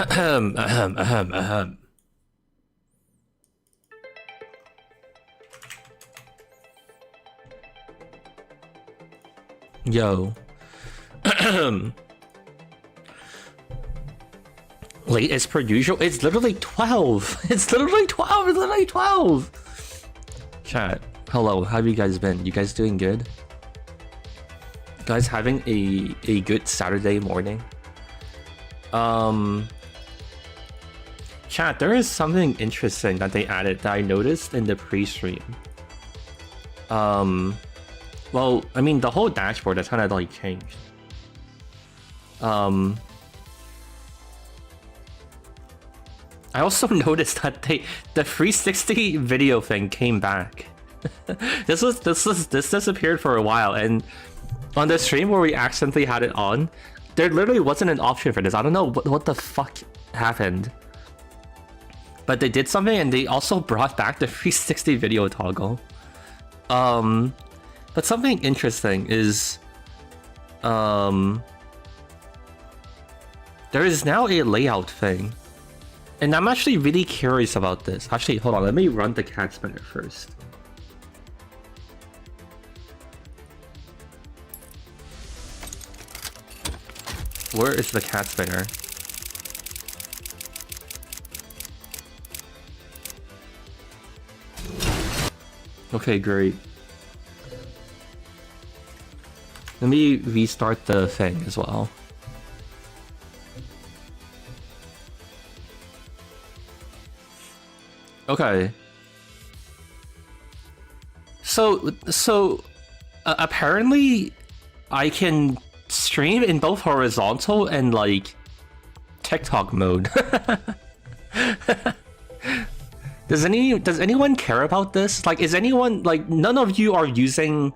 Ahem, ahem, ahem, ahem. Yo. Late as per usual. It's literally 12. It's literally 12. It's literally 12. Chat. Hello. How have you guys been? You guys doing good? You guys having a good Saturday morning? Chat, there is something interesting that they added that I noticed in the pre-stream. Well, I mean, the whole dashboard has kind of like changed. I also noticed that the 360 video thing came back. this disappeared for a while, and on the stream where we accidentally had it on, there literally wasn't an option for this. I don't know what the fuck happened. But they did something, and they also brought back the 360 video toggle. But something interesting is, there is now a layout thing. And I'm actually really curious about this. Actually, hold on, let me run the cat spinner first. Where is the cat spinner? Okay, great. Let me restart the thing as well. Okay. So apparently I can stream in both horizontal and like TikTok mode. Does anyone care about this? Like, is anyone, like, none of you are using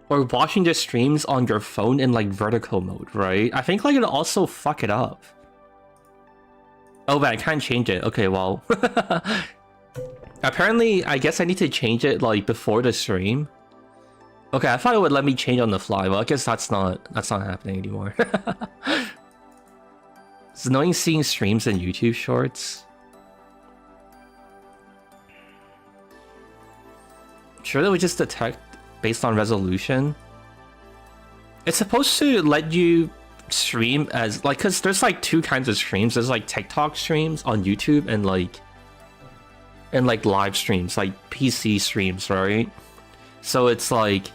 or watching the streams on your phone in like vertical mode, right? I think like it'll also fuck it up. Oh, but I can't change it. Okay, well. Apparently, I guess I need to change it like before the stream. Okay, I thought it would let me change on the fly. Well, I guess that's not happening anymore. It's annoying seeing streams in YouTube Shorts. Sure, they would just detect based on resolution. It's supposed to let you stream as like, cause there's like two kinds of streams. There's like TikTok streams on YouTube and like live streams, like PC streams, right? So it's like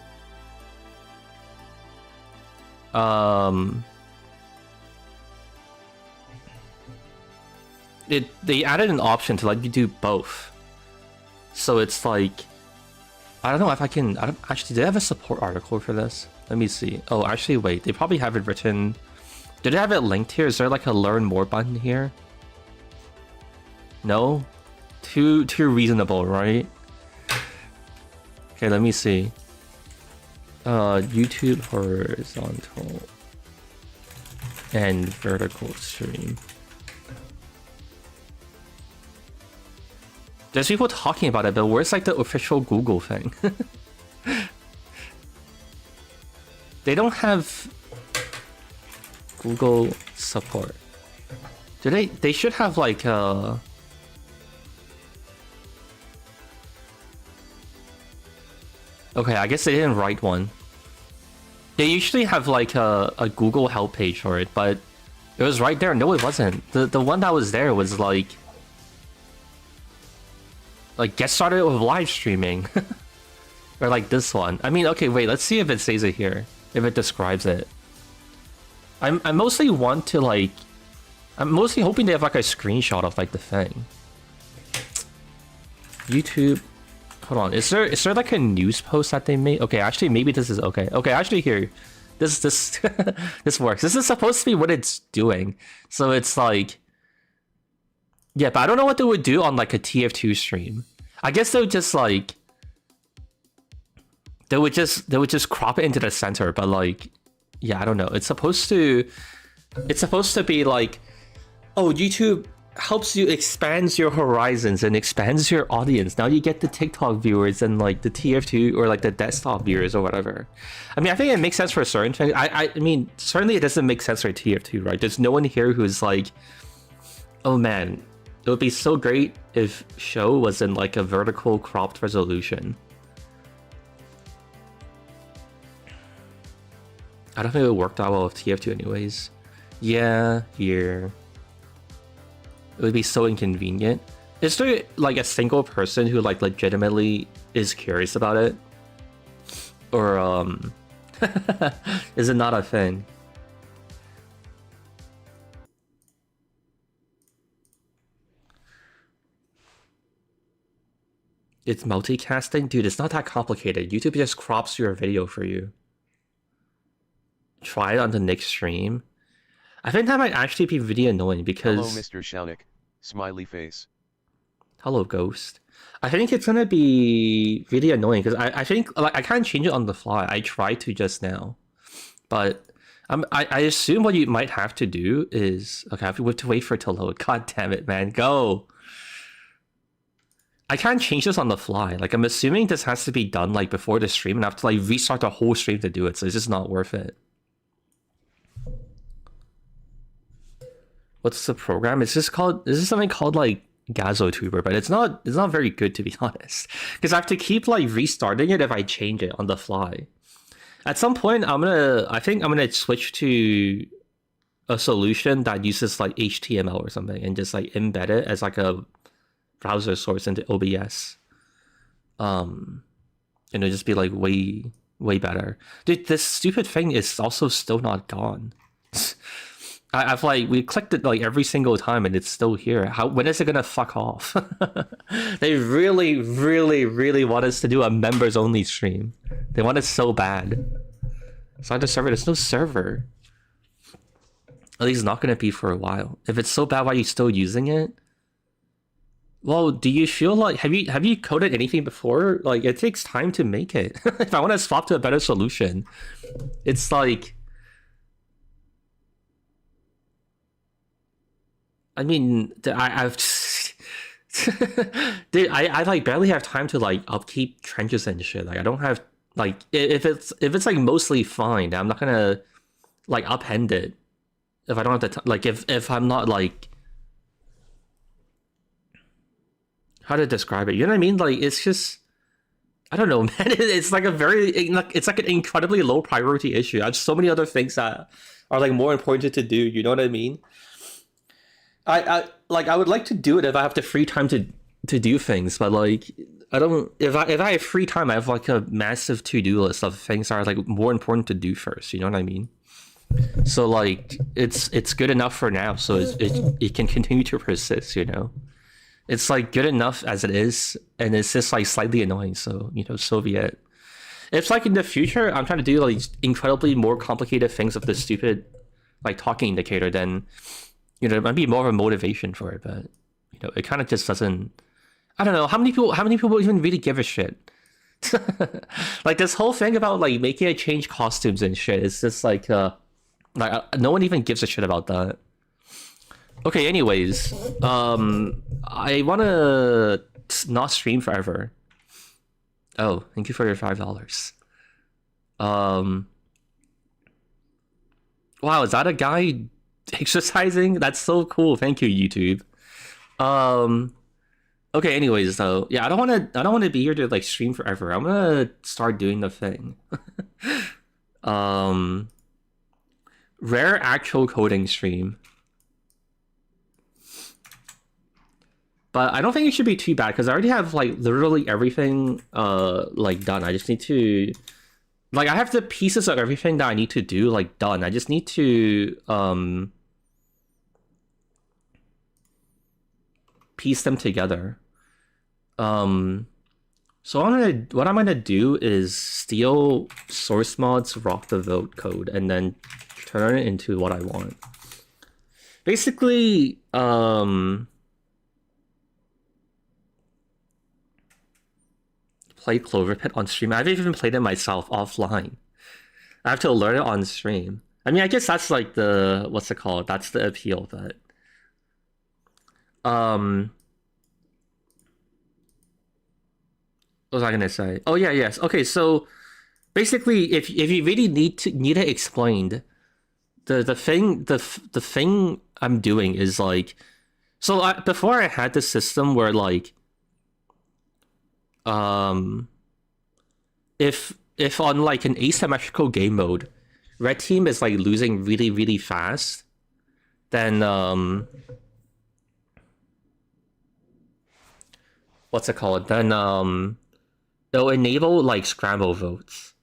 they added an option to let you do both. So it's like, I don't know if I can. Actually, do they have a support article for this? Let me see. Oh, actually, wait. They probably have it written. Did they have it linked here? Is there like a learn more button here? No? Too reasonable, right? Okay, let me see. YouTube horizontal and vertical stream. There's people talking about it, but where's like the official Google thing? They don't have Google support. Do they? They should have like Okay, I guess they didn't write one. They usually have like a Google help page for it, but it was right there. No, it wasn't. The one that was there was like get started with live streaming. Or like this one. I mean, okay, wait, let's see if it says it here. If it describes it. I mostly want to like, I'm mostly hoping they have like a screenshot of like the thing. YouTube. Hold on, is there like a news post that they made? Okay, actually maybe this is okay. Okay, actually here. This this works. This is supposed to be what it's doing. So it's like, yeah, but I don't know what they would do on like a TF2 stream. I guess they would just like they would just crop it into the center, but like, yeah, I don't know. It's supposed to be like, oh, YouTube helps you expands your horizons and expands your audience. Now you get the TikTok viewers and like the TF2 or like the desktop viewers or whatever. I mean, I think it makes sense for certain things. I mean, certainly it doesn't make sense for TF2, right? There's no one here who's like Oh man, it would be so great if show was in like a vertical cropped resolution. I don't think it would work that well with TF2 anyways. Yeah, here. It would be so inconvenient. Is there like a single person who like legitimately is curious about it? Or is it not a thing? It's multicasting? Dude, it's not that complicated. YouTube just crops your video for you. Try it on the next stream. I think that might actually be really annoying because... Hello, Mr. Shaunik. Smiley face. Hello, Ghost. I think it's gonna be really annoying because I think like I can't change it on the fly. I tried to just now, but I assume what you might have to do is okay. I have to wait for it to load. God damn it, man, go! I can't change this on the fly. Like I'm assuming this has to be done like before the stream, and I have to like restart the whole stream to do it. So it's just not worth it. What's the program? Is this something called like GazoTuber? But it's not very good, to be honest, because I have to keep like restarting it if I change it on the fly. At some point I think I'm gonna switch to a solution that uses like HTML or something and just like embed it as like a browser source into OBS. And it'll just be like way better. Dude, this stupid thing is also still not gone. I've like we clicked it like every single time and it's still here. When is it gonna fuck off? They really want us to do a members only stream. They want it so bad. It's not the server. There's no server. At least it's not gonna be for a while. If it's so bad, why are you still using it? Well, do you feel like have you coded anything before? Like it takes time to make it. If I want to swap to a better solution, it's like. I mean, I've dude, I like barely have time to like upkeep trenches and shit. Like I don't have like if it's like mostly fine, I'm not gonna like upend it if I don't have the time. Like if I'm not like how to describe it. You know what I mean? Like it's just I don't know, man. It's like it's like an incredibly low priority issue. I have so many other things that are like more important to do. You know what I mean? I would like to do it if I have the free time to do things, but like I don't. If I have free time, I have like a massive to-do list of things that are like more important to do first. You know what I mean? So like it's good enough for now, so it can continue to persist. You know, it's like good enough as it is, and it's just like slightly annoying. So you know, so be it. If like in the future, I'm trying to do like incredibly more complicated things with this stupid like talking indicator, then. You know, it might be more of a motivation for it, but you know, it kind of just doesn't. I don't know how many people even really give a shit. Like this whole thing about like making it change costumes and shit. It's just like no one even gives a shit about that. Okay, anyways, I wanna not stream forever. Oh, thank you for your $5. Wow, is that a guy? Exercising? That's so cool. Thank you, YouTube. Okay, anyways though, yeah, I don't want to be here to like stream forever. I'm gonna start doing the thing. Rare actual coding stream. But I don't think it should be too bad because I already have like literally everything like done. I just need to like I have the pieces of everything that I need to do like done. I just need to piece them together. So what I'm gonna do is steal source mod's rock the vote code and then turn it into what I want. Basically, play Clover Pit on stream. I haven't even played it myself offline. I have to learn it on stream. I mean, I guess that's like the what's it called? That's the appeal, but what was I gonna say? Oh yeah, yes. Okay, so basically, if you really need it explained, the thing I'm doing is like So before I had this system where like, if on like an asymmetrical game mode, red team is like losing really really fast, then what's it called? Then it'll enable like scramble votes,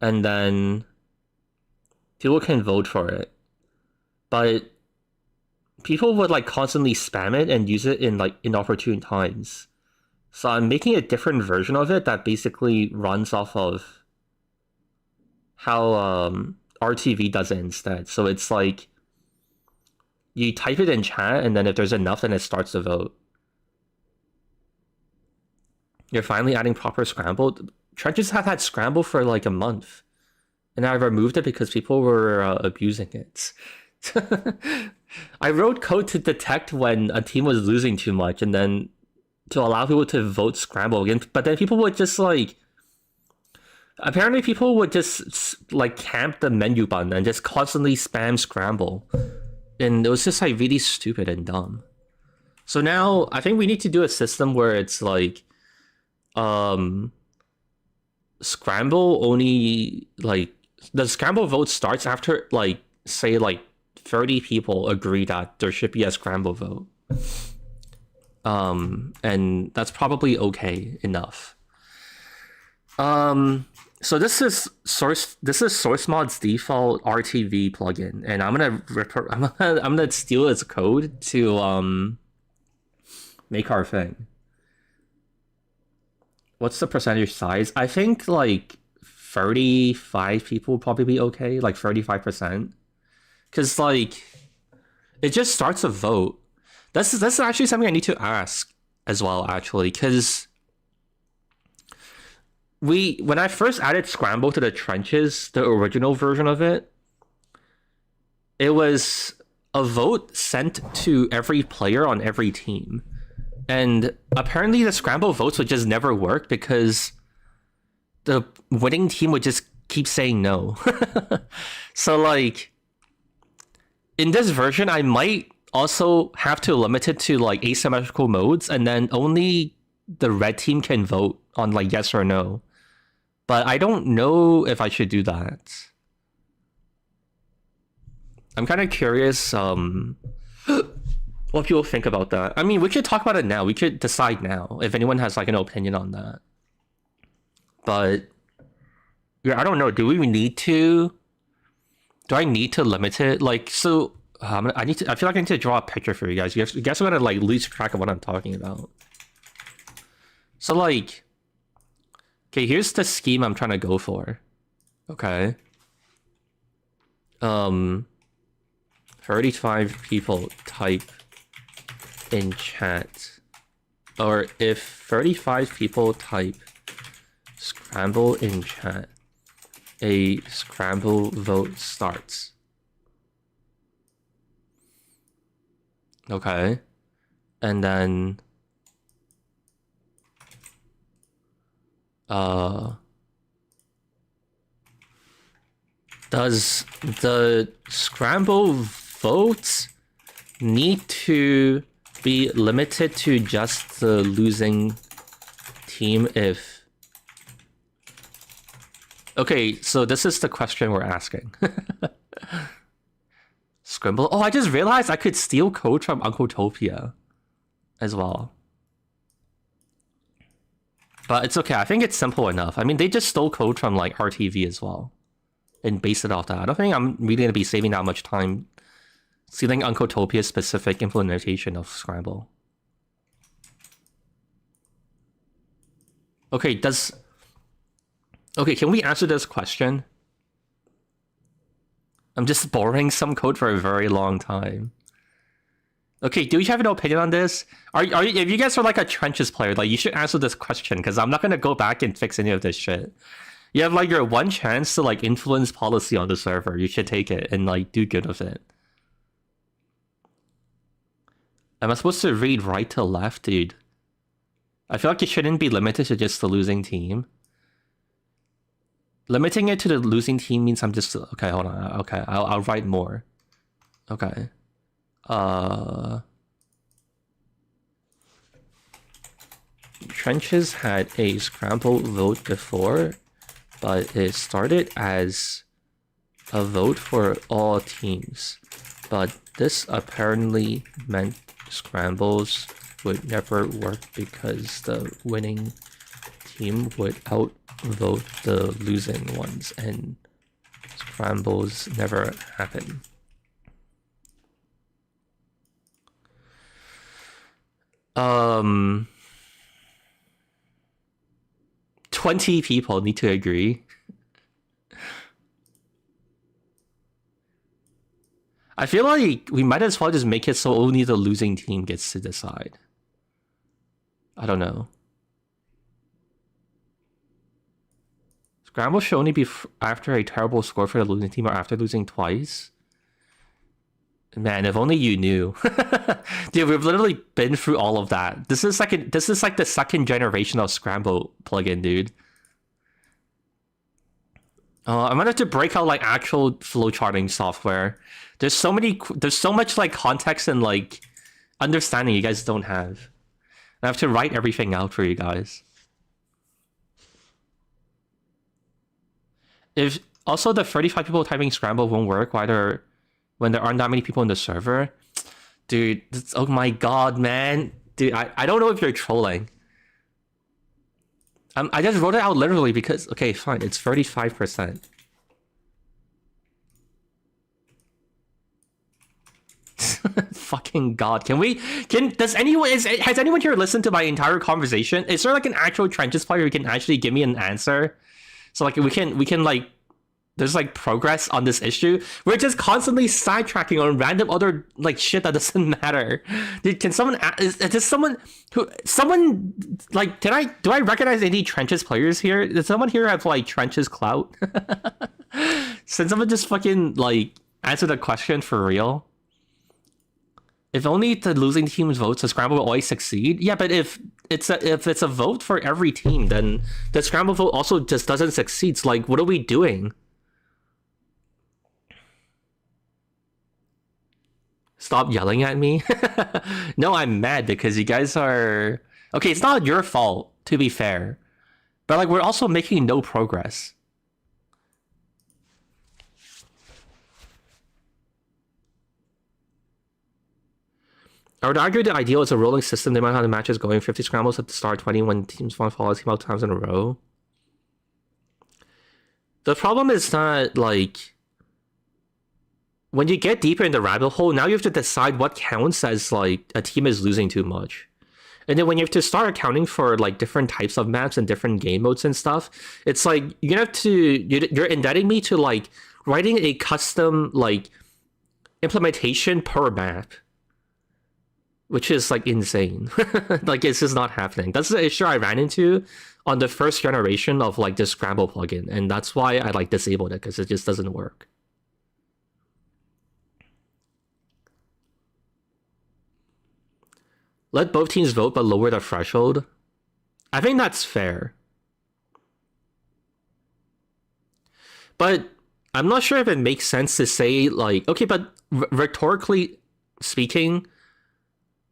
and then people can vote for it, but people would like constantly spam it and use it in like inopportune times. So I'm making a different version of it that basically runs off of how RTV does it instead. So it's like you type it in chat, and then if there's enough, then it starts the vote. You're finally adding proper scramble. Trenches have had scramble for like a month, and I removed it because people were abusing it. I wrote code to detect when a team was losing too much, and then to allow people to vote scramble again. But then people would just like, apparently people would just like camp the menu button and just constantly spam scramble, and it was just like really stupid and dumb. So now I think we need to do a system where it's like scramble only, like the scramble vote starts after like say like 30 people agree that there should be a scramble vote. And that's probably okay enough. So this is SourceMod's default RTV plugin, and I'm gonna steal its code to make our thing. What's the percentage size? I think like 35 people would probably be okay, like 35%. Because like it just starts a vote. That's actually something I need to ask as well, actually, because when I first added Scramble to the trenches, the original version of it, it was a vote sent to every player on every team. And apparently the Scramble votes would just never work because the winning team would just keep saying no. So like in this version, I might also have to limit it to like asymmetrical modes, and then only the red team can vote on like yes or no. But I don't know if I should do that. I'm kind of curious what people think about that. I mean, we could talk about it now. We could decide now if anyone has like an opinion on that. But yeah, I don't know. Do we need to? Do I need to limit it? Like, so I need to. I feel like I need to draw a picture for you guys. You guys are gonna like lose track of what I'm talking about. So like, okay, here's the scheme I'm trying to go for. Okay. 35 people type in chat, or if 35 people type scramble in chat, a scramble vote starts. Okay, and then does the scramble votes need to be limited to just the losing team if... Okay, so this is the question we're asking. Scramble. Oh, I just realized I could steal code from Uncletopia as well. But it's okay, I think it's simple enough. I mean, they just stole code from like RTV as well and based it off that. I don't think I'm really gonna be saving that much time stealing Uncletopia's specific implementation of Scramble. Okay, can we answer this question? I'm just borrowing some code for a very long time. Okay, do you have an opinion on this? If you guys are like a trenches player, like you should answer this question, because I'm not gonna go back and fix any of this shit. You have like your one chance to like influence policy on the server. You should take it and like do good with it. Am I supposed to read right to left, dude? I feel like it shouldn't be limited to just the losing team. Limiting it to the losing team means I'm just... Okay, hold on. Okay, I'll write more. Okay. Trenches had a Scramble vote before, but it started as a vote for all teams. But this apparently meant Scrambles would never work because the winning team would outvote the losing ones, and Scrambles never happen. 20 people need to agree. I feel like we might as well just make it so only the losing team gets to decide. I don't know. Scramble should only be after a terrible score for the losing team or after losing twice. Man, if only you knew. Dude, we've literally been through all of that. This is like the second generation of Scramble plugin, dude. I'm gonna have to break out like actual flowcharting software. There's so much like context and like understanding you guys don't have. I have to write everything out for you guys. If also the 35 people typing Scramble won't work when there aren't that many people in the server, dude. Oh my god, man, dude. I don't know if you're trolling. I just wrote it out literally because okay, fine. It's 35%. Fucking god. Has anyone here listened to my entire conversation? Is there like an actual Trenches player who can actually give me an answer? So like we can like there's like progress on this issue. We're just constantly sidetracking on random other like shit that doesn't matter. Dude, can someone is this someone like do I recognize any Trenches players here? Does someone here have like Trenches clout? Can someone just fucking like answer the question for real? If only the losing team's votes, the Scramble will always succeed. Yeah, but if it's a vote for every team, then the Scramble vote also just doesn't succeed. So like, what are we doing? Stop yelling at me. No, I'm mad because you guys are okay. It's not your fault, to be fair, but like we're also making no progress. I would argue the ideal is a rolling system. They might have the matches going 50 scrambles at the start, 21 teams want to follow team out times in a row. The problem is that, like, when you get deeper in the rabbit hole, now you have to decide what counts as, like, a team is losing too much. And then when you have to start accounting for, like, different types of maps and different game modes and stuff, it's like, you're indebting me to, like, writing a custom, like, implementation per map. Which is, like, insane. Like, it's just not happening. That's the issue I ran into on the first generation of, like, the Scramble plugin. And that's why I, like, disabled it, because it just doesn't work. Let both teams vote, but lower the threshold. I think that's fair. But I'm not sure if it makes sense to say, like, okay, but rhetorically speaking,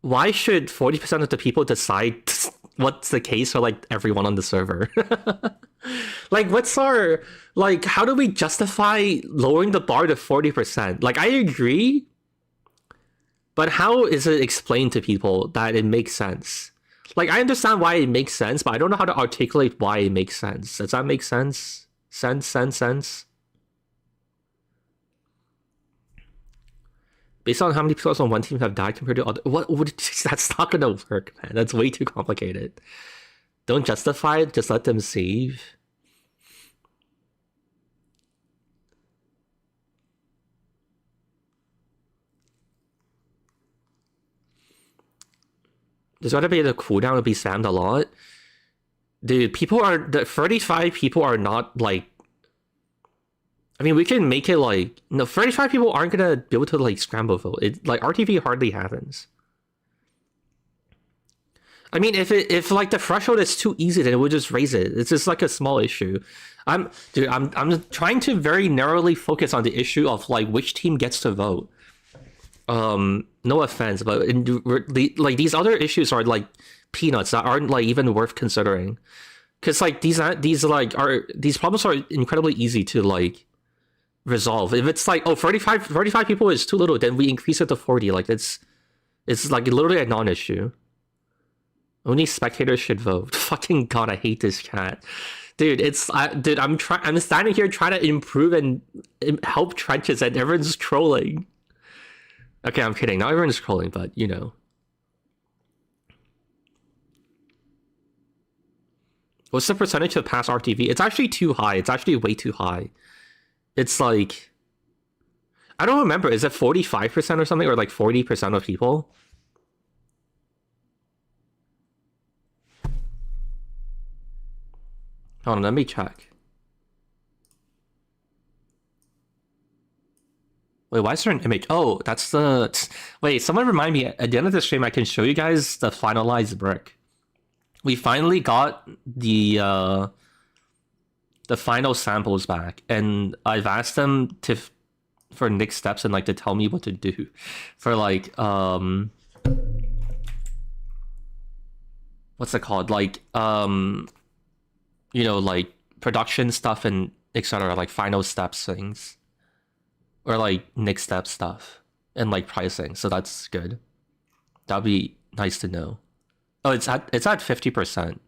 why should 40% of the people decide what's the case for, like, everyone on the server? Like, what's our, like, how do we justify lowering the bar to 40%? Like, I agree, but how is it explained to people that it makes sense? Like, I understand why it makes sense, but I don't know how to articulate why it makes sense. Does that make sense? Sense? Based on how many people on one team have died compared to other, what that's not gonna work, man. That's way too complicated. Don't justify it, just let them save. There's gotta be the cooldown to be spammed a lot. Dude, the 35 people are not, like, I mean, we can make it like, no, 35 people aren't gonna be able to, like, scramble vote. It, like, RTV hardly happens. I mean, if like the threshold is too easy, then it would just raise it. It's just like a small issue. I'm trying to very narrowly focus on the issue of, like, which team gets to vote. no offense, but like these other issues are like peanuts that aren't like even worth considering. Because like these problems are incredibly easy to like resolve. If it's like, oh, 35 people is too little, then we increase it to 40. Like it's like literally a non-issue. Only spectators should vote. Fucking god, I hate this chat. Dude, I'm standing here trying to improve and help trenches and everyone's trolling. Okay, I'm kidding. Not everyone's trolling, but you know. What's the percentage of pass RTV? It's actually too high. It's actually way too high. It's like, I don't remember. Is it 45% or something, or like 40% of people? Hold on, let me check. Wait, why is there an image? Oh, that's the... Wait, someone remind me, at the end of the stream, I can show you guys the finalized brick. We finally got the final samples back, and I've asked them for next steps and like to tell me what to do for like what's it called, like you know, like production stuff and etc., like final steps things, or like next step stuff and like pricing. So that's good. That'd be nice to know. Oh, it's at 50%.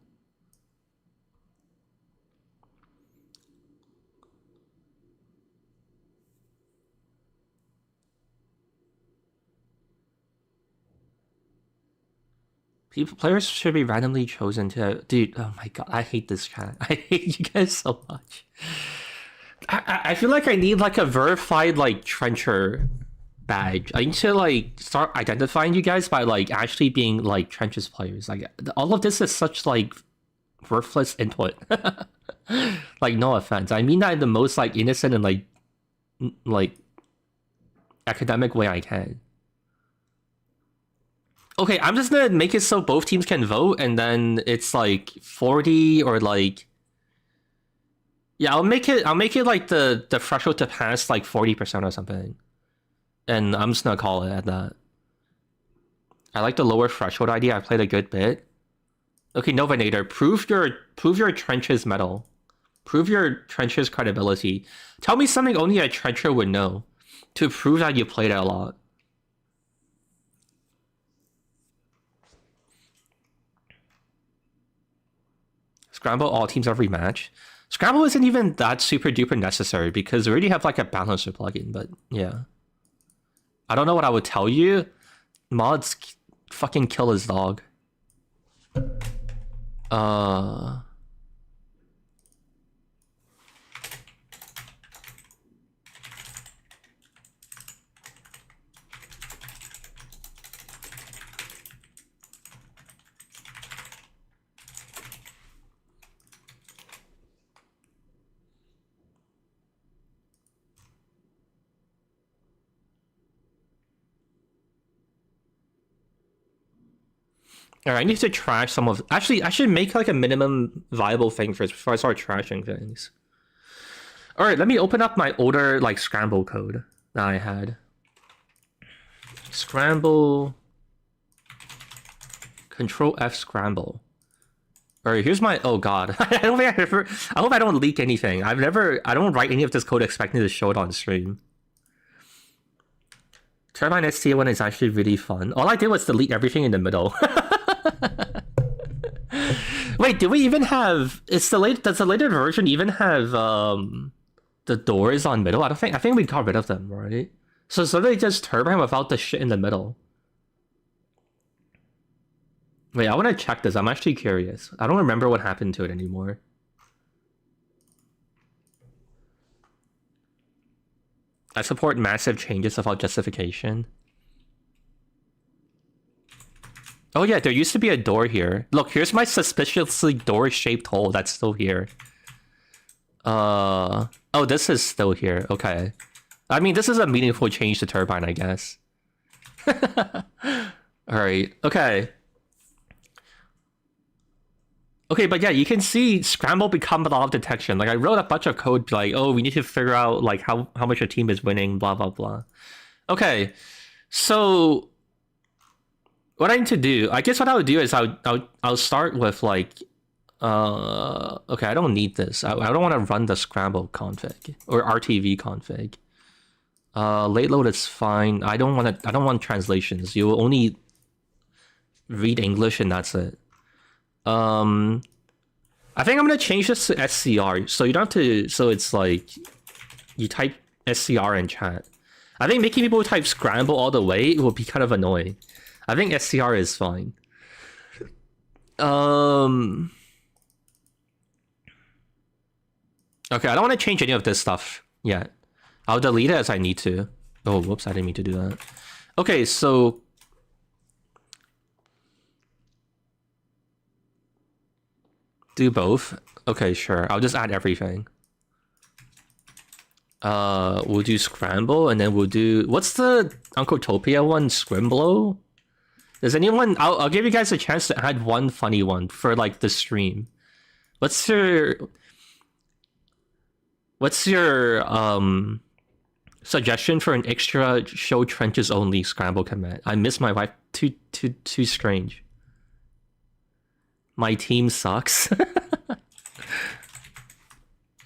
Players should be randomly chosen to... Dude, oh my god, I hate this chat. I hate you guys so much. I feel like I need like a verified like trencher badge. I need to like start identifying you guys by like actually being like trenches players. Like all of this is such like worthless input. Like no offense. I mean that in the most like innocent and like academic way I can. Okay, I'm just gonna make it so both teams can vote, and then it's like 40 or like... Yeah, I'll make it like the threshold to pass like 40% or something. And I'm just gonna call it at that. I like the lower threshold idea. I played a good bit. Okay, Novanator, prove your trenches metal. Prove your trenches credibility. Tell me something only a trencher would know to prove that you played it a lot. Scramble all teams every match. Scramble isn't even that super duper necessary because we already have like a balancer plugin, but yeah. I don't know what I would tell you. Mods fucking kill his dog. Alright, I need to trash some of... Actually, I should make like a minimum viable thing first before I start trashing things. Alright, let me open up my older like Scramble code that I had. Scramble... Control F Scramble. Alright, here's my... Oh god. I hope I don't leak anything. I don't write any of this code expecting to show it on stream. Turbine ST1 is actually really fun. All I did was delete everything in the middle. Wait, do we even have... Does the later version even have the doors on middle? I think we got rid of them, right? So they just turbine without the shit in the middle. Wait, I want to check this. I'm actually curious. I don't remember what happened to it anymore. I support massive changes without justification. Oh yeah, there used to be a door here. Look, here's my suspiciously door-shaped hole that's still here. Oh, this is still here. Okay. I mean, this is a meaningful change to turbine, I guess. Alright, okay. Okay, but yeah, you can see Scramble become blob detection. Like, I wrote a bunch of code like, oh, we need to figure out like how much a team is winning, blah, blah, blah. Okay, So what I need to do, I guess what I would do is I'll start with like, okay, I don't need this. I don't want to run the Scramble config or RTV config. Late load is fine. I don't want translations. You will only read English and that's it. I think I'm gonna change this to SCR, so you don't have to. So it's like you type SCR in chat. I think making people type Scramble all the way will be kind of annoying. I think SCR is fine. Okay, I don't want to change any of this stuff yet. I'll delete it as I need to. Oh, whoops, I didn't mean to do that. Okay, so do both. Okay, sure. I'll just add everything. We'll do Scramble, and then we'll do... What's the Uncletopia one? Scrimble? Does anyone... I'll give you guys a chance to add one funny one for, like, the stream. What's your suggestion for an extra show trenches only Scramble command? I miss my wife. Too strange. My team sucks.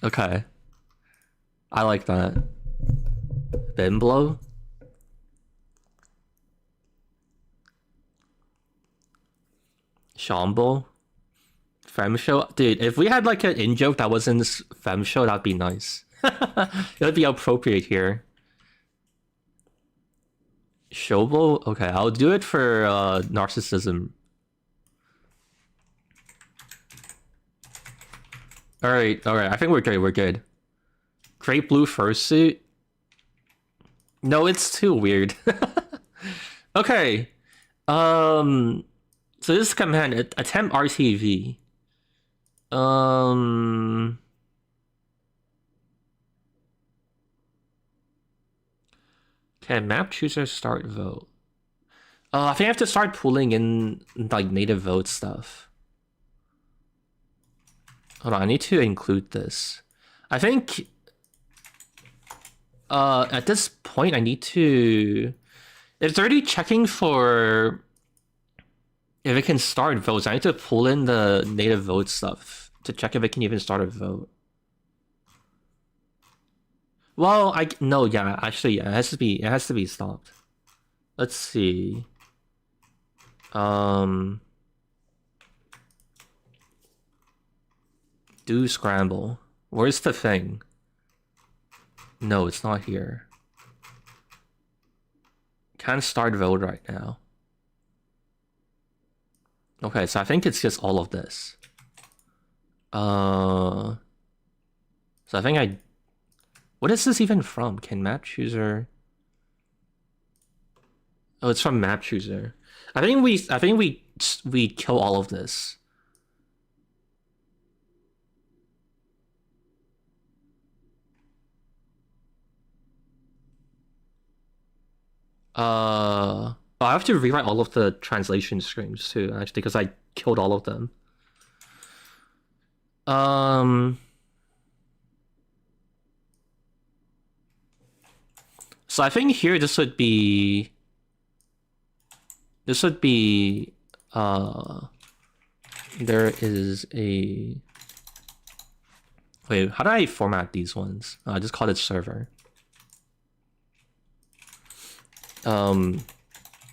Okay. I like that. Bimblo? Shamble? Femshow? Dude, if we had like an in-joke that wasn't Femshow, that'd be nice. It would be appropriate here. Showbo? Okay, I'll do it for narcissism. Alright, I think we're good. Great blue fursuit? No, it's too weird. Okay. So this command, attempt RTV. Okay, map chooser start vote. I think I have to start pulling in like native vote stuff. Hold on, I need to include this. I think at this point I need to... It's already checking for if it can start votes. I need to pull in the native vote stuff to check if it can even start a vote. Well, no, yeah, actually, yeah, it has to be stopped. Let's see. Do Scramble. Where's the thing? No, it's not here. Can't start vote right now. Okay, so I think it's just all of this. So I think what is this even from? Can map chooser? Oh, it's from map chooser. I think we kill all of this. I have to rewrite all of the translation screens too, actually, because I killed all of them. So I think here this would be there is a... Wait, how do I format these ones? I just called it server.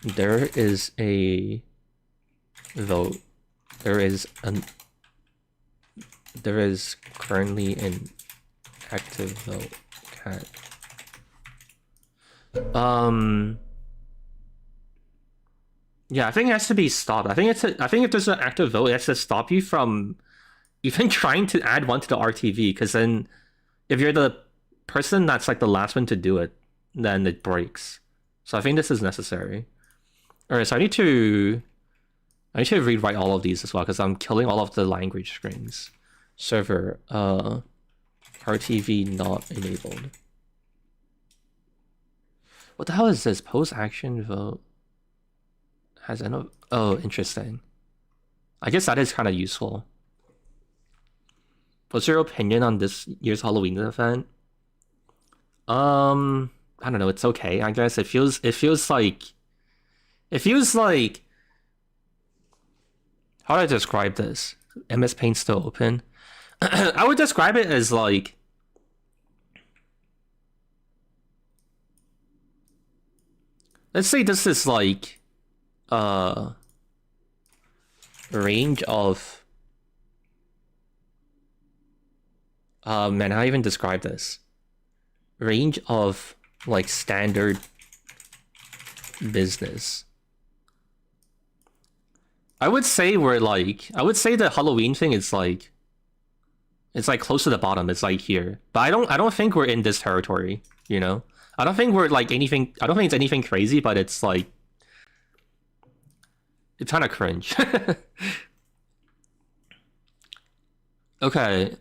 There is a vote. There is currently an active vote. Cat. Yeah, I think it has to be stopped. I think if there's an active vote, it has to stop you from even trying to add one to the RTV, because then if you're the person that's like the last one to do it, then it breaks. So I think this is necessary. Alright, so I need to rewrite all of these as well, because I'm killing all of the language screens. Server, RTV not enabled. What the hell is this? Post action vote has no... Oh, interesting. I guess that is kind of useful. What's your opinion on this year's Halloween event? I I don't know, it's okay, I guess. It feels like how do I describe this? MS Paint still open? I would describe it as like let's say this is like a range of man, how do I even describe this? Range of like standard business. I would say the Halloween thing is like it's like close to the bottom, it's like here. But I don't think we're in this territory, you know? I don't think we're like anything I don't think it's anything crazy, but it's like it's kinda cringe. Okay.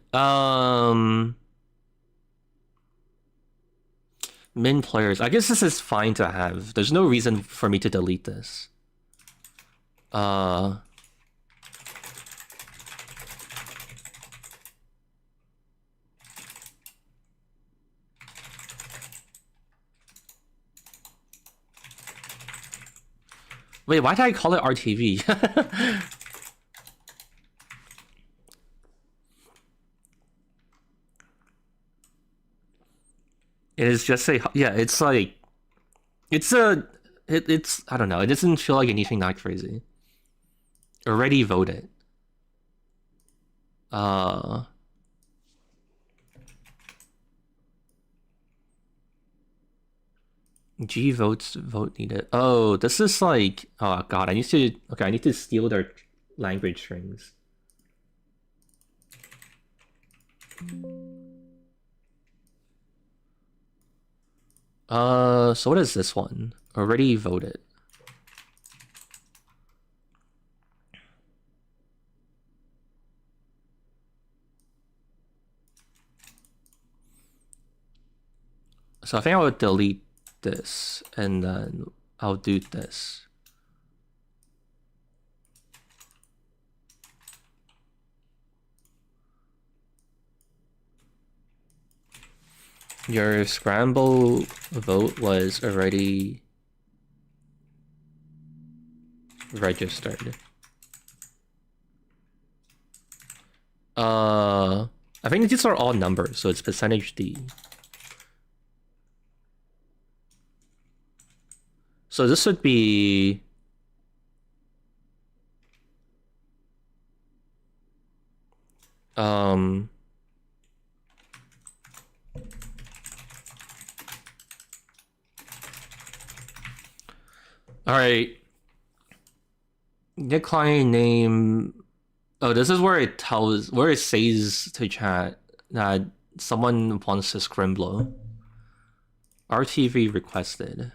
Min players. I guess this is fine to have. There's no reason for me to delete this. Wait, why did I call it RTV? It is just a yeah. It's like it's I don't know. It doesn't feel like anything that crazy. Already voted. G votes vote needed. Oh, this is like oh god. I need to steal their language strings. So what is this one? Already voted. So I think I would delete this and then I'll do this. Your Scramble vote was already registered. I think these are all numbers, so it's percentage D. So this would be all right. Get client name. Oh, this is where it says to chat that someone wants to scramble. RTV requested.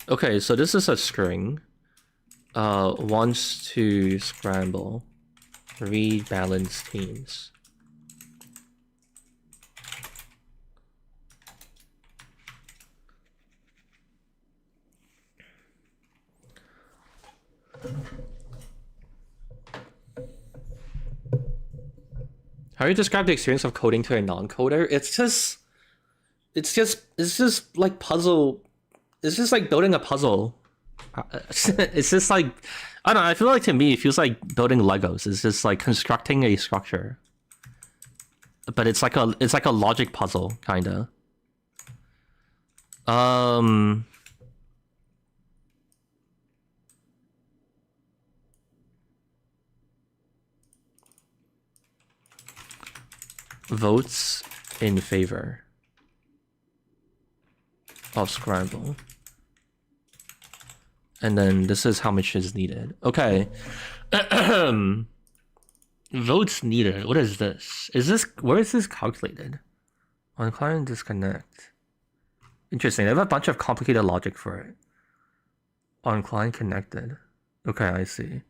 Okay, so this is a string. Wants to scramble. Rebalance teams. How do you describe the experience of coding to a non-coder? It's just like puzzle. It's just like building a puzzle. It's just like I don't know. I feel like to me it feels like building Legos. It's just like constructing a structure, but it's like a logic puzzle kinda. Votes in favor of Scramble. And then this is how much is needed. Okay. Votes needed. What is this? Where is this calculated? On client disconnect. Interesting. They have a bunch of complicated logic for it. On client connected. Okay, I see.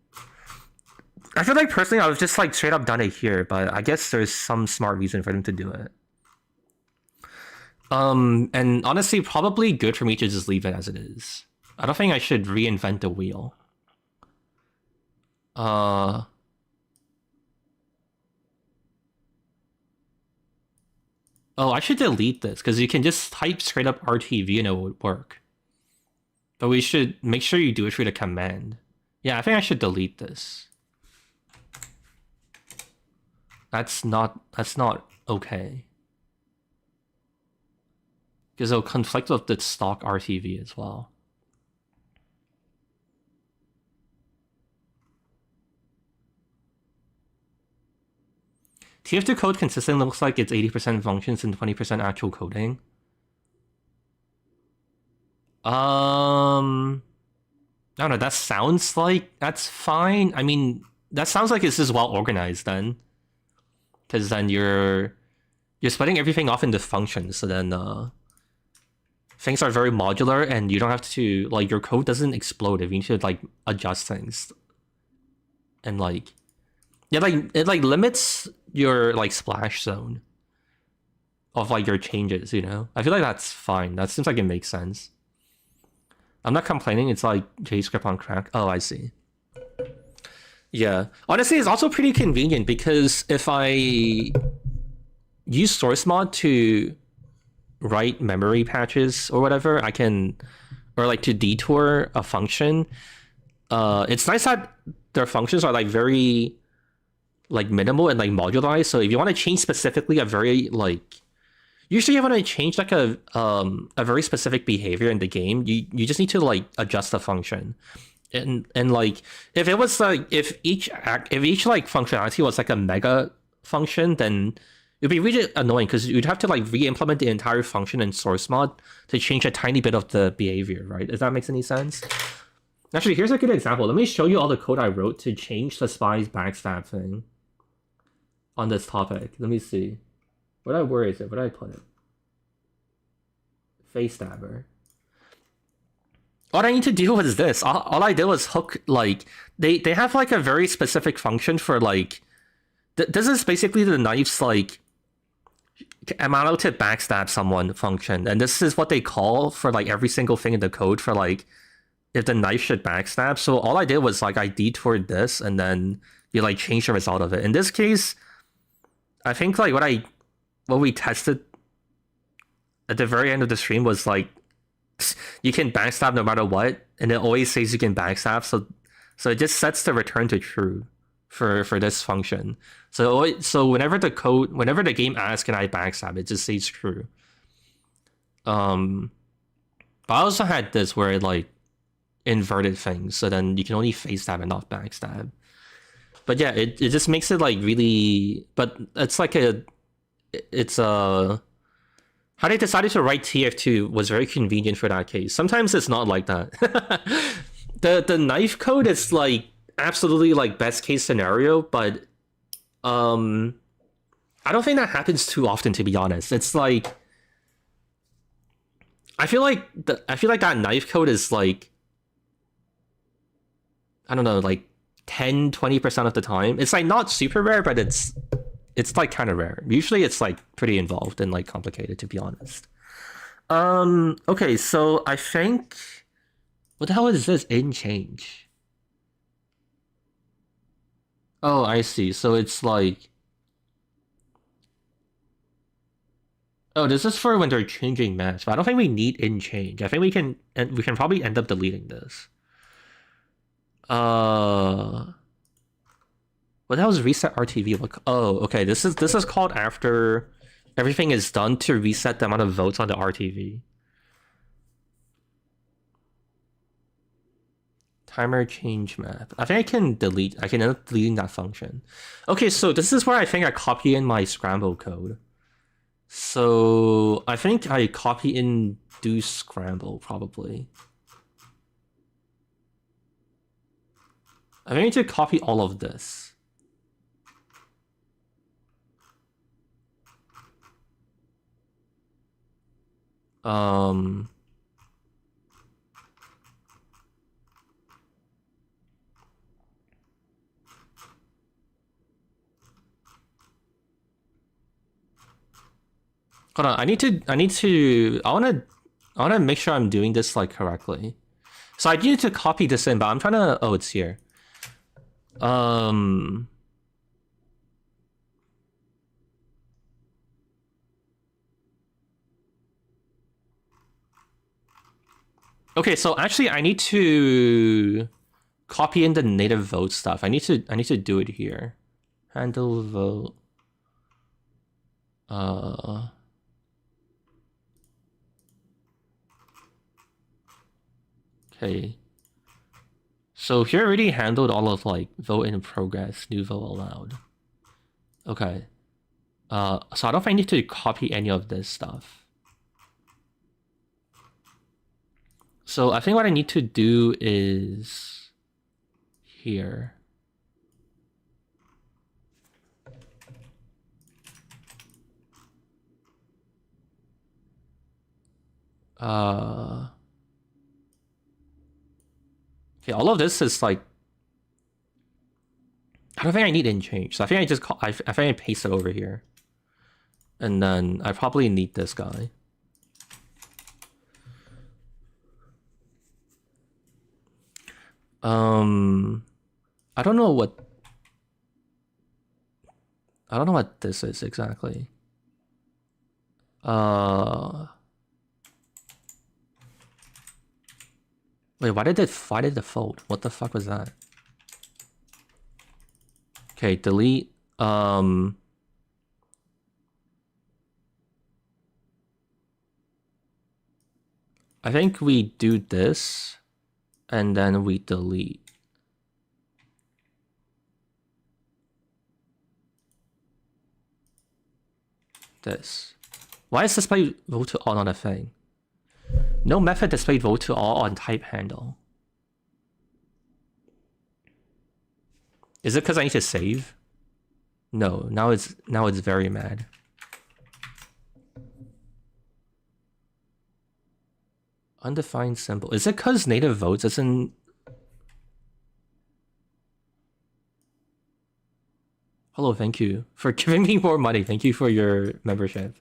I feel like personally I would just like straight up done it here, but I guess there's some smart reason for them to do it. And honestly, probably good for me to just leave it as it is. I don't think I should reinvent the wheel. Oh, I should delete this because you can just type straight up RTV and it would work. But we should make sure you do it through the command. Yeah, I think I should delete this. That's not okay. Because it'll conflict with the stock RTV as well. TF2 code consistently looks like it's 80% functions and 20% actual coding. I don't know, that sounds like that's fine. I mean, that sounds like it's just well organized then. Because then you're splitting everything off into functions, so then things are very modular and you don't have to, like, your code doesn't explode if you need to, like, adjust things. And, like, yeah, like, it, like, limits your, like, splash zone of, like, your changes, you know? I feel like that's fine. That seems like it makes sense. I'm not complaining, it's like JavaScript on crack. Oh, I see. Yeah. Honestly, it's also pretty convenient because if I use source mod to write memory patches or whatever, I can, or like to detour a function. It's nice that their functions are like very like minimal and like modularized. So if you want to change specifically a very like, usually you want to change like a very specific behavior in the game, you just need to like adjust the function. And like if it was like if each like functionality was like a mega function, then it'd be really annoying because you'd have to like re-implement the entire function in source mod to change a tiny bit of the behavior, right? Does that make any sense? Actually, here's a good example. Let me show you all the code I wrote to change the spy's backstab thing on this topic. Let me see. Where is it? Where did I put it? Face stabber. All I need to do was this. All I did was hook, like, they have like a very specific function for like, this is basically the knife's like, am I allowed to backstab someone function. And this is what they call for like every single thing in the code for like, if the knife should backstab. So all I did was like, I detoured this and then you like change the result of it. In this case, I think like what we tested at the very end of the stream was like, you can backstab no matter what, and it always says you can backstab, so it just sets the return to true for this function. So whenever the game asks can I backstab, it just says true. But I also had this where it like inverted things, so then you can only face stab and not backstab. But yeah, it just makes it like really, but it's like how they decided to write TF2 was very convenient for that case. Sometimes it's not like that. The knife code is like absolutely like best case scenario, but I don't think that happens too often, to be honest. It's like I feel like that knife code is like, I don't know, like 10-20% of the time. It's like not super rare, but it's like kind of rare. Usually it's like pretty involved and like complicated, to be honest. Okay, so I think, what the hell is this in change? Oh, I see. So it's like, oh, this is for when they're changing maps, but I don't think we need in change. I think we can probably end up deleting this. What the hell is reset RTV look? Oh, okay. This is called after everything is done to reset the amount of votes on the RTV. Timer change map. I think I can end up deleting that function. Okay, so this is where I think I copy in my Scramble code. So I think I copy in do Scramble probably. I need to copy all of this. Hold on, I wanna make sure I'm doing this like correctly. So I need to copy this in, but I'm trying to. Oh, it's here. Okay, so actually, I need to copy in the native vote stuff. I need to do it here. Handle vote. Okay. So here I already handled all of like vote in progress, new vote allowed. Okay. So I don't know if I need to copy any of this stuff. So I think what I need to do is here. Okay, all of this is like, I don't think I need in change. So I think I just I think I paste it over here. And then I probably need this guy. I don't know what this is exactly. Wait, why did it fold? What the fuck was that? Okay, delete. I think we do this, and then we delete. This. Why is display vote to all not a thing? No method display vote to all on type handle. Is it because I need to save? No, now it's very mad. Undefined symbol. Is it because native votes isn't? Hello, thank you for giving me more money. Thank you for your membership.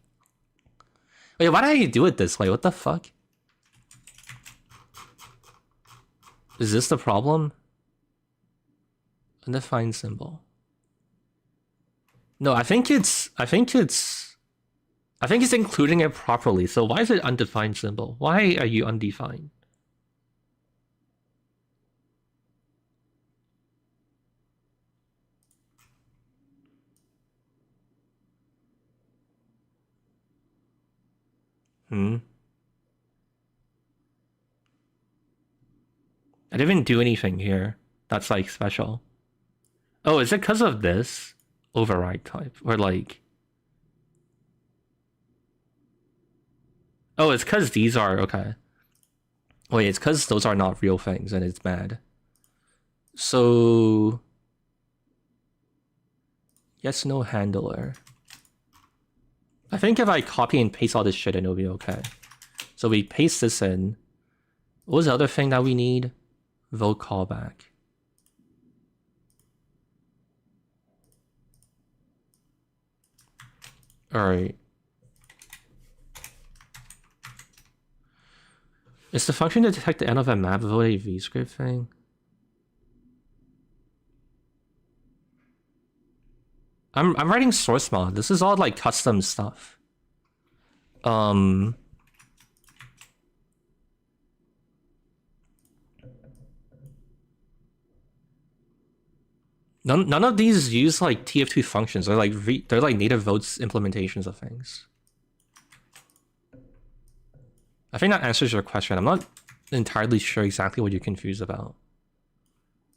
Wait, why did I do it this way? What the fuck? Is this the problem? Undefined symbol. No, I think it's including it properly. So why is it undefined symbol? Why are you undefined? I didn't even do anything here. That's like special. Oh, is it because of this override type? Or like... Oh, it's because these are... Okay. Wait, it's because those are not real things and it's bad. So... Yes, no handler. I think if I copy and paste all this shit, it'll be okay. So we paste this in. What was the other thing that we need? Vote callback. Alright. Is the function to detect the end of a map vote a vscript thing? I'm writing source mod. This is all like custom stuff. None of these use like TF2 functions. They're like native votes implementations of things. I think that answers your question. I'm not entirely sure exactly what you're confused about.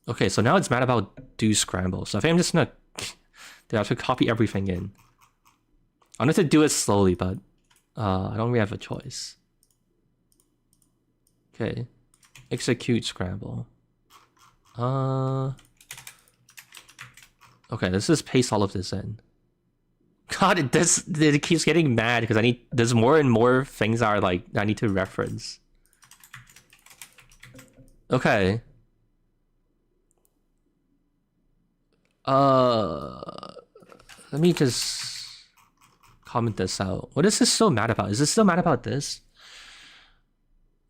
Okay, so now it's mad about do scramble. So I think I'm just gonna have to copy everything in. I want to do it slowly, but I don't really have a choice. Okay, execute scramble. Okay, let's just paste all of this in. God, it keeps getting mad because there's more and more things that are like I need to reference. Okay. Let me just comment this out. What is this so mad about? Is this still mad about this?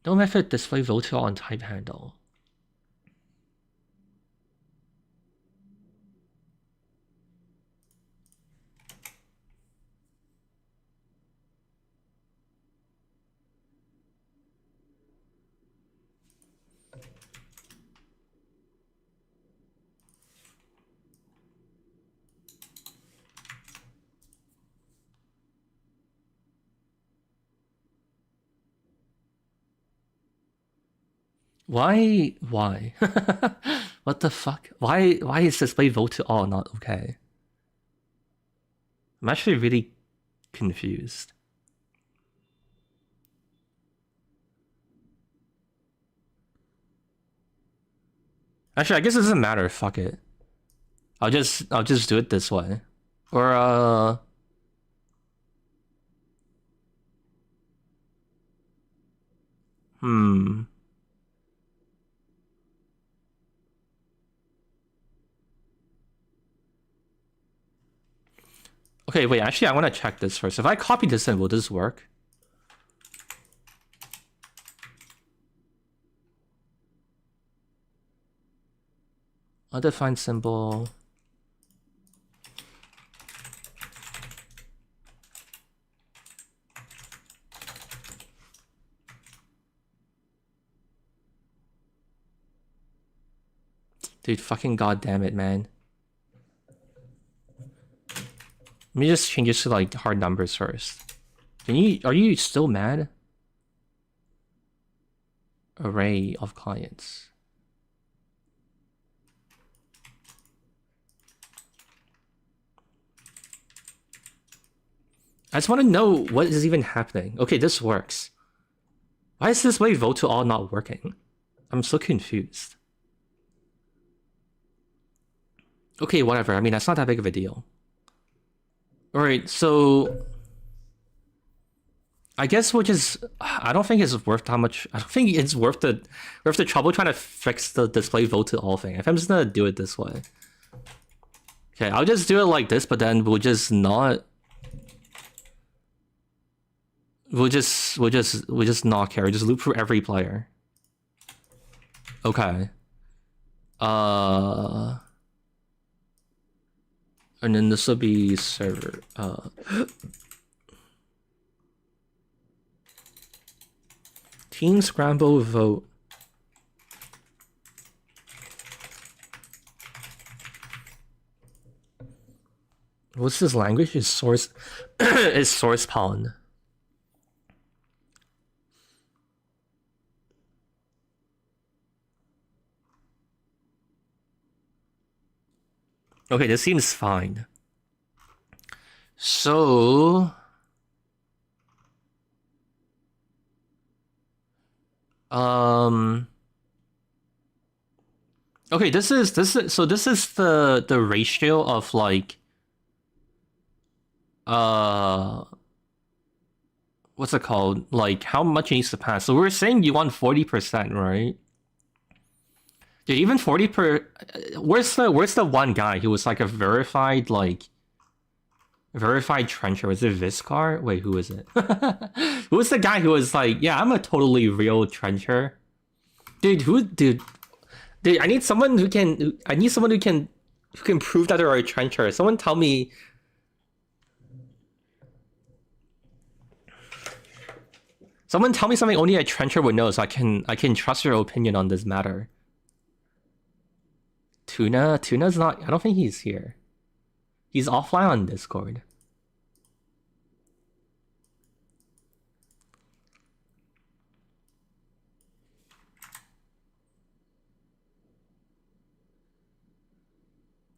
No method display vote to all on type handle. Why? What the fuck? Why is display vote to all not okay? I'm actually really confused. Actually, I guess it doesn't matter. Fuck it. I'll just do it this way. Or Okay, wait, actually I want to check this first. If I copy this in, will this work? Undefined symbol. Dude, fucking goddamn it, man. Let me just change this to like hard numbers first. Are you still mad? Array of clients. I just want to know what is even happening. Okay, this works. Why is this way vote to all not working? I'm so confused. Okay, whatever. I mean, that's not that big of a deal. Alright, so I guess we'll just, I don't think it's worth how much, I don't think it's worth the trouble trying to fix the display vote to all thing. If I'm just gonna do it this way. Okay, I'll just do it like this, but then we'll just not not care. We'll just loop through every player. Okay. And then this will be server. Team Scramble vote. What's this language? Is source is source pollen. Okay, this seems fine. So okay, this is the ratio of like what's it called? Like how much it needs to pass. So we're saying you want 40%, right? Dude, even 40 per. Where's the one guy who was like a verified trencher? Was it Viscar? Wait, who is it? Who was the guy who was like, yeah, I'm a totally real trencher? Dude, I need someone who can prove that they're a trencher. Someone tell me. Someone tell me something only a trencher would know, so I can trust your opinion on this matter. Tuna's not. I don't think he's here. He's offline on Discord.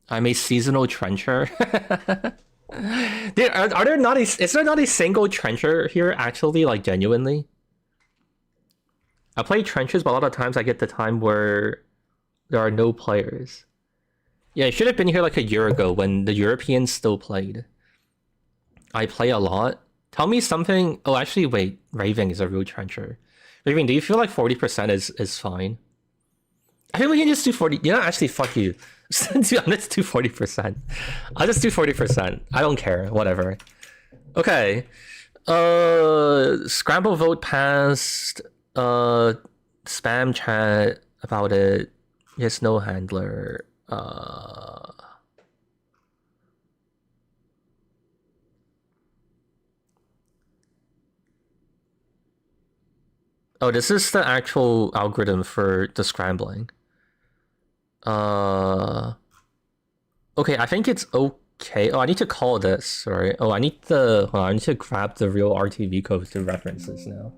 I'm a seasonal trencher. Dude, are there not is there not a single trencher here actually, like genuinely? I play trenches, but a lot of times I get the time where there are no players. Yeah, I should have been here like a year ago when the Europeans still played. I play a lot. Tell me something. Oh, actually, wait. Raving is a real trencher. Raving, do you feel like 40% is fine? I think we can just do 40. You know, actually, fuck you. Let's do 40%. I'll just do 40%. I don't care. Whatever. Okay. Scramble vote passed. Spam chat about it. Yes, no handler. Oh, this is the actual algorithm for the scrambling. Okay, I think it's okay. Oh, I need to call this, sorry. Oh, I need to grab the real RTV code to reference this now.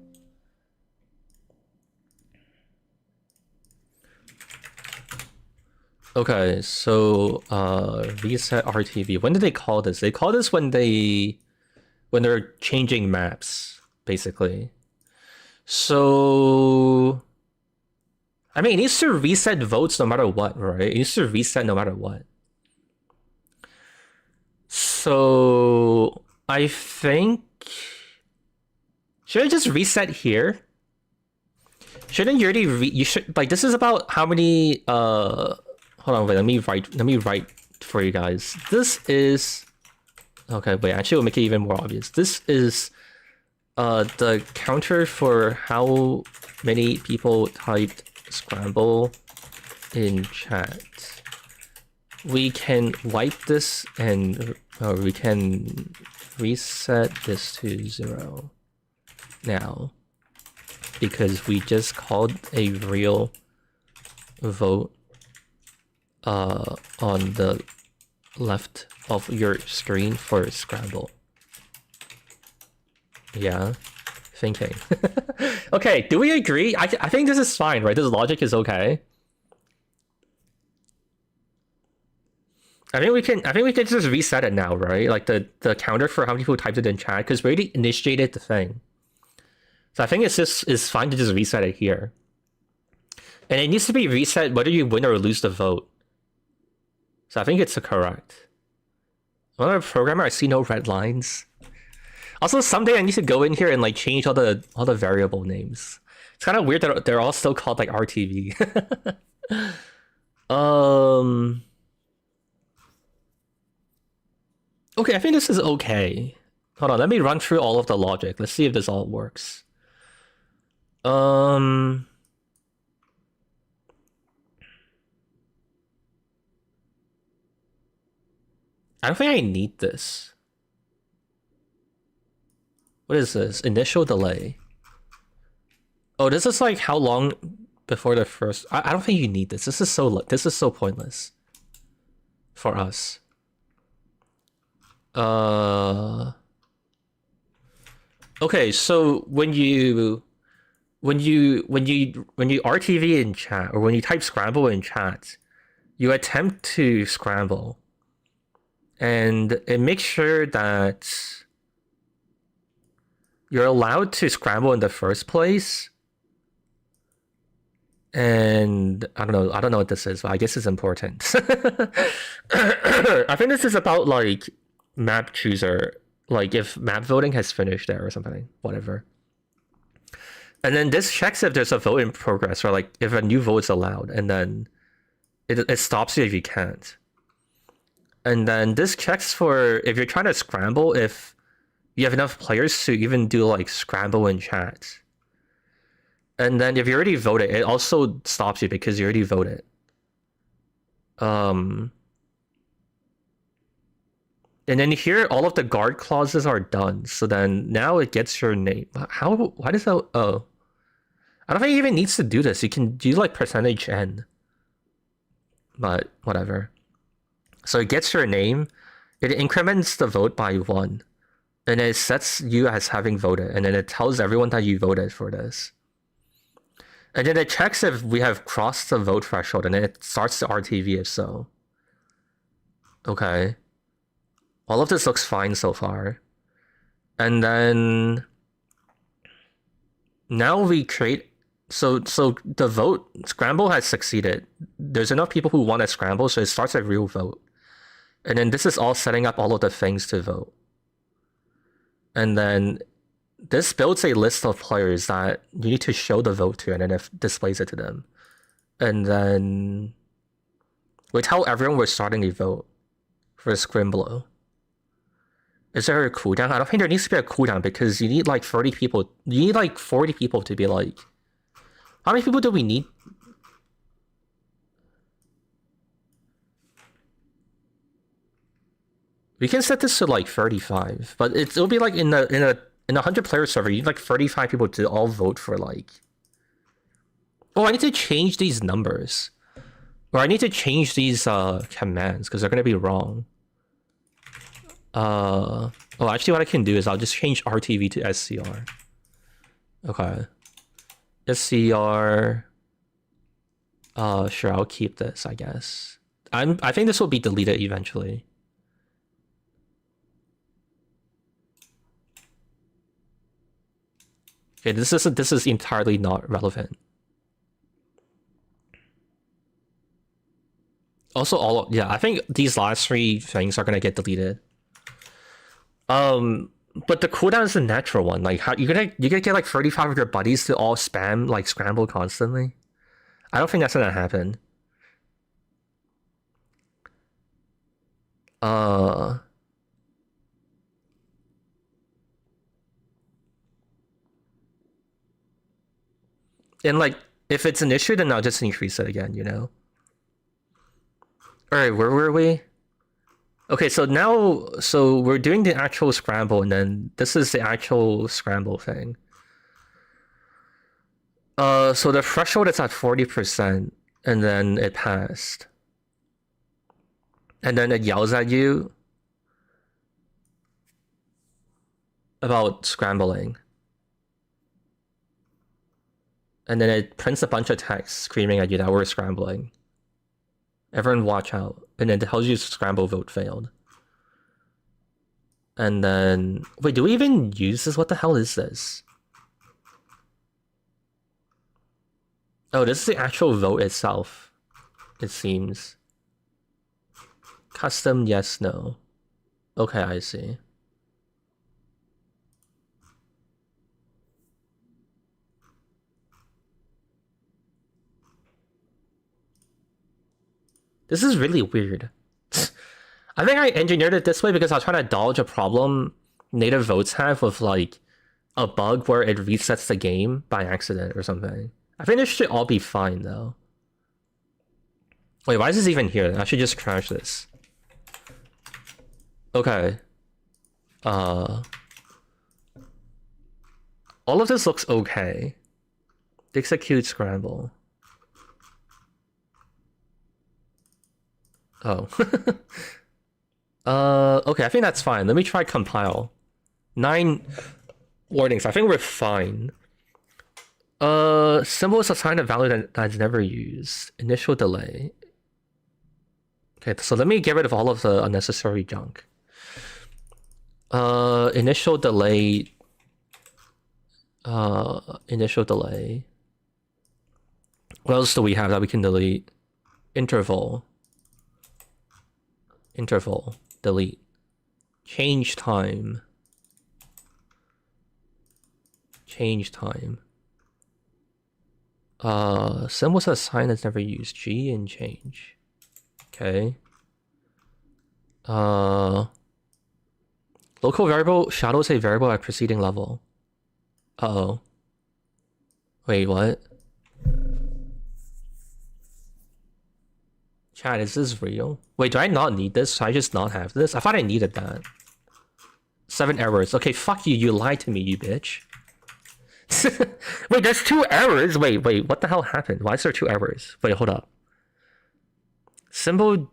Okay, so reset RTV. When did they call this? They call this when they're changing maps, basically. So I mean, it needs to reset votes no matter what, right? It needs to reset no matter what. So I think should I just reset here? Shouldn't you already you should like this is about how many hold on, wait, let me write for you guys. This is okay, wait, actually we'll make it even more obvious. This is the counter for how many people typed Scramble in chat. We can wipe this and we can reset this to 0 now because we just called a real vote on the left of your screen for Scramble. Yeah, thinking. Okay, do we agree? I think this is fine, right? This logic is okay. I think we can just reset it now, right? Like the counter for how many people typed it in chat, because we already initiated the thing. So I think it's fine to just reset it here. And it needs to be reset whether you win or lose the vote. So I think it's correct. I'm a programmer, I see no red lines. Also, someday I need to go in here and like change all the variable names. It's kind of weird that they're all still called like RTV. Okay, I think this is okay. Hold on, let me run through all of the logic. Let's see if this all works. I don't think I need this. What is this? Initial delay. Oh, this is like how long before the first. I don't think you need this. This is so pointless for us. Okay, so when you RTV in chat or when you type Scramble in chat, you attempt to scramble, and it makes sure that you're allowed to scramble in the first place. And I don't know what this is, but I guess it's important. I think this is about like map chooser, like if map voting has finished there or something, whatever. And then this checks if there's a vote in progress or like if a new vote is allowed, and then it stops you if you can't. And then this checks for if you're trying to scramble, if you have enough players to even do like scramble in chat. And then if you already voted, it also stops you because you already voted. And then here, all of the guard clauses are done. So then now it gets your name. Why does that? Oh, I don't think it even needs to do this. You can do like %n, but whatever. So it gets your name. It increments the vote by 1, and it sets you as having voted, and then it tells everyone that you voted for this. And then it checks if we have crossed the vote threshold, and then it starts the RTV if so. Okay. All of this looks fine so far. And then now we create so the vote Scramble has succeeded. There's enough people who want to scramble, so it starts a real vote. And then this is all setting up all of the things to vote. And then this builds a list of players that you need to show the vote to, and then it displays it to them. And then we tell everyone we're starting a vote for Scramble. Is there a cooldown? I don't think there needs to be a cooldown because you need like 30 people. You need like 40 people to be like How many people do we need? We can set this to like 35, but it'll be like in a 100-player server, you need like 35 people to all vote for like. Oh, I need to change these numbers, or I need to change these commands because they're gonna be wrong. Oh, actually, what I can do is I'll just change RTV to SCR. Okay, SCR. Sure, I'll keep this, I guess. I think this will be deleted eventually. Okay, this is entirely not relevant. Also, yeah, I think these last 3 things are gonna get deleted. But the cooldown is the natural one. Like, how you gonna get like 35 of your buddies to all spam like Scramble constantly? I don't think that's gonna happen. And like, if it's an issue, then I'll just increase it again, you know? Alright, where were we? Okay, so now, we're doing the actual Scramble, and then this is the actual Scramble thing. So the threshold is at 40%, and then it passed. And then it yells at you about scrambling. And then it prints a bunch of text screaming at you that we're scrambling. Everyone watch out. And then it tells you Scramble vote failed. And then... Wait, do we even use this? What the hell is this? Oh, this is the actual vote itself. It seems. Custom, yes, no. Okay, I see. This is really weird. I think I engineered it this way because I was trying to dodge a problem native votes have with like a bug where it resets the game by accident or something. I think this should all be fine though. Wait, why is this even here? I should just crash this. Okay. All of this looks okay. Execute Scramble. Oh. Okay, I think that's fine. Let me try compile. 9 warnings. I think we're fine. Symbol is assigned a value that's never used. Initial delay. Okay, so let me get rid of all of the unnecessary junk. Initial delay. Initial delay. What else do we have that we can delete? Interval. Interval. Delete. Change time. Change time. Symbols as sign that's never used. G and change. Okay. Local variable shadows a variable at preceding level. Uh-oh. Wait, what? Chat, is this real? Wait, do I not need this? Should I just not have this? I thought I needed that. 7 errors. Okay, fuck you. You lied to me, you bitch. Wait, there's 2 errors? Wait, what the hell happened? Why is there 2 errors? Wait, hold up. Symbol...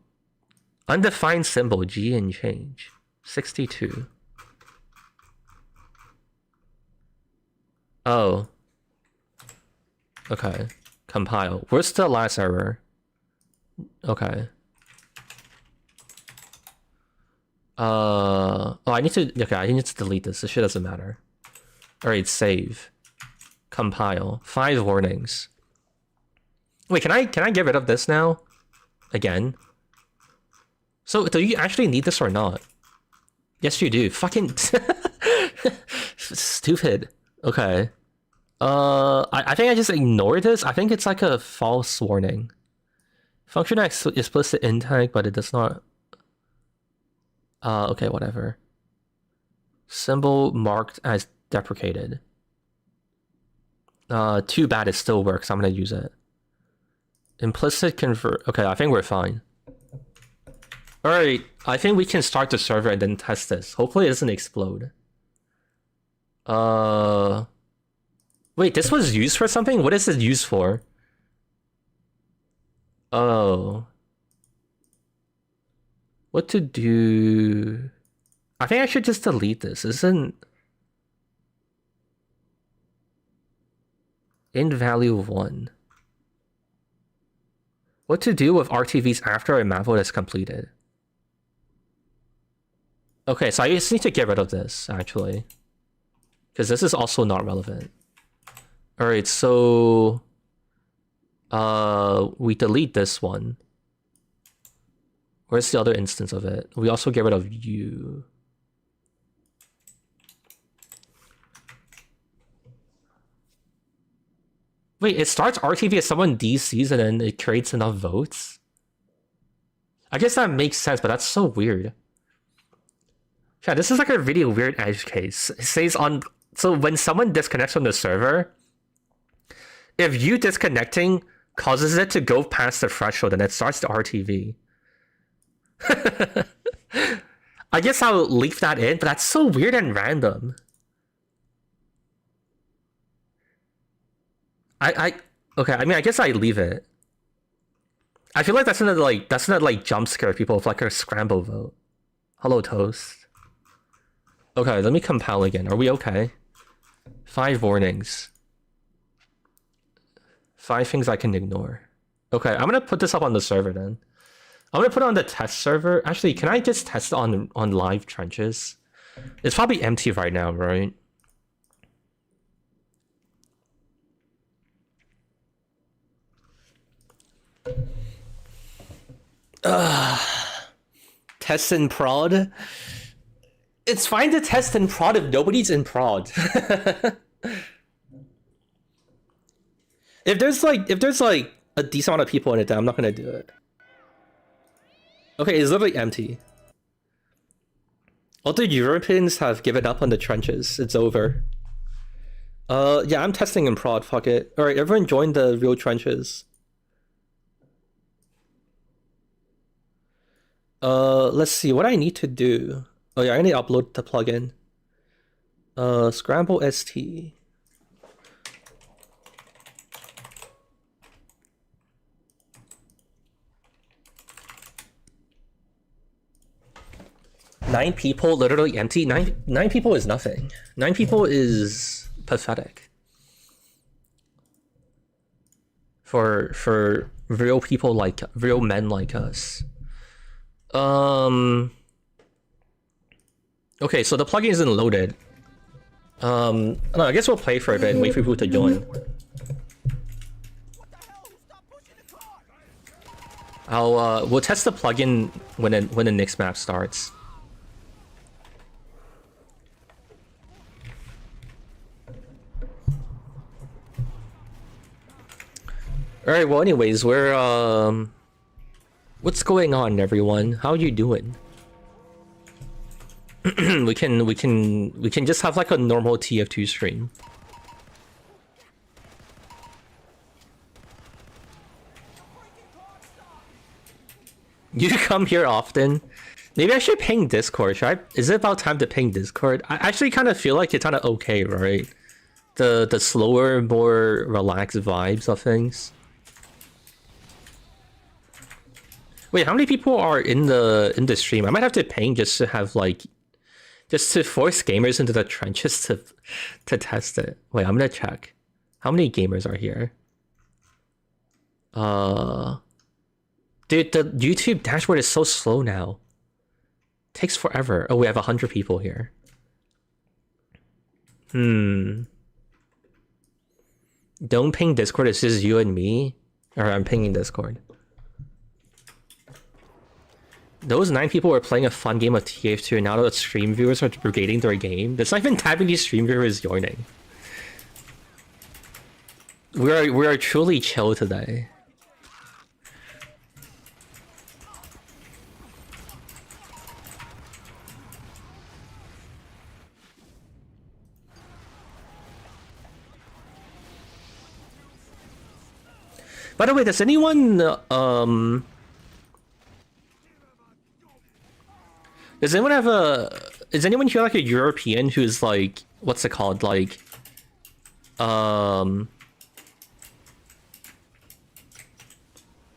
Undefined symbol, G and change. 62. Oh. Okay. Compile. Where's the last error? Okay. Oh, I need to... Okay, I need to delete this. This shit doesn't matter. Alright, save. Compile. 5 warnings. Wait, can I get rid of this now? Again? So, do you actually need this or not? Yes, you do. Fucking... Stupid. Okay. I think I just ignored this. I think it's like a false warning. Function explicit int tag, but it does not... okay, whatever. Symbol marked as deprecated. Too bad it still works. I'm gonna use it. Implicit convert. Okay, I think we're fine. Alright, I think we can start the server and then test this. Hopefully it doesn't explode. Wait, this was used for something? What is it used for? Oh. What to do? I think I should just delete this. Isn't in value of 1. What to do with RTVs after a map vote is completed? Okay, so I just need to get rid of this, actually. Because this is also not relevant. Alright, so... we delete this one. Where's the other instance of it? We also get rid of you. Wait, it starts RTV as someone DCs and then it creates enough votes? I guess that makes sense, but that's so weird. Yeah, this is like a really weird edge case. It says on... So when someone disconnects from the server, if you disconnecting causes it to go past the threshold, then it starts the RTV. I guess I'll leave that in, but that's so weird and random. Okay, I mean, I guess I leave it. I feel like that's gonna jump scare people with like a scramble vote. Hello, Toast. Okay, let me compile again. Are we okay? 5 warnings. 5 things I can ignore. Okay, I'm gonna put this up on the server then. I'm gonna put it on the test server. Actually, can I just test it on live trenches? It's probably empty right now, right? Test in prod. It's fine to test in prod if nobody's in prod. if there's like a decent amount of people in it, then I'm not gonna do it. Okay, it's literally empty. All the Europeans have given up on the trenches. It's over. Yeah, I'm testing in prod. Fuck it. All right, everyone join the real trenches. Let's see what I need to do. Oh yeah, I need to upload the plugin. Scramble ST. Nine people, literally empty. Nine people is nothing. 9 people is pathetic. For real people like real men like us. Okay, so the plugin isn't loaded. No, I guess we'll play for a bit and wait for people to join. We'll test the plugin when the next map starts. All right. Well, anyways, we're what's going on, everyone? How are you doing? we can just have like a normal TF2 stream. You come here often. Maybe I should ping Discord. Is it about time to ping Discord? I actually kind of feel like it's kind of okay, right? The slower, more relaxed vibes of things. Wait, how many people are in the stream? I might have to ping just to have like, just to force gamers into the trenches to test it. Wait, I'm gonna check. How many gamers are here? Dude, the YouTube dashboard is so slow now. Takes forever. Oh, we have 100 people here. Don't ping Discord, it's just you and me. Or I'm pinging Discord. Those 9 people were playing a fun game of TF2 and now the stream viewers are brigading their game. There's not even that many stream viewers joining. We are truly chill today. By the way, does anyone does anyone have a... Is anyone here like a European who's like... What's it called? Like...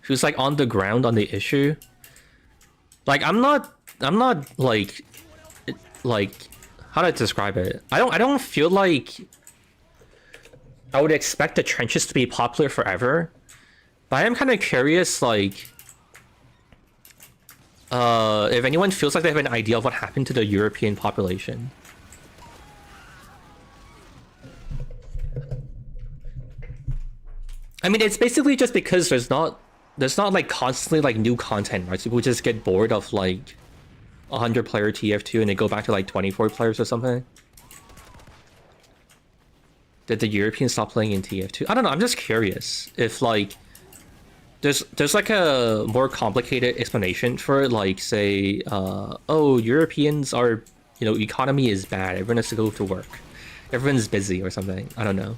Who's like on the ground on the issue? Like, I'm not like... How do I describe it? I don't feel like... I would expect the trenches to be popular forever. But I am kind of curious, like... if anyone feels like they have an idea of what happened to the European population. I mean, it's basically just because there's not like constantly like new content, right? So people just get bored of like 100 player TF2 and they go back to like 24 players or something. Did the Europeans stop playing in TF2? I don't know, I'm just curious if like there's like a more complicated explanation for it, like say oh, Europeans are, you know, economy is bad, everyone has to go to work, everyone's busy or something. I don't know.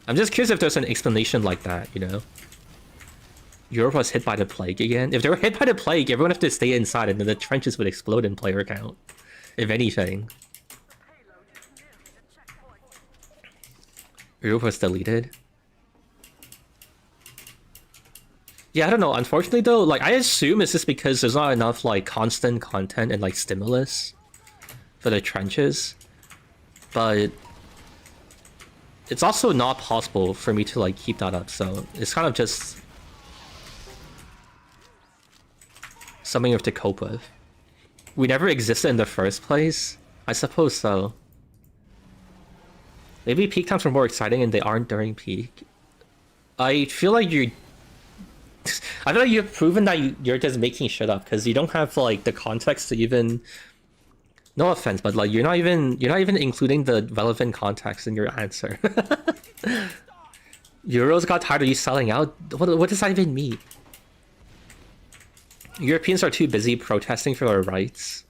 I'm just curious if there's an explanation like that, you know? Europe was hit by the plague again. If they were hit by the plague, everyone would have to stay inside and then the trenches would explode in player count. If anything. Europe was deleted. Yeah, I don't know. Unfortunately though, like I assume it's just because there's not enough like constant content and like stimulus for the trenches. But it's also not possible for me to like keep that up, so it's kind of just something you have to cope with. We never existed in the first place? I suppose so. Maybe peak times were more exciting and they aren't during peak. I feel like you're... I feel like you've proven that you're just making shit up, because you don't have like the context to even... No offense, but like you're not even including the relevant context in your answer. Euros got tired of you selling out? What does that even mean? Europeans are too busy protesting for their rights.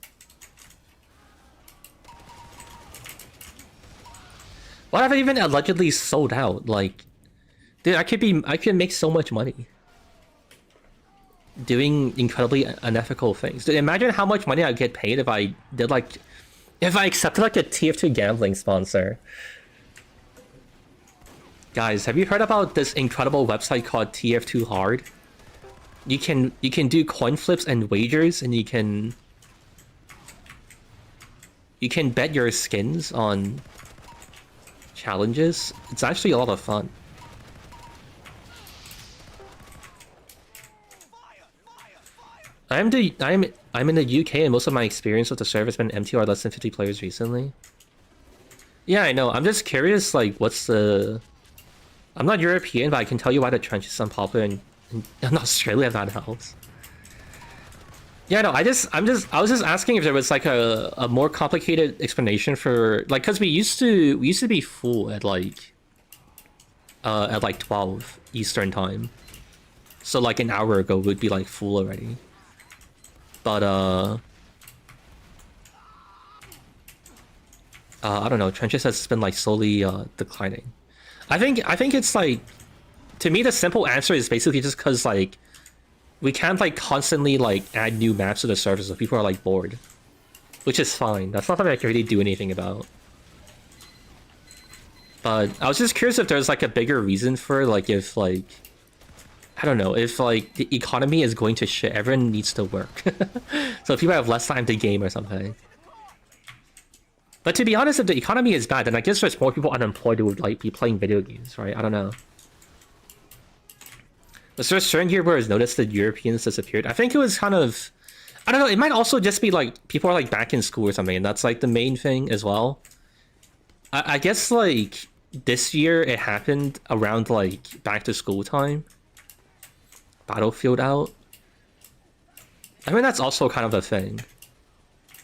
What have I even allegedly sold out? Like, dude, I could make so much money doing incredibly unethical things. Dude, imagine how much money I'd get paid if I did like, if I accepted like a TF2 gambling sponsor. Guys, have you heard about this incredible website called TF2 Hard? You can do coin flips and wagers, and you can bet your skins on challenges. It's actually a lot of fun. I'm in the UK, and most of my experience with the server has been MTR less than 50 players recently. Yeah, I know. I'm just curious, like, what's the... I'm not European, but I can tell you why the trench is unpopular in Australia, if that helps. Yeah, no, I was just asking if there was like a more complicated explanation for, like, because we used to be full at like 12 Eastern time. So like an hour ago we'd be like full already. But I don't know, trenches has been like slowly declining. I think it's like, to me the simple answer is basically just because like we can't like constantly like add new maps to the server, so people are like bored, which is fine. That's not something I can really do anything about. But I was just curious if there's like a bigger reason for, like, if like, I don't know, if like the economy is going to shit, everyone needs to work. So people have less time to game or something. But to be honest, if the economy is bad, then I guess there's more people unemployed who would like be playing video games, right? I don't know. Was there a certain year where it's noticed that Europeans disappeared? I think it was kind of... I don't know, it might also just be like people are like back in school or something, and that's like the main thing as well. I guess like this year it happened around like back to school time. Battlefield out. I mean, that's also kind of a thing.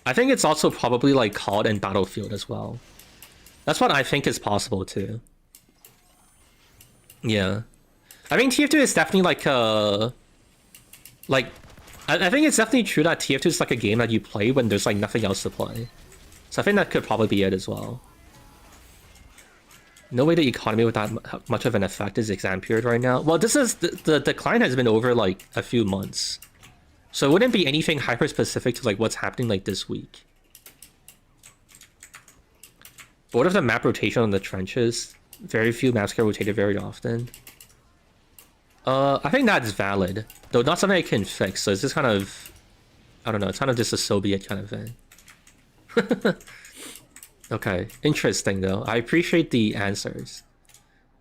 I think it's also probably like COD and Battlefield as well. That's what I think is possible too. Yeah. I think TF2 is definitely like I think it's definitely true that TF2 is like a game that you play when there's like nothing else to play. So I think that could probably be it as well. No way the economy with that much of an effect is exam period right now. Well, this is the decline has been over like a few months, so it wouldn't be anything hyper specific to like what's happening like this week. But what if the map rotation on the trenches? Very few maps get rotated very often. I think that's valid, though not something I can fix. So it's just kind of, I don't know. It's kind of just a so be it kind of thing. Okay, interesting though. I appreciate the answers.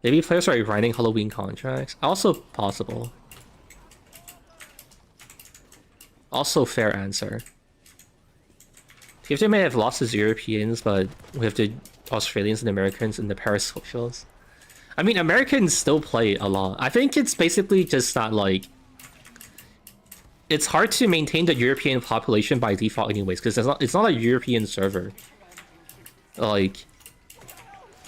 Maybe players are grinding Halloween contracts. Also possible. Also fair answer. TFT may have lost his Europeans, but we have the Australians and Americans in the parasocials. I mean, Americans still play a lot. I think it's basically just that, like, it's hard to maintain the European population by default anyways, because it's not a European server. Like,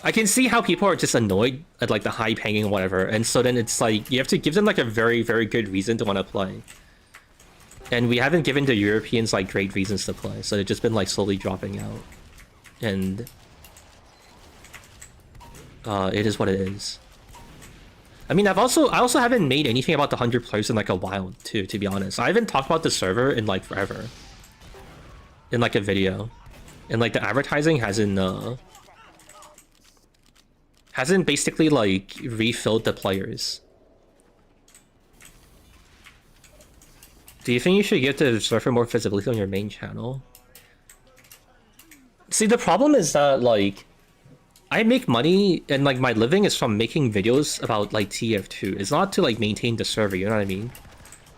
I can see how people are just annoyed at, like, the high pinging or whatever, and so then it's like, you have to give them, like, a very, very good reason to want to play. And we haven't given the Europeans, like, great reasons to play, so they've just been, like, slowly dropping out. And it is what it is. I mean, I also haven't made anything about the 100 players in like a while too, to be honest. I haven't talked about the server in like forever. In like a video. And like the advertising hasn't basically like refilled the players. Do you think you should give the server more visibility on your main channel? See, the problem is that like I make money and like my living is from making videos about like TF2. It's not to like maintain the server, you know what I mean?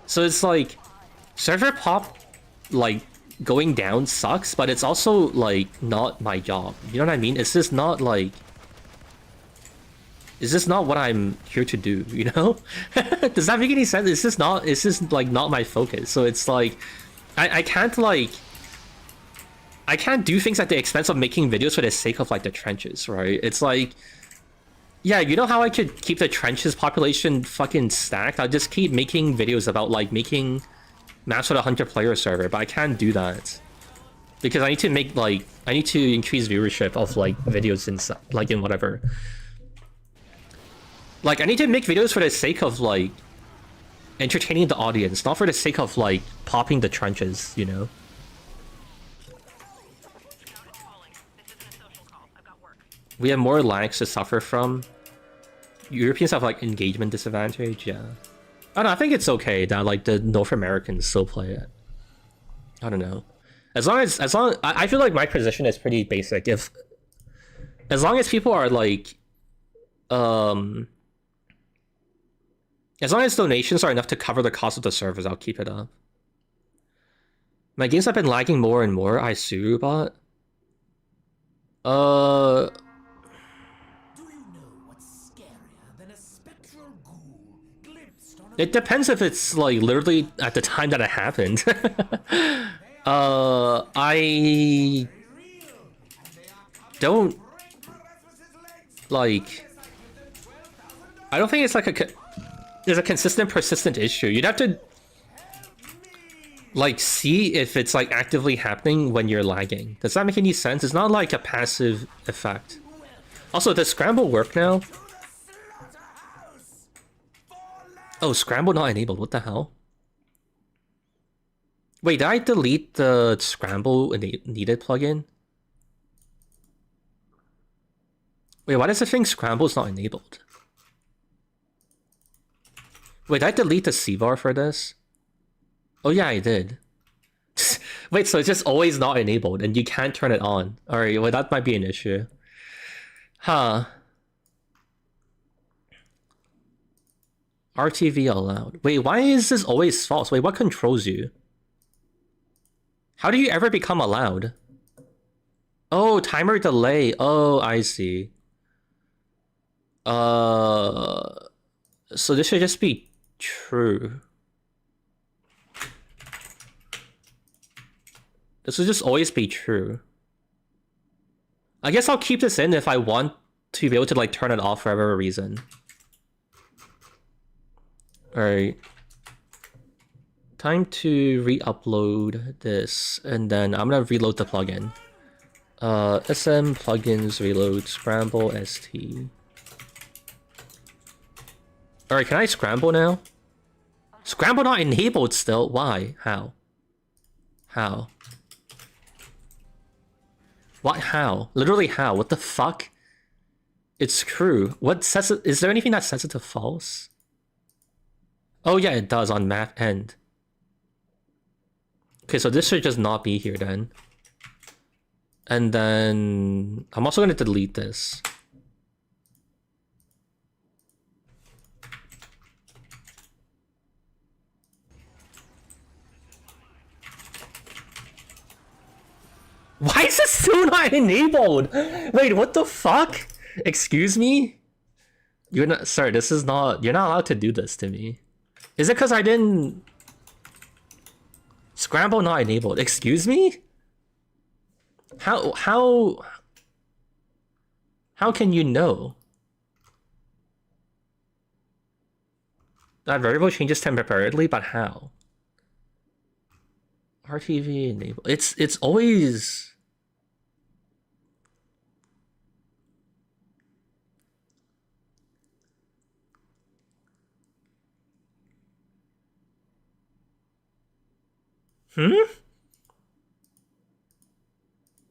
So it's like server pop like going down sucks, but it's also like not my job. You know what I mean? It's just not like what I'm here to do, you know? Does that make any sense? It's just like not my focus. So it's like I can't do things at the expense of making videos for the sake of like the trenches, right? It's like, yeah, you know how I could keep the trenches population fucking stacked? I'll just keep making videos about like making maps for the 100 player server, but I can't do that because I need to make like, I need to increase viewership of like videos in like in whatever. Like I need to make videos for the sake of like entertaining the audience, not for the sake of like popping the trenches, you know? We have more lags to suffer from. Europeans have like engagement disadvantage, yeah. I don't know, I think it's okay that like the North Americans still play it. I don't know. As long I feel like my position is pretty basic. As long as people are like as long as donations are enough to cover the cost of the servers, I'll keep it up. My games have been lagging more and more, I sue, but it depends if it's like literally at the time that it happened. I don't like. I don't think it's like there's a consistent, persistent issue. You'd have to like see if it's like actively happening when you're lagging. Does that make any sense? It's not like a passive effect. Also, does Scramble work now? Oh, Scramble not enabled. What the hell? Wait, did I delete the Scramble needed plugin? Wait, why does it think Scramble is not enabled? Wait, did I delete the CVAR for this? Oh yeah, I did. Wait, so it's just always not enabled and you can't turn it on. Alright, well that might be an issue. Huh. RTV allowed. Wait, why is this always false? Wait, what controls you? How do you ever become allowed? Oh, timer delay. Oh, I see. So this should just be true. This will just always be true. I guess I'll keep this in if I want to be able to like turn it off for whatever reason. Alright. Time to re-upload this, and then I'm gonna reload the plugin. SM plugins reload Scramble ST. Alright, can I scramble now? Scramble not enabled still? Why? How? How? What? How? Literally how? What the fuck? It's true. What sets it? Is there anything that sets it to false? Oh yeah, it does on map end. Okay, so this should just not be here then. And then I'm also going to delete this. Why is this still not enabled? Wait, what the fuck? Excuse me? You're not, sorry, this is not, you're not allowed to do this to me. Is it because I didn't... Scramble not enabled. Excuse me? How can you know? That variable changes temporarily, but how? RTV enable. It's always...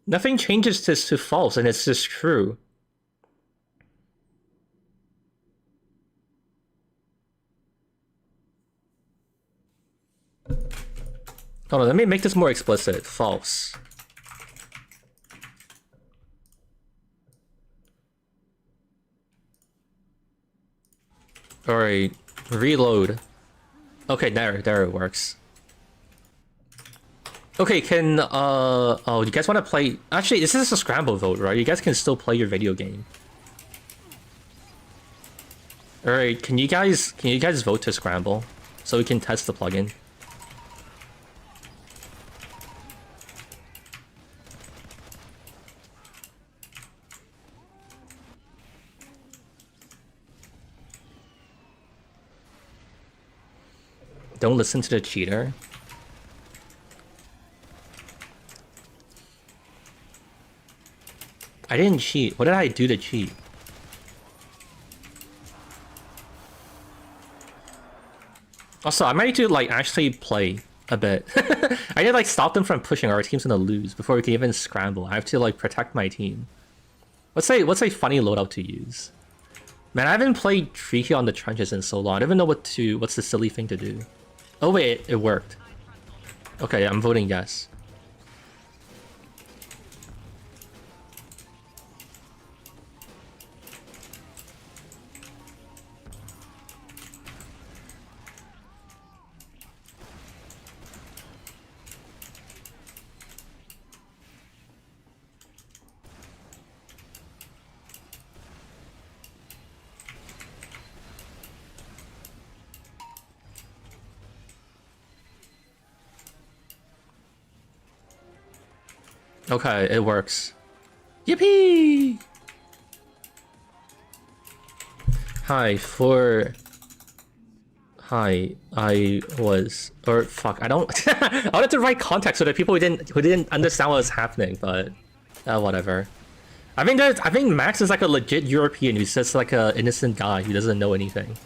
Nothing changes this to false, and it's just true. Hold on, let me make this more explicit. False. Alright, reload. Okay, there it works. Okay, can, oh, you guys want to play... Actually, this is a Scramble vote, right? You guys can still play your video game. Alright, can you guys vote to Scramble? So we can test the plugin. Don't listen to the cheater. I didn't cheat. What did I do to cheat? Also, I'm ready to like actually play a bit. I need to like stop them from pushing our team's gonna lose before we can even scramble. I have to like protect my team. What's a funny loadout to use? Man, I haven't played Tricky on the Trenches in so long. I don't even know what's the silly thing to do. Oh wait, it worked. Okay, I'm voting yes. Okay, it works. Yippee! Hi, I was... Or, fuck, I don't... I wanted to write context so that people who didn't understand what was happening, but... whatever. I think Max is like a legit European who's just like a innocent guy who doesn't know anything.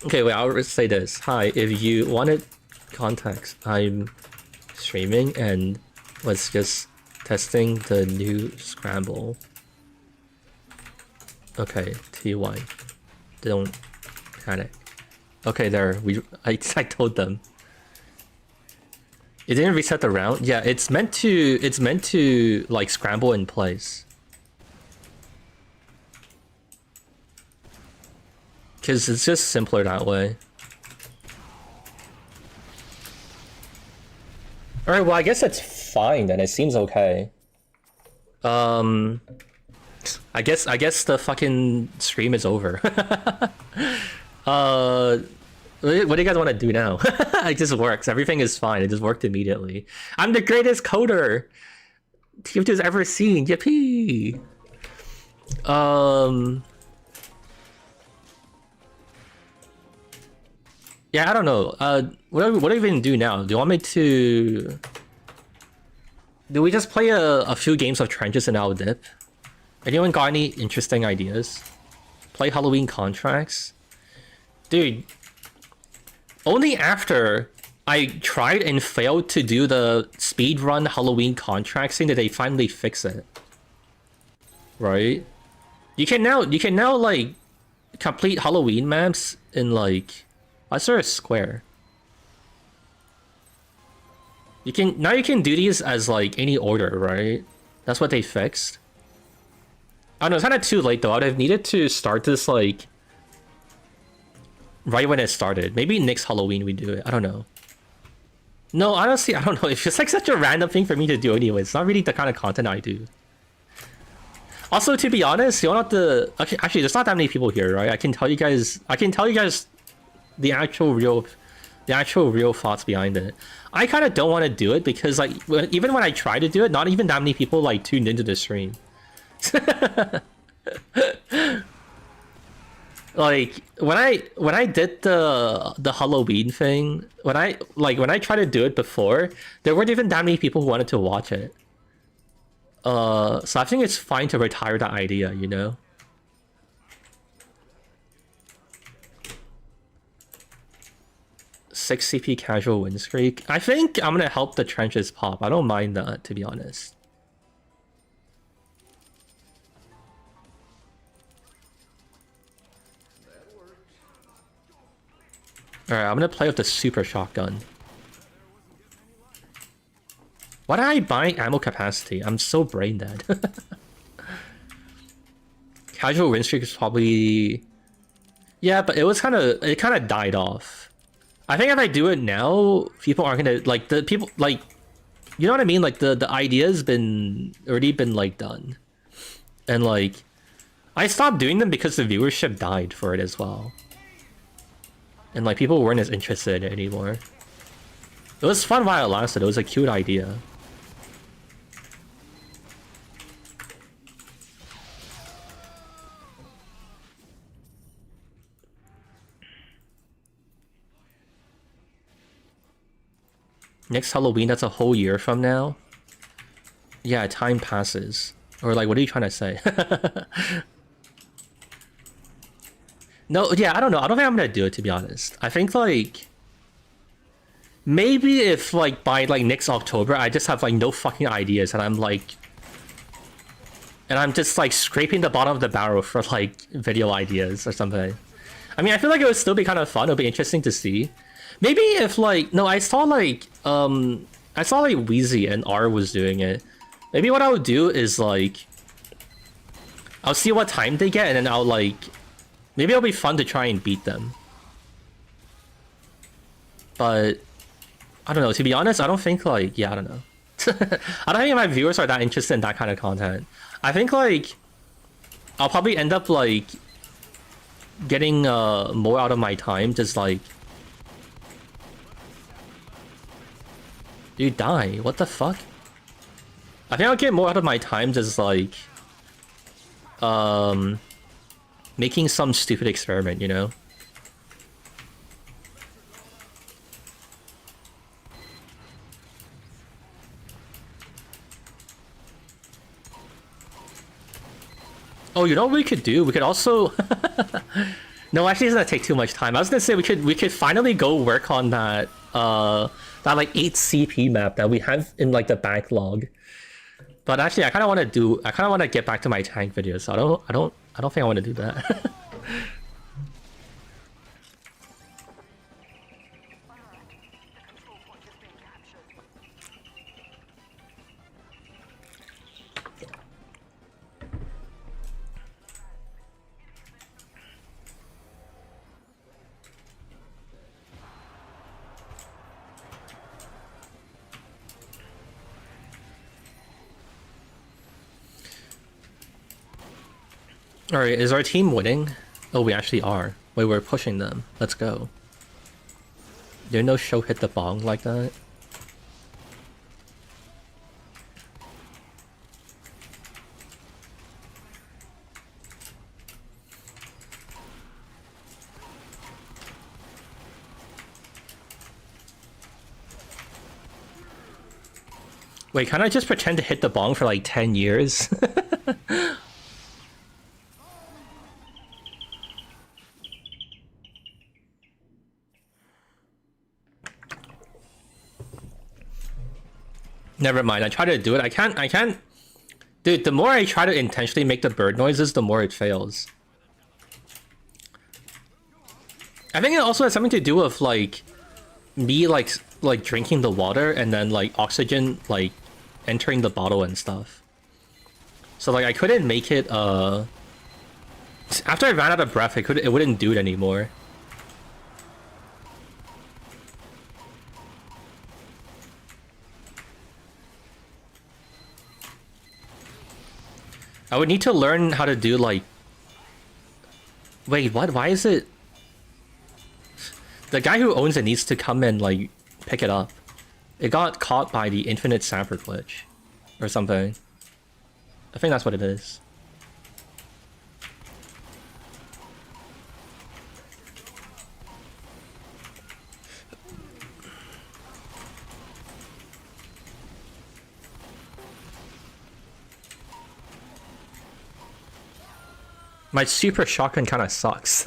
Okay, wait, I'll say this. Hi, if you wanted context, I'm streaming and was just testing the new Scramble. Okay, TY. Don't panic. Okay, there. I told them. It didn't reset the round. Yeah, it's meant to like scramble in place. Cause it's just simpler that way. Alright, well I guess that's fine then. It seems okay. I guess the fucking stream is over. What do you guys want to do now? It just works. Everything is fine. It just worked immediately. I'm the greatest coder TF2's ever seen. Yippee! Yeah, I don't know. What do I even do now? Do you want me to... Do we just play a few games of trenches and I'll dip? Anyone got any interesting ideas? Play Halloween contracts? Dude, only after I tried and failed to do the speedrun Halloween contracts thing did they finally fix it. Right? You can now like complete Halloween maps in like, what's there a square? You can do these as like any order, right? That's what they fixed. I don't know, it's kind of too late though. I'd have needed to start this like right when it started. Maybe next Halloween we do it. I don't know. No, honestly, I don't know. It's just like such a random thing for me to do anyway. It's not really the kind of content I do. Also, to be honest, you don't have to. Okay, actually, there's not that many people here, right? I can tell you guys the actual real thoughts behind it. I kind of don't want to do it because like even when I try to do it, not even that many people like tuned into the stream. Like when I did the Halloween thing, when I tried to do it before, there weren't even that many people who wanted to watch it. So I think it's fine to retire that idea, you know? Six CP casual win streak. I think I'm gonna help the trenches pop. I don't mind that, to be honest. Alright, I'm gonna play with the super shotgun. Why did I buy ammo capacity? I'm so brain dead. Casual win streak is probably... Yeah, but it kind of died off. I think if I do it now, people aren't gonna... Like, the people... Like, you know what I mean? Like, the idea's already been, like, done. And, like... I stopped doing them because the viewership died for it as well. And, like, people weren't as interested in it anymore. It was fun while it lasted. It was a cute idea. Next Halloween, that's a whole year from now? Yeah, time passes. Or like, what are you trying to say? No, yeah, I don't know. I don't think I'm gonna do it, to be honest. I think, like... Maybe if, like, by, like, next October, I just have, like, no fucking ideas, and I'm, like... And I'm just, like, scraping the bottom of the barrel for, like, video ideas or something. I mean, I feel like it would still be kind of fun. It would be interesting to see. Maybe if, like... No, I saw, like, Wheezy and R was doing it. Maybe what I would do is, like... I'll see what time they get, and then I'll, like... Maybe it'll be fun to try and beat them. But... I don't know, to be honest, I don't think, like... Yeah, I don't know. I don't think my viewers are that interested in that kind of content. I think, like... I'll probably end up, like... Getting, more out of my time, just, like... Dude, die. What the fuck? I think I'll get more out of my time just, like... Making some stupid experiment, you know? Oh, you know what we could do? We could also... No, actually, it's gonna take too much time. I was gonna say we could finally go work on that, that like 8 CP map that we have in like the backlog. But actually, I kind of want to get back to my tank videos. So I don't think I want to do that. Alright, is our team winning? Oh, we actually are. Wait, we're pushing them. Let's go. There's no show hit the bong like that. Wait, can't I just pretend to hit the bong for like 10 years? Never mind, I try to do it. I can't. Dude, the more I try to intentionally make the bird noises, the more it fails. I think it also has something to do with like me like drinking the water and then like oxygen like entering the bottle and stuff. So like I couldn't make it after I ran out of breath, it wouldn't do it anymore. I would need to learn how to do like... Wait, what? Why is it... The guy who owns it needs to come and like pick it up. It got caught by the infinite sapper glitch. Or something. I think that's what it is. My super shotgun kind of sucks.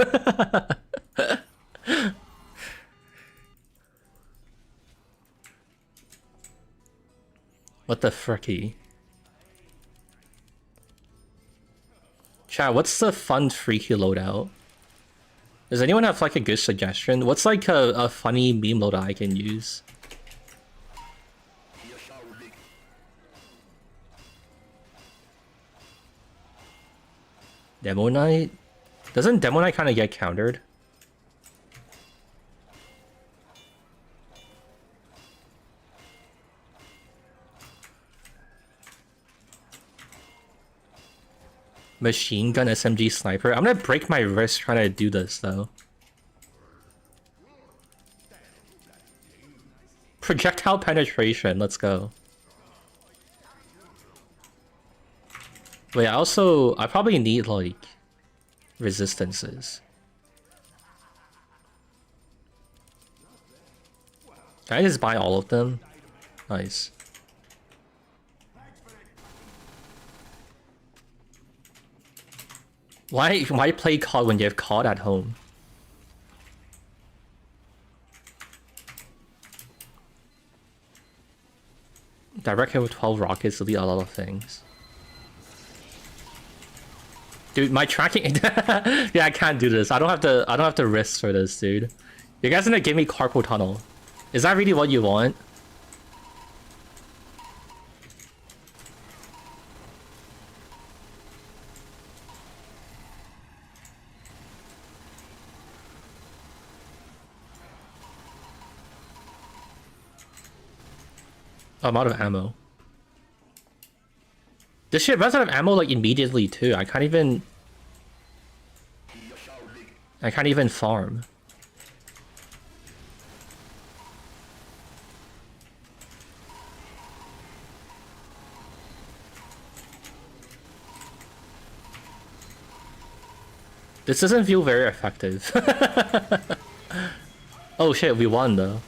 What the fricky? Chat, what's the fun freaky loadout? Does anyone have like a good suggestion? What's like a funny meme loadout I can use? Demo Knight? Doesn't Demo Knight kind of get countered? Machine gun SMG sniper. I'm gonna break my wrist trying to do this though. Projectile penetration, let's go. Wait, I probably need like resistances. Can I just buy all of them? Nice. Why play COD when you have COD at home? Direct hit with 12 rockets will be a lot of things. Dude, my tracking yeah, I can't do this. I don't have the wrists for this, dude. You guys gonna give me carpal tunnel. Is that really what you want? I'm out of ammo. This shit runs out of ammo like immediately too. I can't even farm. This doesn't feel very effective. Oh shit, we won though.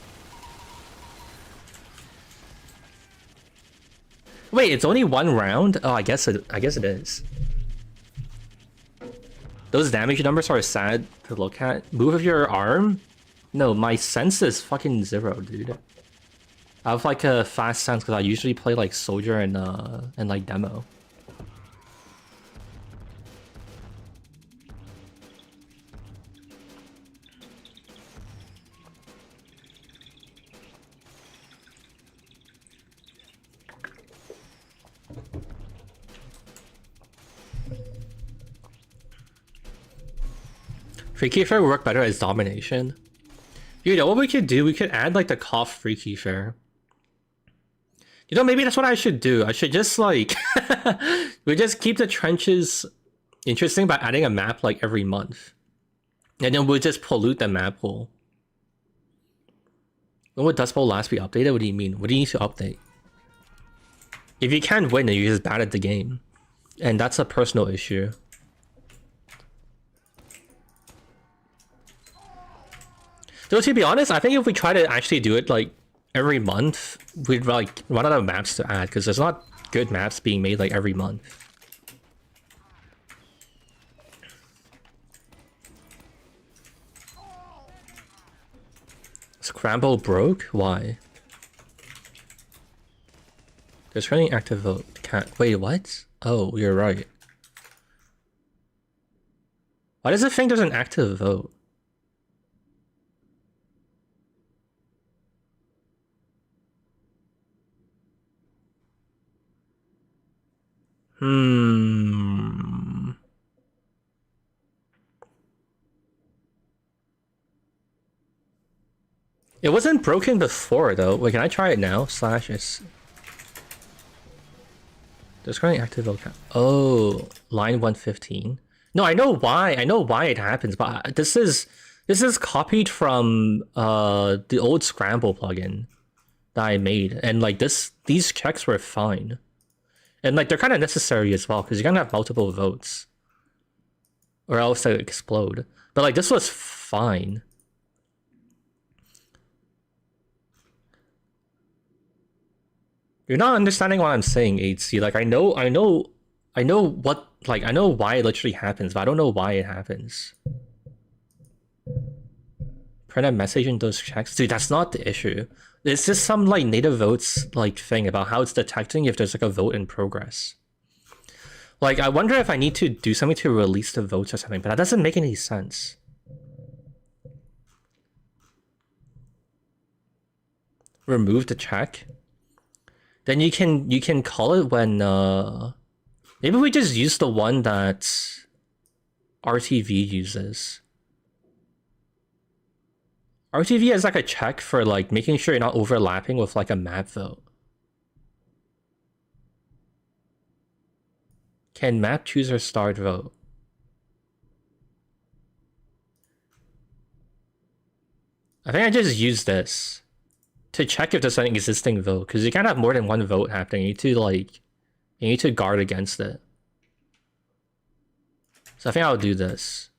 Wait, it's only one round? Oh, I guess it is. Those damage numbers are sad to look at. Move of your arm? No, my sense is fucking 0, dude. I have like a fast sense because I usually play like soldier and like demo. Free keyfair would work better as domination. You know what we could do? We could add like the cough free keyfair. You know, maybe that's what I should do. I should just like we just keep the trenches interesting by adding a map like every month. And then we'll just pollute the map pool. When would Dust Bowl last be updated? What do you mean? What do you need to update? If you can't win, then you're just bad at the game. And that's a personal issue. So to be honest, I think if we try to actually do it like every month, we'd like run out of maps to add because there's not good maps being made like every month. Scramble broke? Why? There's running active vote. Can't wait, what? Oh, you're right. Why does it think there's an active vote? It wasn't broken before though. Wait, can I try it now? Slash is. There's currently active vote. Oh, line 115. No, I know why. I know why it happens, but this is copied from the old Scramble plugin that I made, and like these checks were fine, and like they're kind of necessary as well because you're gonna have multiple votes, or else they explode. But like this was fine. You're not understanding what I'm saying, HC. Like I know what, like I know why it literally happens, but I don't know why it happens. Print a message in those checks, dude. That's not the issue. It's just some like native votes like thing about how it's detecting if there's like a vote in progress. Like I wonder if I need to do something to release the votes or something, but that doesn't make any sense. Remove the check. Then you can call it when maybe we just use the one that RTV uses. RTV is like a check for like making sure you're not overlapping with like a map vote. Can map chooser start vote? I think I just use this to check if there's an existing vote, because you can't have more than one vote happening. You need to guard against it. So I think I'll do this.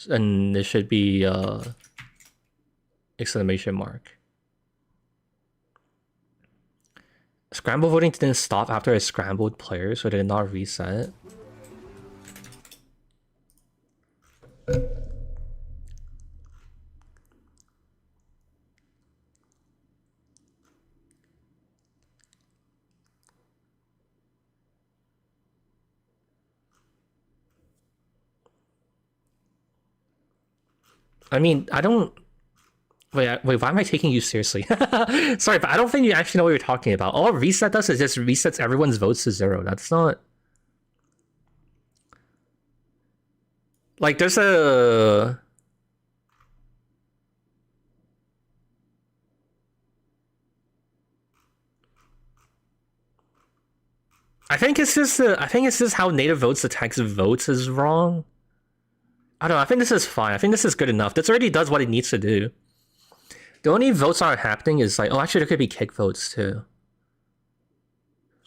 And this should be exclamation mark. Scramble voting didn't stop after I scrambled players, so it did not reset. I mean, I don't... Wait, why am I taking you seriously? Sorry, but I don't think you actually know what you're talking about. All reset does is just resets everyone's votes to 0. That's not... Like, there's a... I think it's just how native votes detects votes is wrong. I don't know, I think this is fine. I think this is good enough. This already does what it needs to do. The only votes aren't happening is like, oh, actually there could be kick votes too.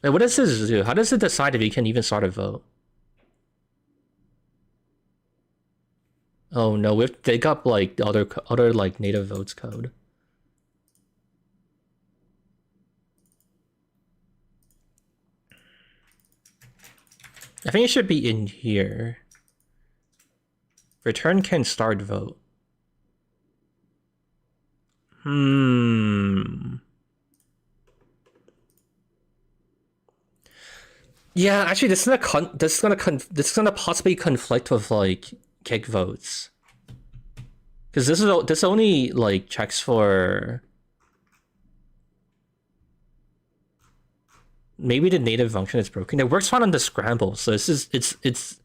Like, what does this do? How does it decide if you can even start a vote? Oh no, we have to dig up like the other like native votes code. I think it should be in here. Return can start vote. Yeah, actually, this is gonna possibly conflict with like kick votes, because this only like checks for maybe the native function is broken. It works fine on the scramble, so this is it's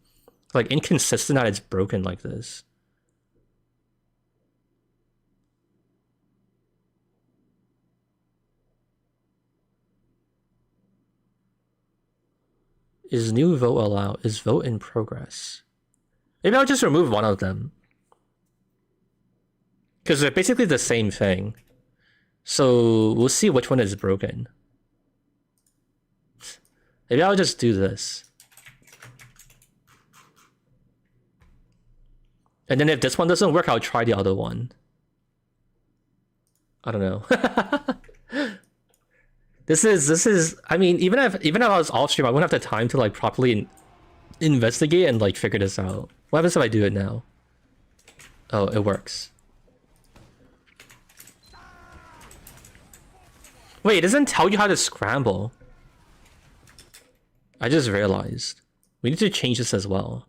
like inconsistent that it's broken like this. Is new vote allowed? Is vote in progress? Maybe I'll just remove one of them, because they're basically the same thing. So we'll see which one is broken. Maybe I'll just do this. And then if this one doesn't work, I'll try the other one. I don't know. This is. I mean, even if I was off stream, I wouldn't have the time to like properly investigate and like figure this out. What happens if I do it now? Oh, it works. Wait, it doesn't tell you how to scramble. I just realized. We need to change this as well.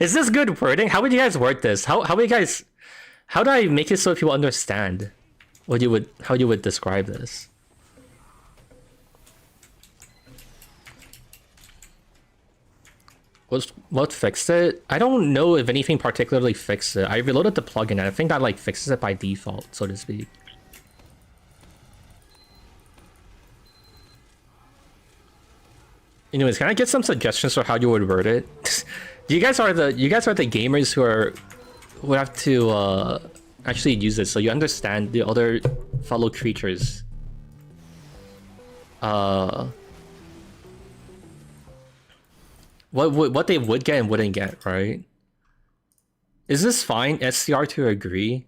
Is this good wording? How would you guys word this? How would you guys? How do I make it so people understand what you would how you would describe this? What fixed it? I don't know if anything particularly fixed it. I reloaded the plugin and I think that like fixes it by default, so to speak. Anyways, can I get some suggestions for how you would word it? You guys are the gamers who have to actually use it so you understand the other fellow creatures. What they would get and wouldn't get, right? Is this fine? SCR to agree?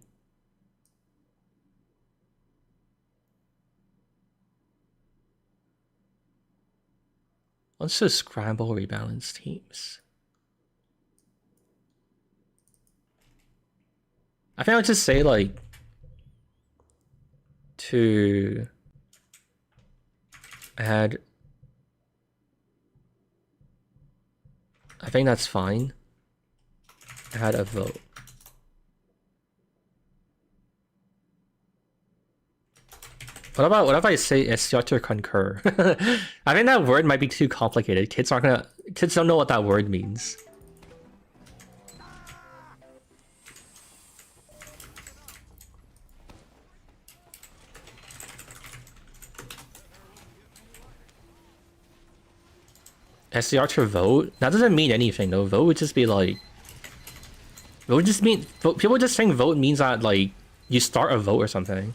Let's just scramble rebalance teams. I think I'll just say like to add. I think that's fine. Add a vote. What if I say SCR to concur? I think that word might be too complicated. Kids don't know what that word means. SCR to vote? That doesn't mean anything though. Vote would just be like... Vote would just mean... People just think vote means that like you start a vote or something.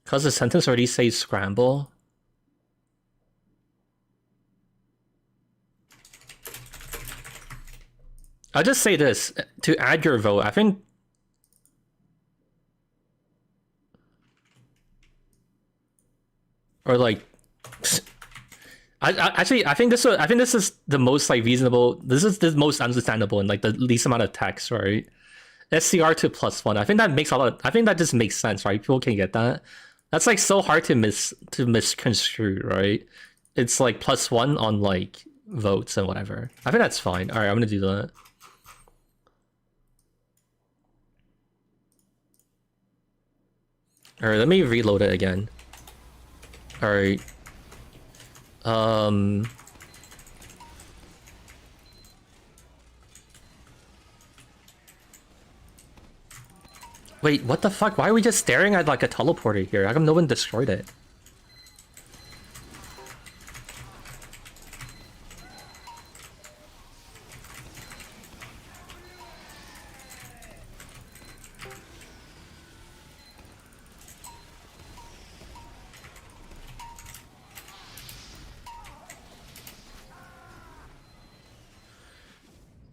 Because the sentence already says scramble. I'll just say this. To add your vote, I think... Or like... I think this is the most like reasonable... This is the most understandable and like the least amount of text, right? SCR to +1. I think that makes a lot of... I think that just makes sense, right? People can get that. That's like so hard to misconstrue, right? It's like +1 on like votes and whatever. I think that's fine. All right, I'm gonna do that. All right, let me reload it again. All right. Wait, what the fuck? Why are we just staring at like a teleporter here? How come no one destroyed it?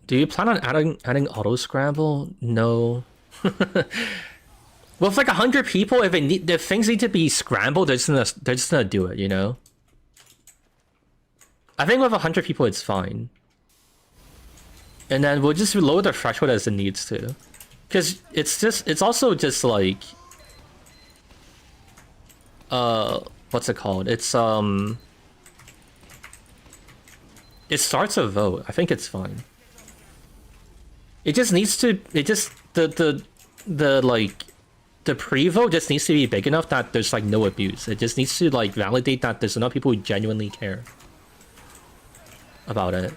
Do you plan on adding auto scramble? No. Well, if like 100 people, if things need to be scrambled, they're just gonna do it, you know. I think with 100 people, it's fine. And then we'll just lower the threshold as it needs to. Because it's also just like, what's it called? It starts a vote. I think it's fine. It just needs to, the pre-vote just needs to be big enough that there's like no abuse. It just needs to like validate that there's enough people who genuinely care about it.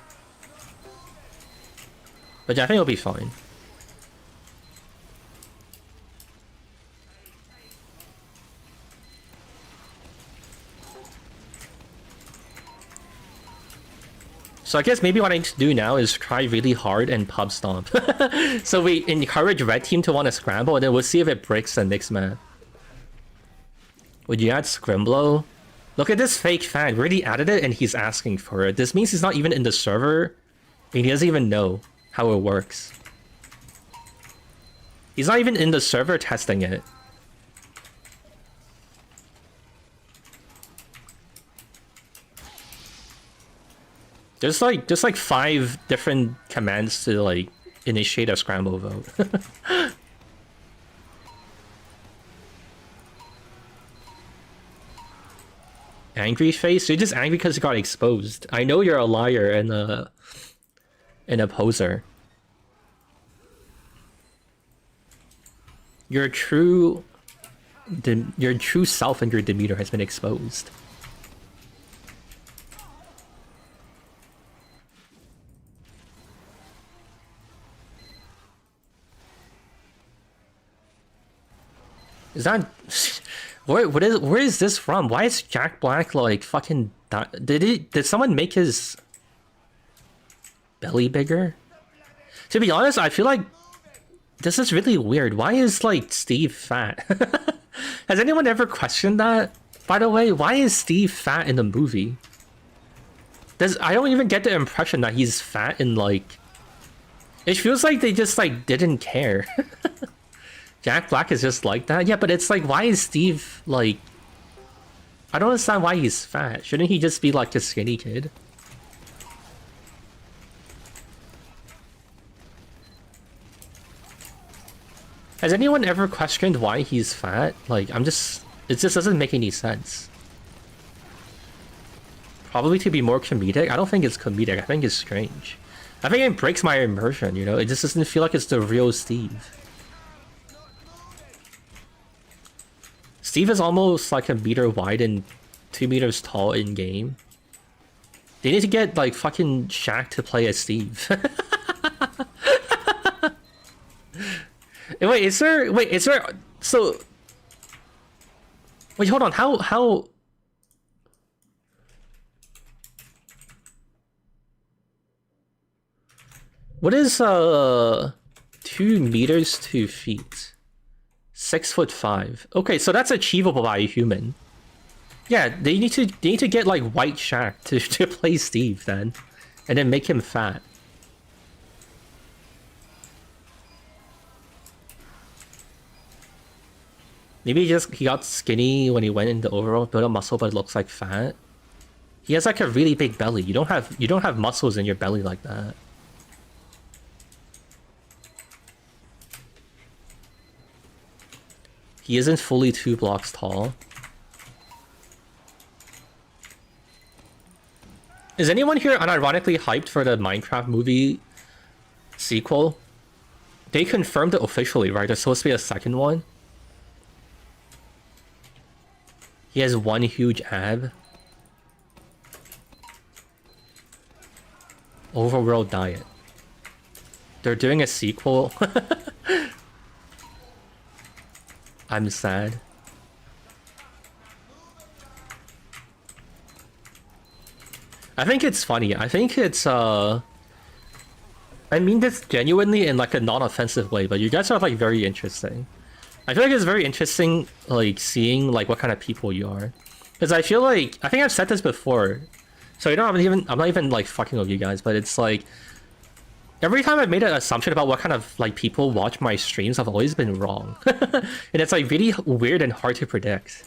But yeah, I think it'll be fine. So I guess maybe what I need to do now is try really hard and pub stomp. So we encourage red team to want to scramble, and then we'll see if it breaks the next man. Would you add Scramble? Look at this fake fan. We already added it and he's asking for it. This means he's not even in the server and he doesn't even know how it works. He's not even in the server testing it. There's like 5 different commands to like initiate a scramble vote. Angry face? You're just angry because you got exposed. I know you're a liar and a poser. Your true self and your demeanor has been exposed. Is that where is this from? Why is Jack Black like fucking did someone make his belly bigger? To be honest, I feel like this is really weird. Why is like Steve fat? Has anyone ever questioned that? By the way, why is Steve fat in the movie? I don't even get the impression that he's fat in like, it feels like they just like didn't care. Jack Black is just like that? Yeah, but it's like, why is Steve, like... I don't understand why he's fat. Shouldn't he just be like a skinny kid? Has anyone ever questioned why he's fat? Like, it just doesn't make any sense. Probably to be more comedic? I don't think it's comedic, I think it's strange. I think it breaks my immersion, you know? It just doesn't feel like it's the real Steve. Steve is almost like a meter wide and 2 meters tall in game. They need to get like fucking Shaq to play as Steve. Wait, so wait, hold on, how what is 2 meters 2 feet? 6'5". Okay, so that's achievable by a human. Yeah, they need to get like White Shaq to play Steve then, and then make him fat. Maybe he got skinny when he went into overworld, built up muscle, but it looks like fat. He has like a really big belly. You don't have muscles in your belly like that. He isn't fully 2 blocks tall. Is anyone here unironically hyped for the Minecraft movie sequel? They confirmed it officially, right? There's supposed to be a second one. He has 1 huge ab. Overworld diet. They're doing a sequel. I'm sad. I think it's funny. I think it's I mean this genuinely in like a non-offensive way, but you guys are like very interesting. I feel like it's very interesting like seeing like what kind of people you are. Because I feel like I think I've said this before. So you know I'm not even like fucking with you guys, but it's like every time I've made an assumption about what kind of like people watch my streams, I've always been wrong. And it's like really weird and hard to predict.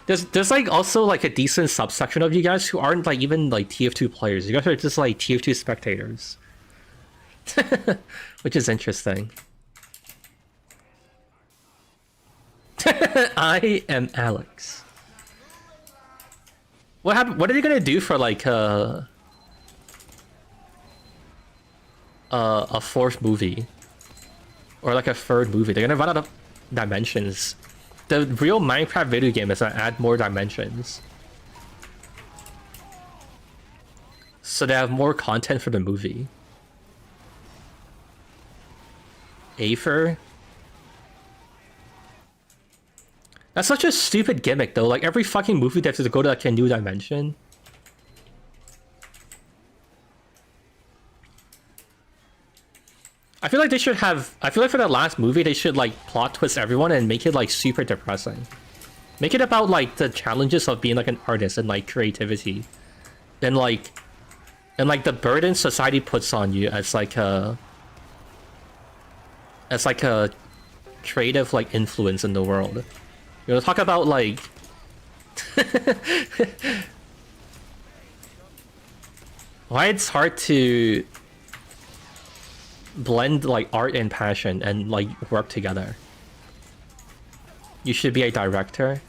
There's like also like a decent subsection of you guys who aren't like even like TF2 players. You guys are just like TF2 spectators. Which is interesting. I am Alex. What happened? What are they gonna do for like a fourth movie? Or like a third movie? They're gonna run out of dimensions. The real Minecraft video game is gonna add more dimensions. So they have more content for the movie. Aether? That's such a stupid gimmick though. Like every fucking movie they have to go to like a new dimension. I feel like they should have... I feel like for the last movie they should like plot twist everyone and make it like super depressing. Make it about like the challenges of being like an artist and like creativity. And like the burden society puts on you as like a creative like influence in the world. You know, talk about like why it's hard to blend like art and passion and like work together. You should be a director.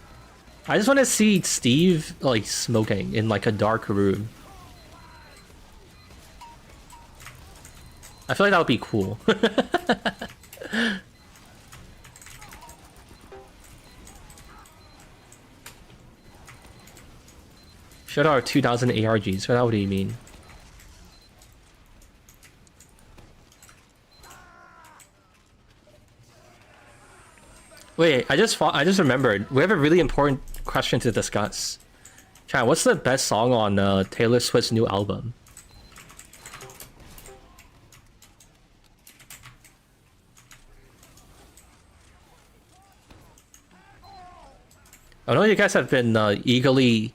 I just want to see Steve like smoking in like a dark room. I feel like that would be cool. Should our 2000 ARGs? What do you mean? Wait, I just remembered. We have a really important question to discuss. Chat, what's the best song on Taylor Swift's new album? I know you guys have been eagerly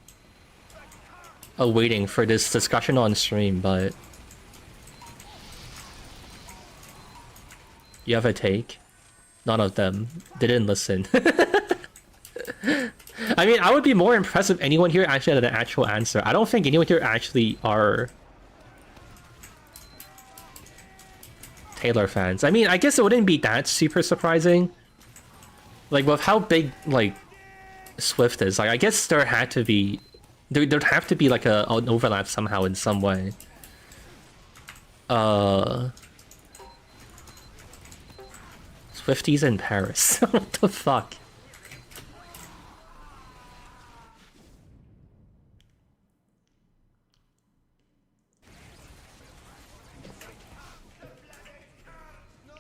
awaiting for this discussion on stream, but you have a take? None of them. They didn't listen. I mean, I would be more impressed if anyone here actually had an actual answer. I don't think anyone here actually are Taylor fans. I mean, I guess it wouldn't be that super surprising. Like, with how big, like, Swift is, like, I guess there had to be... There'd have to be, like, an overlap somehow in some way. Swifties in Paris. What the fuck?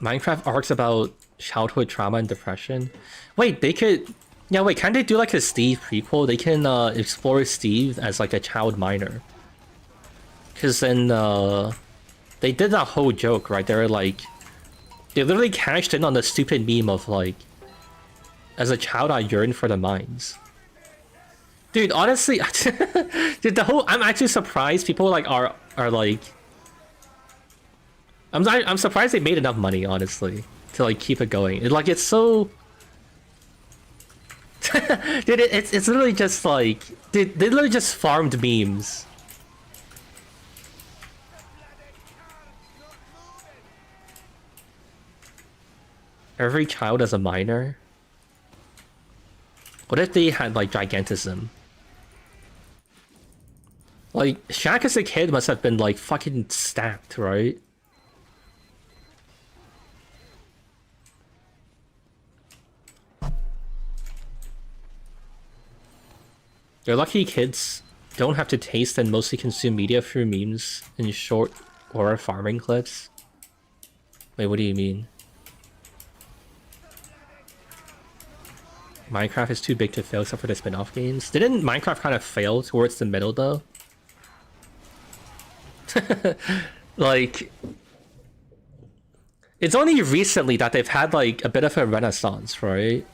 Minecraft arcs about childhood trauma and depression. Wait, they could... Yeah, wait, can't they do like a Steve prequel? They can explore Steve as like a child miner. Because then they did that whole joke, right? They were like... They literally cashed in on the stupid meme of like... As a child, I yearned for the mines. Dude, honestly... Dude, the whole... I'm actually surprised people like are like... I'm surprised they made enough money, honestly, to like keep it going. It's so... Dude, it's literally just like... Dude, they literally just farmed memes. Every child as a miner? What if they had like gigantism? Like, Shaq as a kid must have been like fucking stacked, right? They're lucky kids don't have to taste and mostly consume media through memes and short or farming clips. Wait, what do you mean? Minecraft is too big to fail except for the spin-off games. Didn't Minecraft kind of fail towards the middle though? Like... It's only recently that they've had like a bit of a renaissance, right?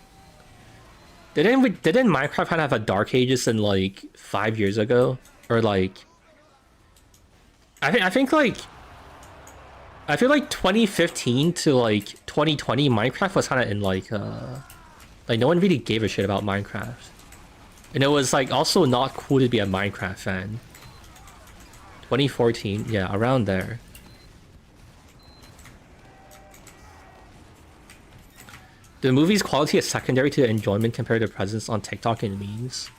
Didn't Minecraft kind of have a Dark Ages in like 5 years ago? Or like... I think like... I feel like 2015 to like 2020, Minecraft was kind of in like no one really gave a shit about Minecraft. And it was like also not cool to be a Minecraft fan. 2014, yeah, around there. The movie's quality is secondary to enjoyment compared to presence on TikTok and memes.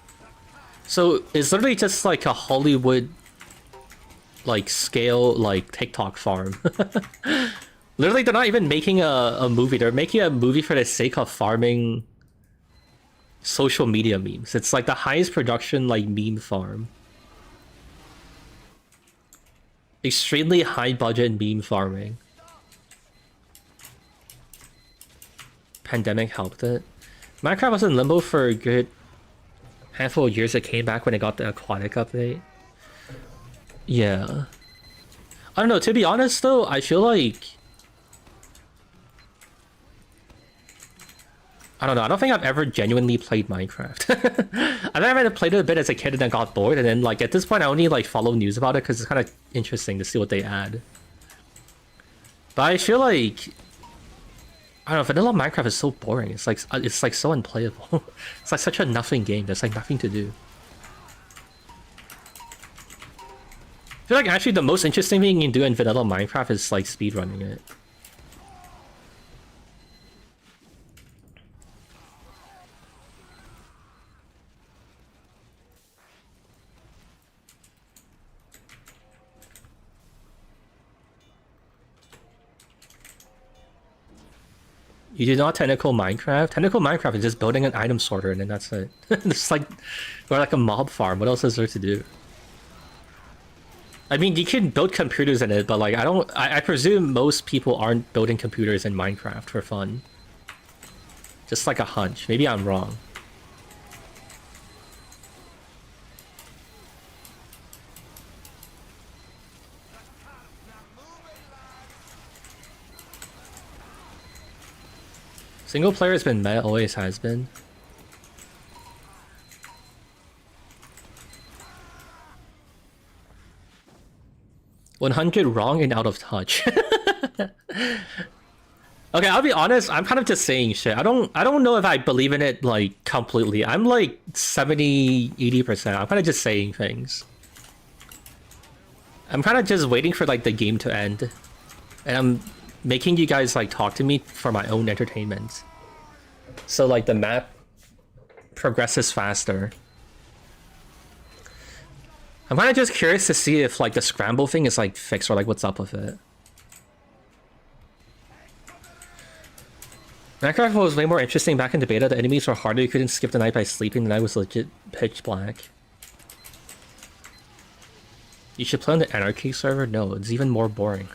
So it's literally just like a Hollywood like scale like TikTok farm. Literally, they're not even making a movie. They're making a movie for the sake of farming social media memes. It's like the highest production like meme farm. Extremely high budget meme farming. Pandemic helped it. Minecraft was in limbo for a good handful of years. It came back when it got the aquatic update. Yeah. I don't know, to be honest though, I feel like... I don't know, I don't think I've ever genuinely played Minecraft. I've never played it a bit as a kid and then got bored, and then like at this point I only like follow news about it because it's kind of interesting to see what they add. But I feel like... I don't know, vanilla Minecraft is so boring. It's like so unplayable. It's like such a nothing game. There's like nothing to do. I feel like actually the most interesting thing you can do in vanilla Minecraft is like speedrunning it. You do not technical Minecraft? Technical Minecraft is just building an item sorter and then that's it. It's like, or like a mob farm. What else is there to do? I mean, you can build computers in it, but like, I presume most people aren't building computers in Minecraft for fun. Just like a hunch. Maybe I'm wrong. Single player has been meta, always has been. $100 wrong and out of touch. Okay, I'll be honest, I'm kind of just saying shit. I don't know if I believe in it like completely. I'm like 70-80%. I'm kind of just saying things. I'm kind of just waiting for like the game to end. And I'm making you guys like talk to me for my own entertainment. So like the map progresses faster. I'm kind of just curious to see if like the scramble thing is like fixed or like what's up with it. Minecraft was way more interesting back in the beta. The enemies were harder. You couldn't skip the night by sleeping. The night was legit pitch black. You should play on the Anarchy server? No, it's even more boring.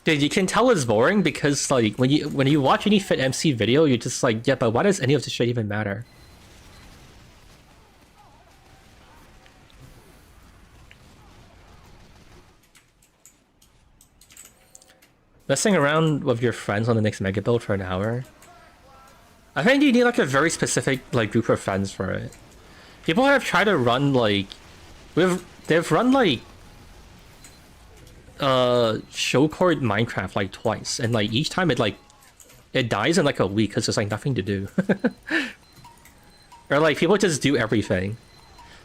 Dude, you can tell it's boring because like when you watch any Fit MC video, you're just like, yeah, but why does any of this shit even matter? Messing around with your friends on the next mega build for an hour. I think you need like a very specific like group of friends for it. People have tried to run like they've run like shocord Minecraft like twice, and like each time it dies in like a week because there's like nothing to do. Or like people just do everything.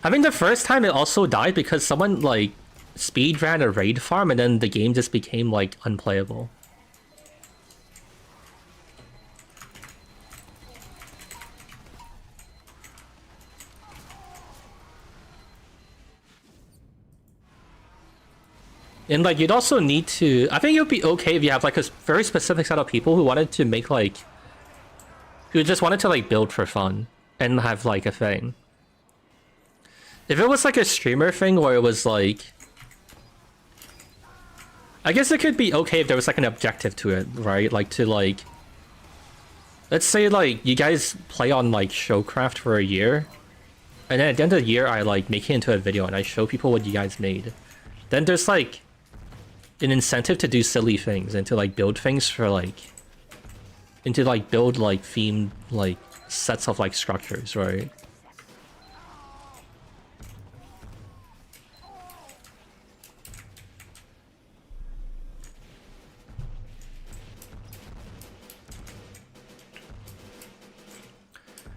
I think the first time it also died because someone like speed ran a raid farm and then the game just became like unplayable. And like you'd also need to, I think it would be okay if you have like a very specific set of people who wanted to make like, who just wanted to like build for fun and have like a thing. If it was like a streamer thing where it was like, I guess it could be okay if there was like an objective to it, right? Like to like, let's say like you guys play on like Showcraft for a year, and then at the end of the year I like make it into a video and I show people what you guys made. Then there's like an incentive to do silly things and to like build things for like, and to like build like themed like sets of like structures, right?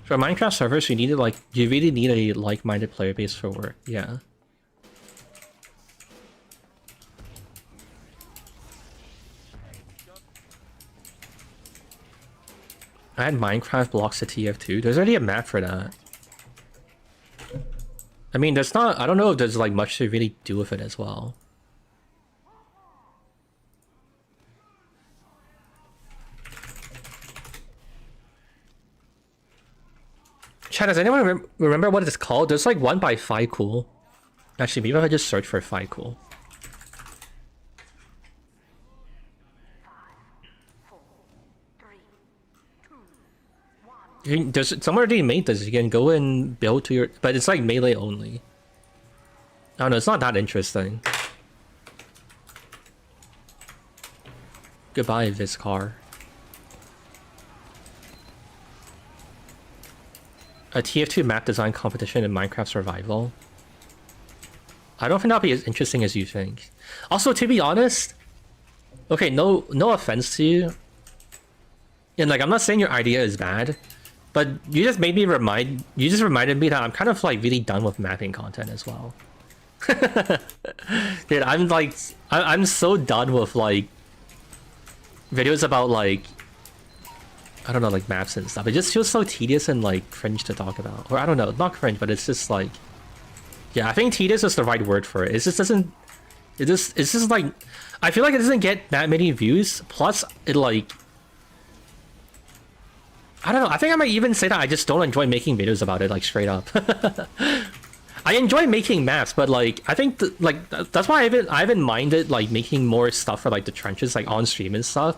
For Minecraft servers, you really need a like-minded player base for work. Yeah. Add Minecraft blocks to TF2. There's already a map for that. I mean, there's not... I don't know if there's like much to really do with it as well. Chat, does anyone remember what it's called? There's like one by Cool. Actually, maybe if I just search for Cool. There's someone already made this. You can go and build to your... But it's like melee only. I don't know, it's not that interesting. Goodbye, Viscar. A TF2 map design competition in Minecraft Survival. I don't think that'll be as interesting as you think. Also, to be honest... Okay, no offense to you. And like, I'm not saying your idea is bad. But you just made me you just reminded me that I'm kind of like really done with mapping content as well. Dude, I'm so done with like videos about like, I don't know, like maps and stuff. It just feels so tedious and like cringe to talk about. Or I don't know, not cringe, but it's just like, yeah, I think tedious is the right word for it. It just doesn't, it's just like, I feel like it doesn't get that many views. Plus it like, I don't know, I think I might even say that I just don't enjoy making videos about it, like, straight up. I enjoy making maps, but, like, I think, that's why I haven't minded, like, making more stuff for, like, the trenches, like, on stream and stuff.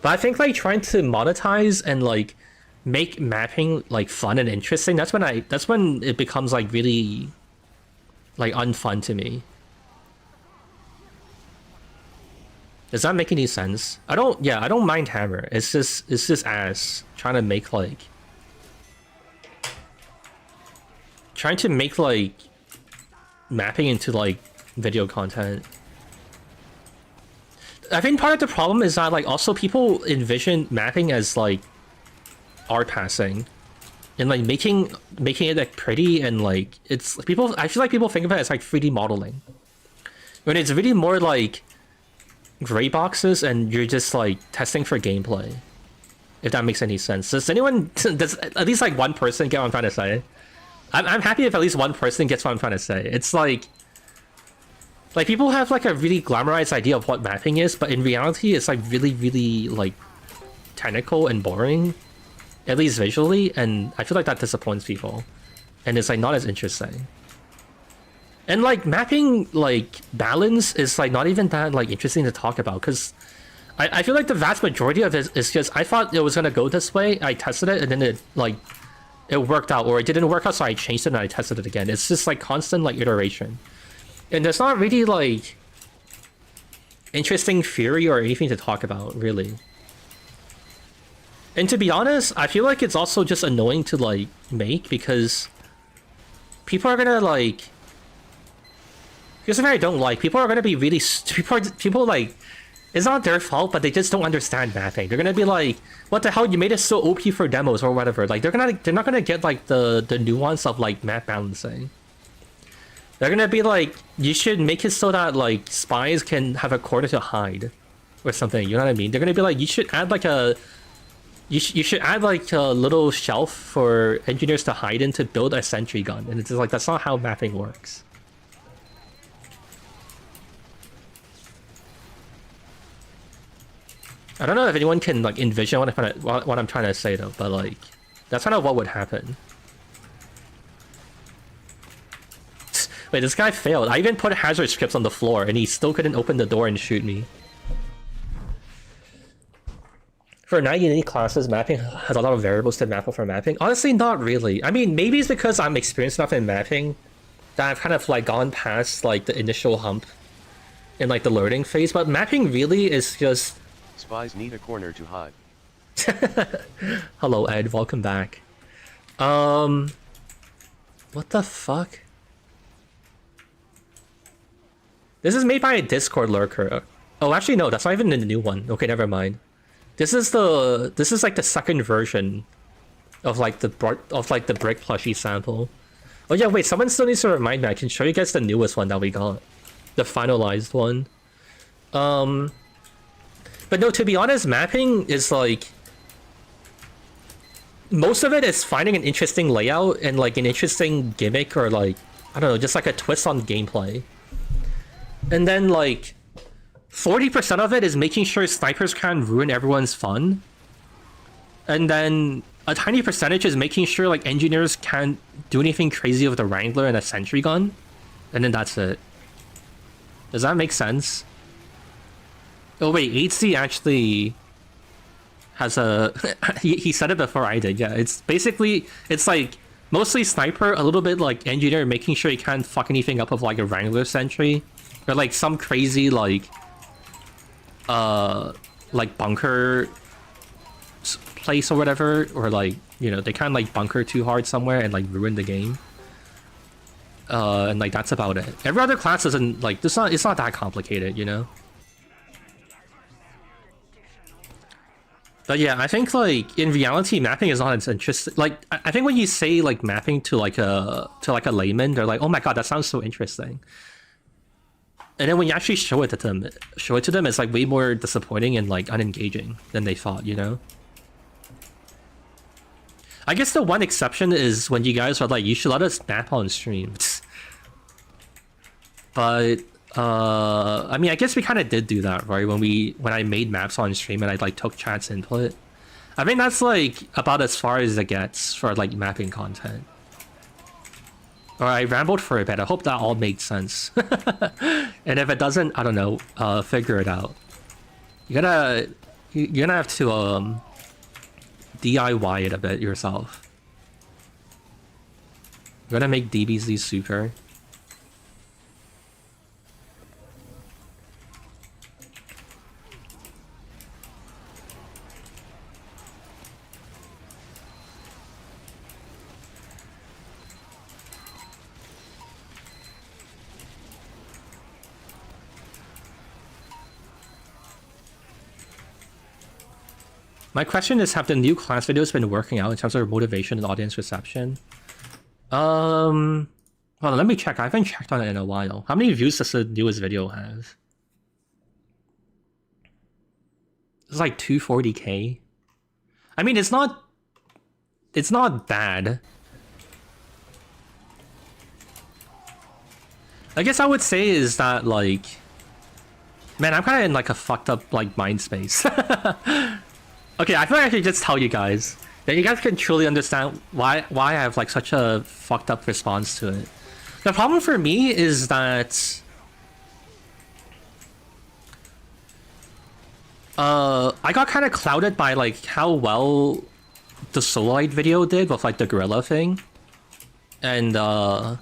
But I think, like, trying to monetize and, like, make mapping, like, fun and interesting, that's when it becomes, like, really, like, unfun to me. Does that make any sense? I don't mind Hammer. It's just ass trying to make like mapping into like video content. I think part of the problem is that like also people envision mapping as like art passing and like making it like pretty and like it's people. I feel like people think of it as like 3D modeling when it's really more like gray boxes and you're just like testing for gameplay, if that makes any sense. Does at least like one person get what I'm trying to say? I'm happy if at least one person gets what I'm trying to say. It's like people have like a really glamorized idea of what mapping is, but in reality it's like really like technical and boring, at least visually, and I feel like that disappoints people and it's like not as interesting. And like mapping like balance is like not even that like interesting to talk about, because I feel like the vast majority of it is just I thought it was gonna go this way, I tested it, and then it worked out, or it didn't work out, so I changed it and I tested it again. It's just like constant like iteration, and there's not really like interesting theory or anything to talk about really. And to be honest, I feel like it's also just annoying to like make, because people are gonna like, here's something I don't like. People are gonna be really people like, it's not their fault, but they just don't understand mapping. They're gonna be like, "What the hell? You made it so OP for demos or whatever." Like they're not gonna get like the nuance of like map balancing. They're gonna be like, "You should make it so that like spies can have a corner to hide, or something." You know what I mean? They're gonna be like, "You should add like a little shelf for engineers to hide in to build a sentry gun," and it's just like that's not how mapping works. I don't know if anyone can like envision what I'm trying to say though, but like that's kind of what would happen. Wait, this guy failed. I even put hazard scripts on the floor and he still couldn't open the door and shoot me. For 9 unique classes, mapping has a lot of variables to map out for mapping. Honestly, not really. I mean, maybe it's because I'm experienced enough in mapping that I've kind of like gone past like the initial hump in like the learning phase, but mapping really is just... Spies need a corner to hide. Hello, Ed. Welcome back. What the fuck? This is made by a Discord lurker. Oh, actually, no. That's not even the new one. Okay, never mind. This is like the second version of like the brick plushie sample. Oh yeah, wait. Someone still needs to remind me. I can show you guys the newest one that we got, the finalized one. But no, to be honest, mapping is like... most of it is finding an interesting layout and like an interesting gimmick or like, I don't know, just like a twist on gameplay. And then like 40% of it is making sure snipers can't ruin everyone's fun. And then a tiny percentage is making sure like engineers can't do anything crazy with a Wrangler and a sentry gun. And then that's it. Does that make sense? Oh wait, HC actually has a... he said it before I did, yeah. It's basically, it's like mostly sniper, a little bit like engineer, making sure you can't fuck anything up with like a Wrangler sentry. Or like some crazy like bunker place or whatever. Or like, you know, they can't like bunker too hard somewhere and like ruin the game. And like that's about it. Every other class isn't like, it's not that complicated, you know? But yeah, I think like in reality, mapping is not as interesting. Like I think when you say like mapping to like a layman, they're like, "Oh my god, that sounds so interesting." And then when you actually show it to them, it's like way more disappointing and like unengaging than they thought, you know? I guess the one exception is when you guys are like, "You should let us map on stream." But I mean, I guess we kind of did do that, right? When I made maps on stream and I like took chat's input. I think that's like about as far as it gets for like mapping content. Or I rambled for a bit. I hope that all made sense. And if it doesn't, I don't know. Figure it out. You're gonna have to DIY it a bit yourself. You're gonna make DBZ super. My question is, have the new class videos been working out in terms of motivation and audience reception? Hold on, let me check. I haven't checked on it in a while. How many views does the newest video have? It's like 240k. I mean, it's not bad. I guess I would say is that like, man, I'm kind of in like a fucked up like mind space. Okay, I feel like I should just tell you guys that you guys can truly understand why I have like such a fucked up response to it. The problem for me is that I got kind of clouded by like how well the Solite video did with like the gorilla thing, and the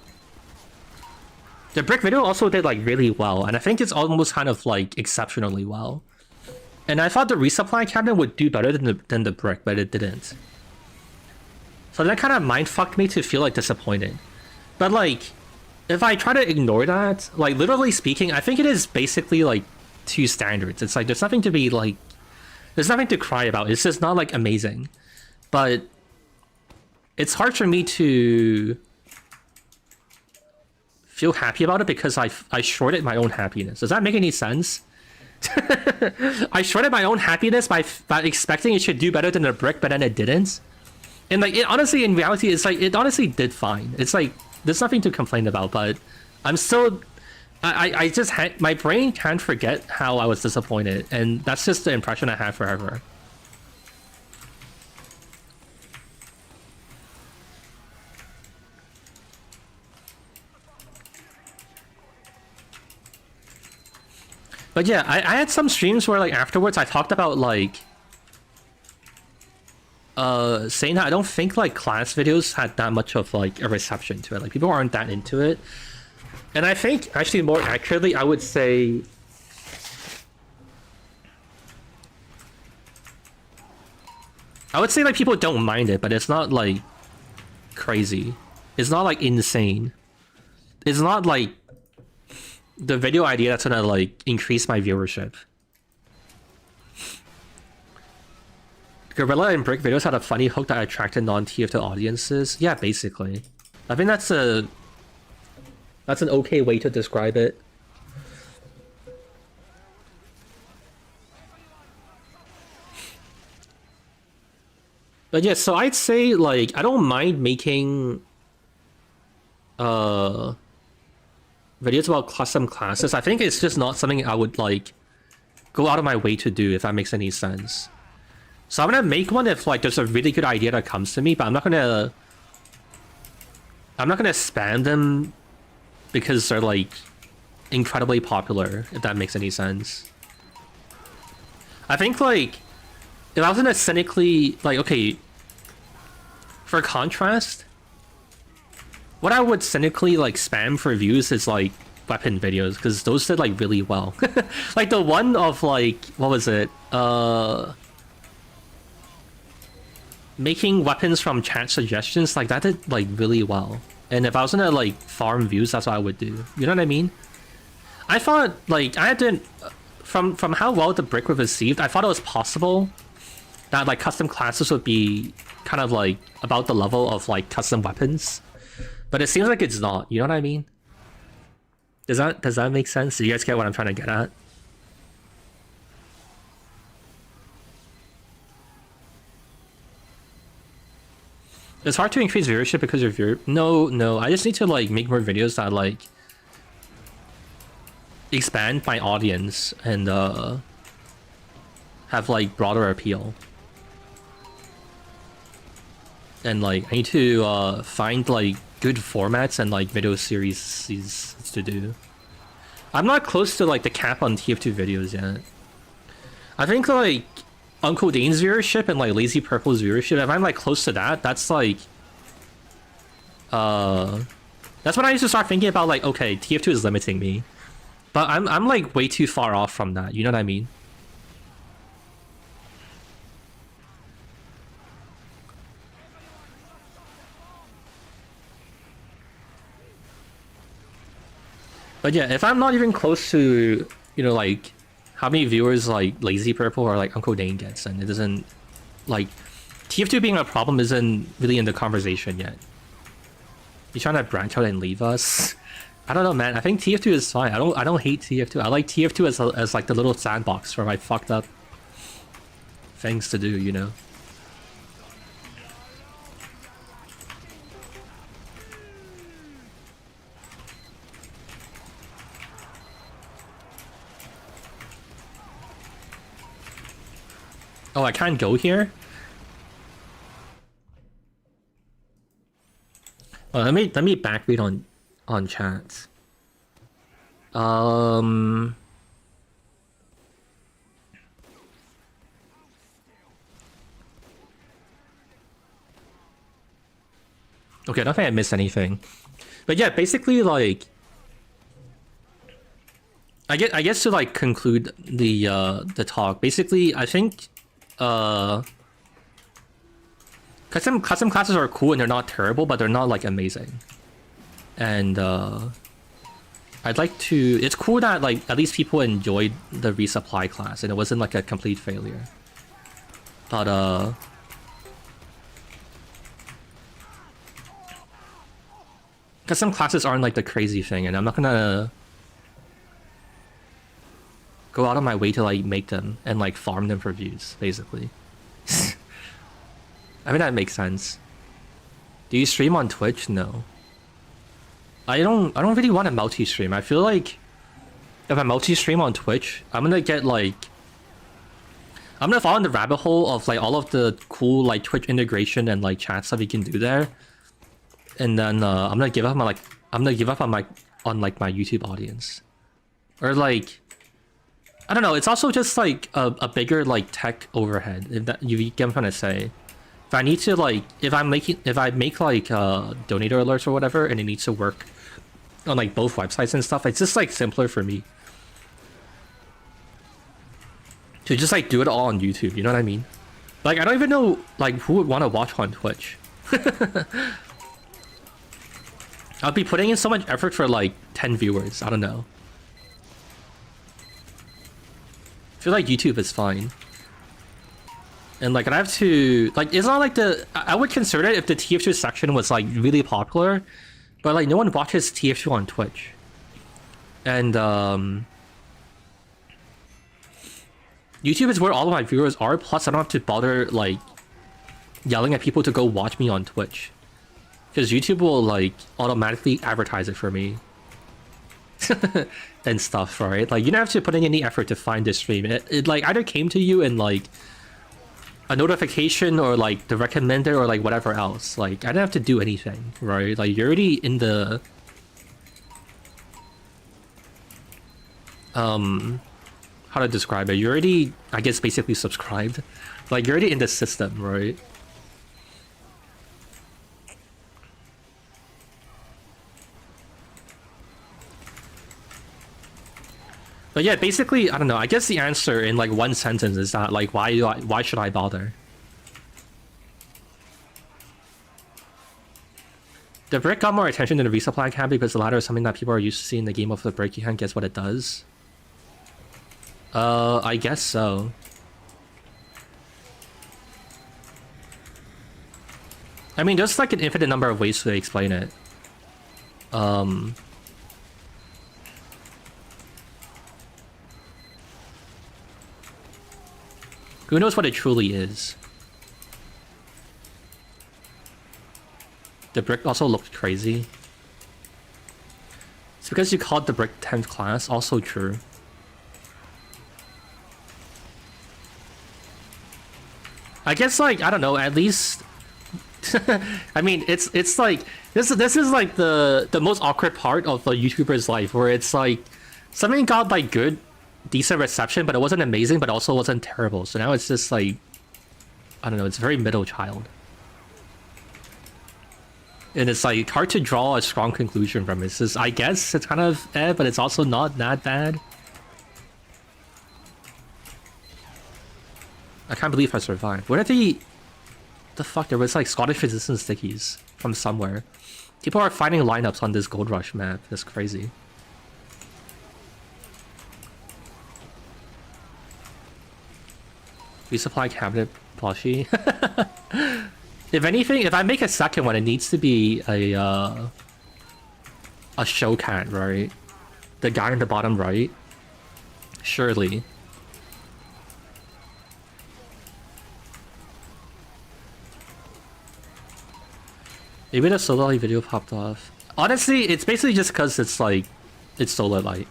brick video also did like really well, and I think it's almost kind of like exceptionally well. And I thought the resupply cabinet would do better than the brick, but it didn't. So that kind of mindfucked me to feel like disappointed. But like, if I try to ignore that, like literally speaking, I think it is basically like two standards. It's like there's nothing to be like, there's nothing to cry about. It's just not like amazing. But it's hard for me to feel happy about it because I shorted my own happiness. Does that make any sense? I shorted my own happiness by expecting it should do better than the brick, but then it didn't. And like, it honestly, in reality, it's like, it honestly did fine. It's like, there's nothing to complain about, but I'm still, I just my brain can't forget how I was disappointed, and that's just the impression I have forever. But yeah, I had some streams where like afterwards I talked about like saying that I don't think like class videos had that much of like a reception to it. Like people aren't that into it. And I think actually more accurately I would say like people don't mind it, but it's not like crazy. It's not like insane. It's not like the video idea that's gonna like increase my viewership. Gorilla and Brick videos had a funny hook that attracted non-TF audiences. Yeah, basically. I think that's an okay way to describe it. But yeah, so I'd say like I don't mind making videos about custom classes. I think it's just not something I would like go out of my way to do, if that makes any sense. So I'm gonna make one if like there's a really good idea that comes to me, but I'm not gonna spam them because they're like incredibly popular, if that makes any sense. I think like if I was gonna cynically like, okay, for contrast, what I would cynically like spam for views is like weapon videos, because those did like really well. Like the one of like, what was it? Making weapons from chat suggestions, like that did like really well. And if I was gonna like farm views, that's what I would do. You know what I mean? I thought like I didn't from how well the brick was received, I thought it was possible that like custom classes would be kind of like about the level of like custom weapons. But it seems like it's not, you know what I mean? Does that make sense? Do you guys get what I'm trying to get at? It's hard to increase viewership because of your... No, I just need to like make more videos that like expand my audience and have like broader appeal. And like I need to find like good formats and like video series to do. I'm not close to like the cap on TF2 videos yet. I think like Uncle Dane's viewership and like Lazy Purple's viewership, if I'm like close to that, that's like that's when I used to start thinking about like, okay, TF2 is limiting me. But I'm like way too far off from that, you know what I mean? But yeah, if I'm not even close to, you know, like how many viewers like Lazy Purple or like Uncle Dane gets, and it doesn't like TF2 being a problem isn't really in the conversation yet. You trying to branch out and leave us? I don't know, man. I think TF2 is fine. I don't hate TF2. I like TF2 as like the little sandbox for my fucked up things to do, you know. Oh, I can't go here? Oh, let me back read on chat. Okay, I don't think I missed anything. But yeah, basically like I guess to like conclude the talk, basically I think custom classes are cool and they're not terrible, but they're not like amazing. And I'd like to... It's cool that like at least people enjoyed the resupply class and it wasn't like a complete failure. But custom classes aren't like the crazy thing, and I'm not gonna go out of my way to like make them and like farm them for views, basically. I mean, that makes sense. Do you stream on Twitch? No. I don't really want to multi-stream. I feel like if I multi-stream on Twitch, I'm gonna get like... I'm gonna fall in the rabbit hole of like all of the cool like Twitch integration and like chat stuff you can do there. And then I'm gonna give up on my YouTube audience. Or like... I don't know, it's also just like a bigger like tech overhead, if that you get what I'm trying to say. If I need to like, if I make like donator alerts or whatever, and it needs to work on like both websites and stuff, it's just like simpler for me to just like do it all on YouTube, you know what I mean? Like I don't even know like who would want to watch on Twitch. I'll be putting in so much effort for like 10 viewers, I don't know. I feel like YouTube is fine. And like I have to like, it's not like I would consider it if the TF2 section was like really popular, but like no one watches TF2 on Twitch. And YouTube is where all of my viewers are, plus I don't have to bother like yelling at people to go watch me on Twitch. Because YouTube will like automatically advertise it for me. And stuff, right? Like you don't have to put in any effort to find this stream. It like either came to you in like a notification or like the recommender or like whatever else. Like I didn't have to do anything, right? Like you're already in the how to describe it? You're already, I guess, basically subscribed. Like you're already in the system, right? But yeah, basically, I don't know. I guess the answer in like one sentence is that like why should I bother? The brick got more attention than the resupply can because the latter is something that people are used to seeing in the game of the brick. You can't guess what it does. I guess so. I mean, there's like an infinite number of ways to explain it. Who knows what it truly is? The brick also looked crazy. It's because you called the brick 10th class, also true. I guess like, I don't know, at least I mean it's like this is like the most awkward part of a YouTuber's life where it's like something got like good decent reception, but it wasn't amazing, but also wasn't terrible. So now it's just like, I don't know, it's very middle child. And it's like hard to draw a strong conclusion from it. It's just, I guess it's kind of but it's also not that bad. I can't believe I survived. What are the fuck? There was like Scottish resistance stickies from somewhere. People are finding lineups on this Gold Rush map. That's crazy. Resupply cabinet plushie. If anything, if I make a second one, it needs to be a show cat, right? The guy in the bottom right. Surely. Maybe the solo light video popped off. Honestly, it's basically just because it's like, it's solo light,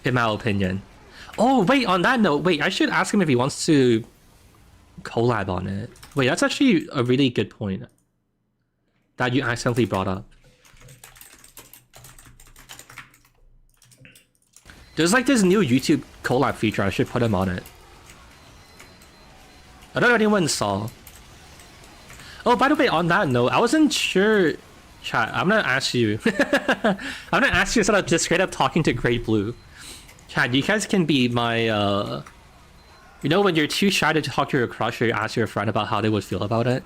in my opinion. Oh, wait, on that note, wait, I should ask him if he wants to collab on it. Wait, that's actually a really good point that you accidentally brought up. There's like this new YouTube collab feature, I should put him on it. I don't know if anyone saw. Oh, by the way, on that note, I wasn't sure... Chat, I'm gonna ask you. I'm gonna ask you instead of just straight up talking to Great Blue. Chat, you guys can be my, you know when you're too shy to talk to your crush or you ask your friend about how they would feel about it?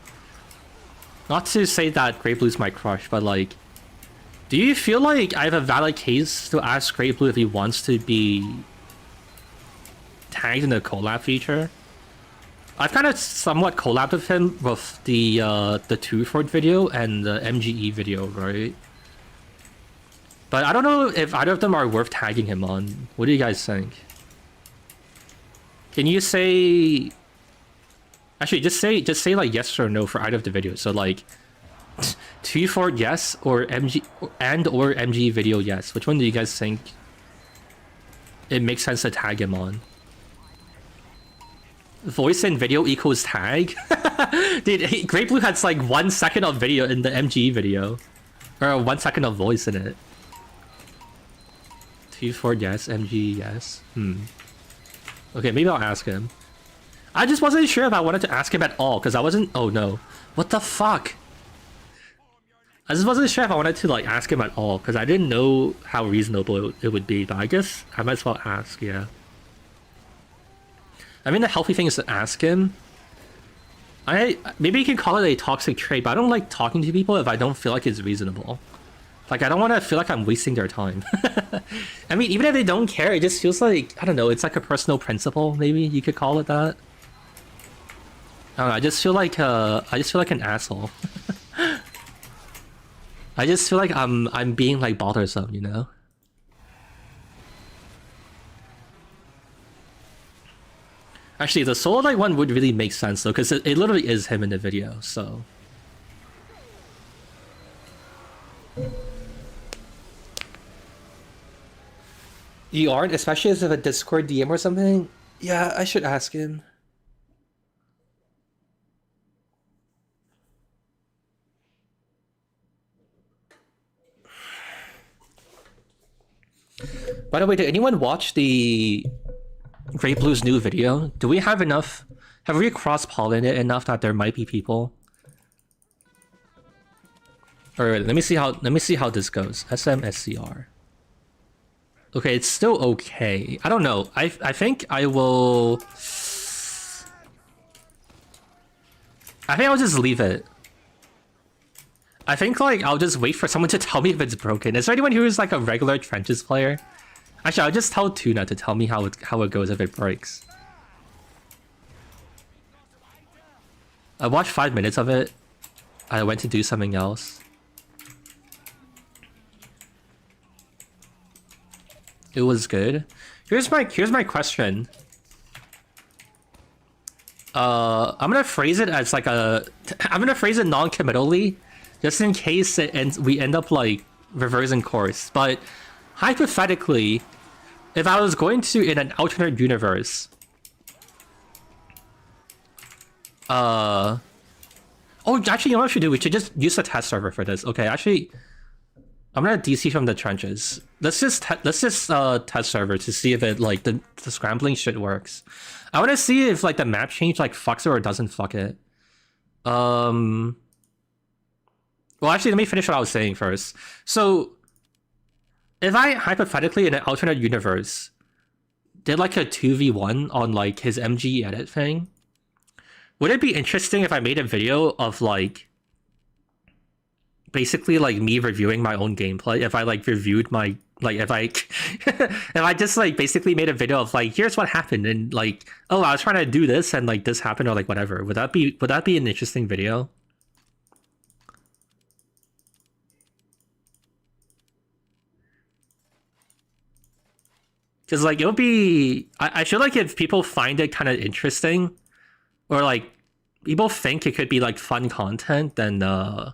Not to say that Great Blue's my crush, but like... Do you feel like I have a valid case to ask Great Blue if he wants to be... tagged in the collab feature? I've kind of somewhat collabed with him with the 2Ford video and the MGE video, right? But I don't know if either of them are worth tagging him on. What do you guys think? Can you say... Actually, just say like yes or no for either of the videos. So like 2Ford yes or MG or MGE video yes. Which one do you guys think it makes sense to tag him on? Voice and video equals tag? Dude, Great Blue has like 1 second of video in the MGE video. Or 1 second of voice in it. 2Ford yes, MGE yes. Okay, maybe I'll ask him. I just wasn't sure if I wanted to ask him at all, because I wasn't... Oh no. What the fuck? I just wasn't sure if I wanted to like ask him at all, because I didn't know how reasonable it would be, but I guess I might as well ask, yeah. I mean, the healthy thing is to ask him. Maybe you can call it a toxic trait, but I don't like talking to people if I don't feel like it's reasonable. Like, I don't want to feel like I'm wasting their time. I mean, even if they don't care, it just feels like, I don't know, it's like a personal principle, maybe you could call it that. I don't know, I just feel like an asshole. I just feel like I'm being like bothersome, you know? Actually, the solo light one would really make sense though, because it literally is him in the video, so. You aren't, especially as if a Discord DM or something? Yeah, I should ask him. By the way, did anyone watch the Great Blue's new video? Do we have enough? Have we cross-pollinated enough that there might be people? Alright, let me see how this goes. SMSCR. Okay, it's still okay. I don't know. I think I will. I think I'll just leave it. I think like I'll just wait for someone to tell me if it's broken. Is there anyone who is like a regular Trenches player? Actually, I'll just tell Tuna to tell me how it goes if it breaks. I watched 5 minutes of it. I went to do something else. It was good. Here's my question. I'm gonna phrase it as like I'm gonna phrase it non-committally, just in case we end up like reversing course. But hypothetically, if I was going to in an alternate universe, oh, actually, you know what we should do? We should just use a test server for this. Okay, actually, I'm gonna DC from the trenches. Let's just test server to see if it like the scrambling shit works. I want to see if like the map change like fucks it or doesn't fuck it. Well, actually, let me finish what I was saying first. So, if I hypothetically in an alternate universe did like a 2v1 on like his MG edit thing, would it be interesting if I made a video of like basically like me reviewing my own gameplay? If I like reviewed my like if I if I just like basically made a video of like here's what happened and like oh I was trying to do this and like this happened or like whatever, would that be an interesting video? Because like it'll be I feel like if people find it kind of interesting or like people think it could be like fun content, then I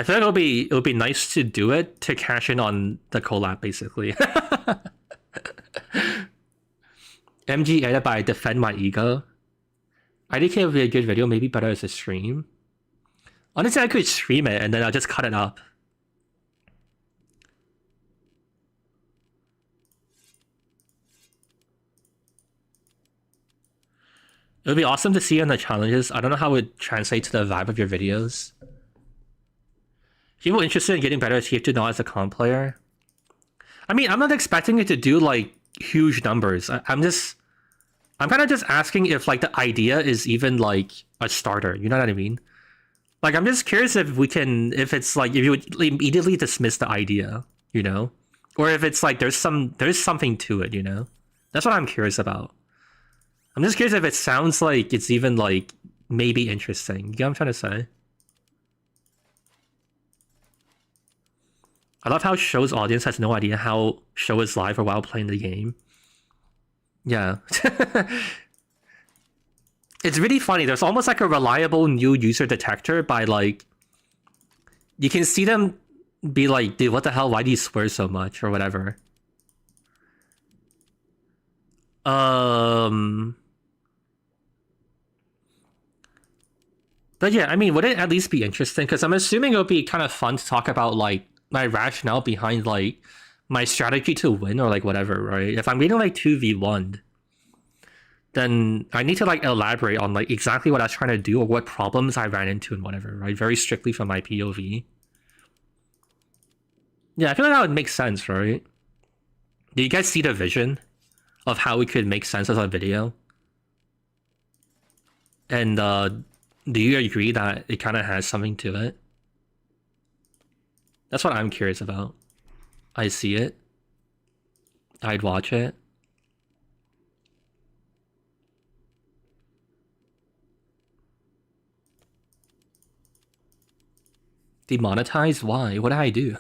feel like it'll be nice to do it to cash in on the collab basically. MG edit by defend my ego. IDK would be a good video, maybe better as a stream. Honestly, I could stream it and then I'll just cut it up. It would be awesome to see on the challenges. I don't know how it would translate to the vibe of your videos. People interested in getting better at TF2 not as a comp player. I mean, I'm not expecting it to do like huge numbers. I'm kind of just asking if like the idea is even like a starter. You know what I mean? Like I'm just curious if it's like if you would immediately dismiss the idea, you know, or if it's like there's something to it, you know. That's what I'm curious about. I'm just curious if it sounds like it's even like maybe interesting. You get what I'm trying to say? I love how Show's audience has no idea how Show is live or while playing the game. Yeah. It's really funny. There's almost like a reliable new user detector by like... You can see them be like, dude, what the hell? Why do you swear so much? Or whatever. But yeah, I mean, would it at least be interesting? Because I'm assuming it would be kind of fun to talk about like my rationale behind like my strategy to win or like whatever, right? If I'm getting like 2v1, then I need to like elaborate on like exactly what I was trying to do or what problems I ran into and whatever, right? Very strictly from my POV. Yeah, I feel like that would make sense, right? Do you guys see the vision of how we could make sense of a video? And do you agree that it kind of has something to it? That's what I'm curious about. I see it. I'd watch it. Demonetized? Why? What did I do?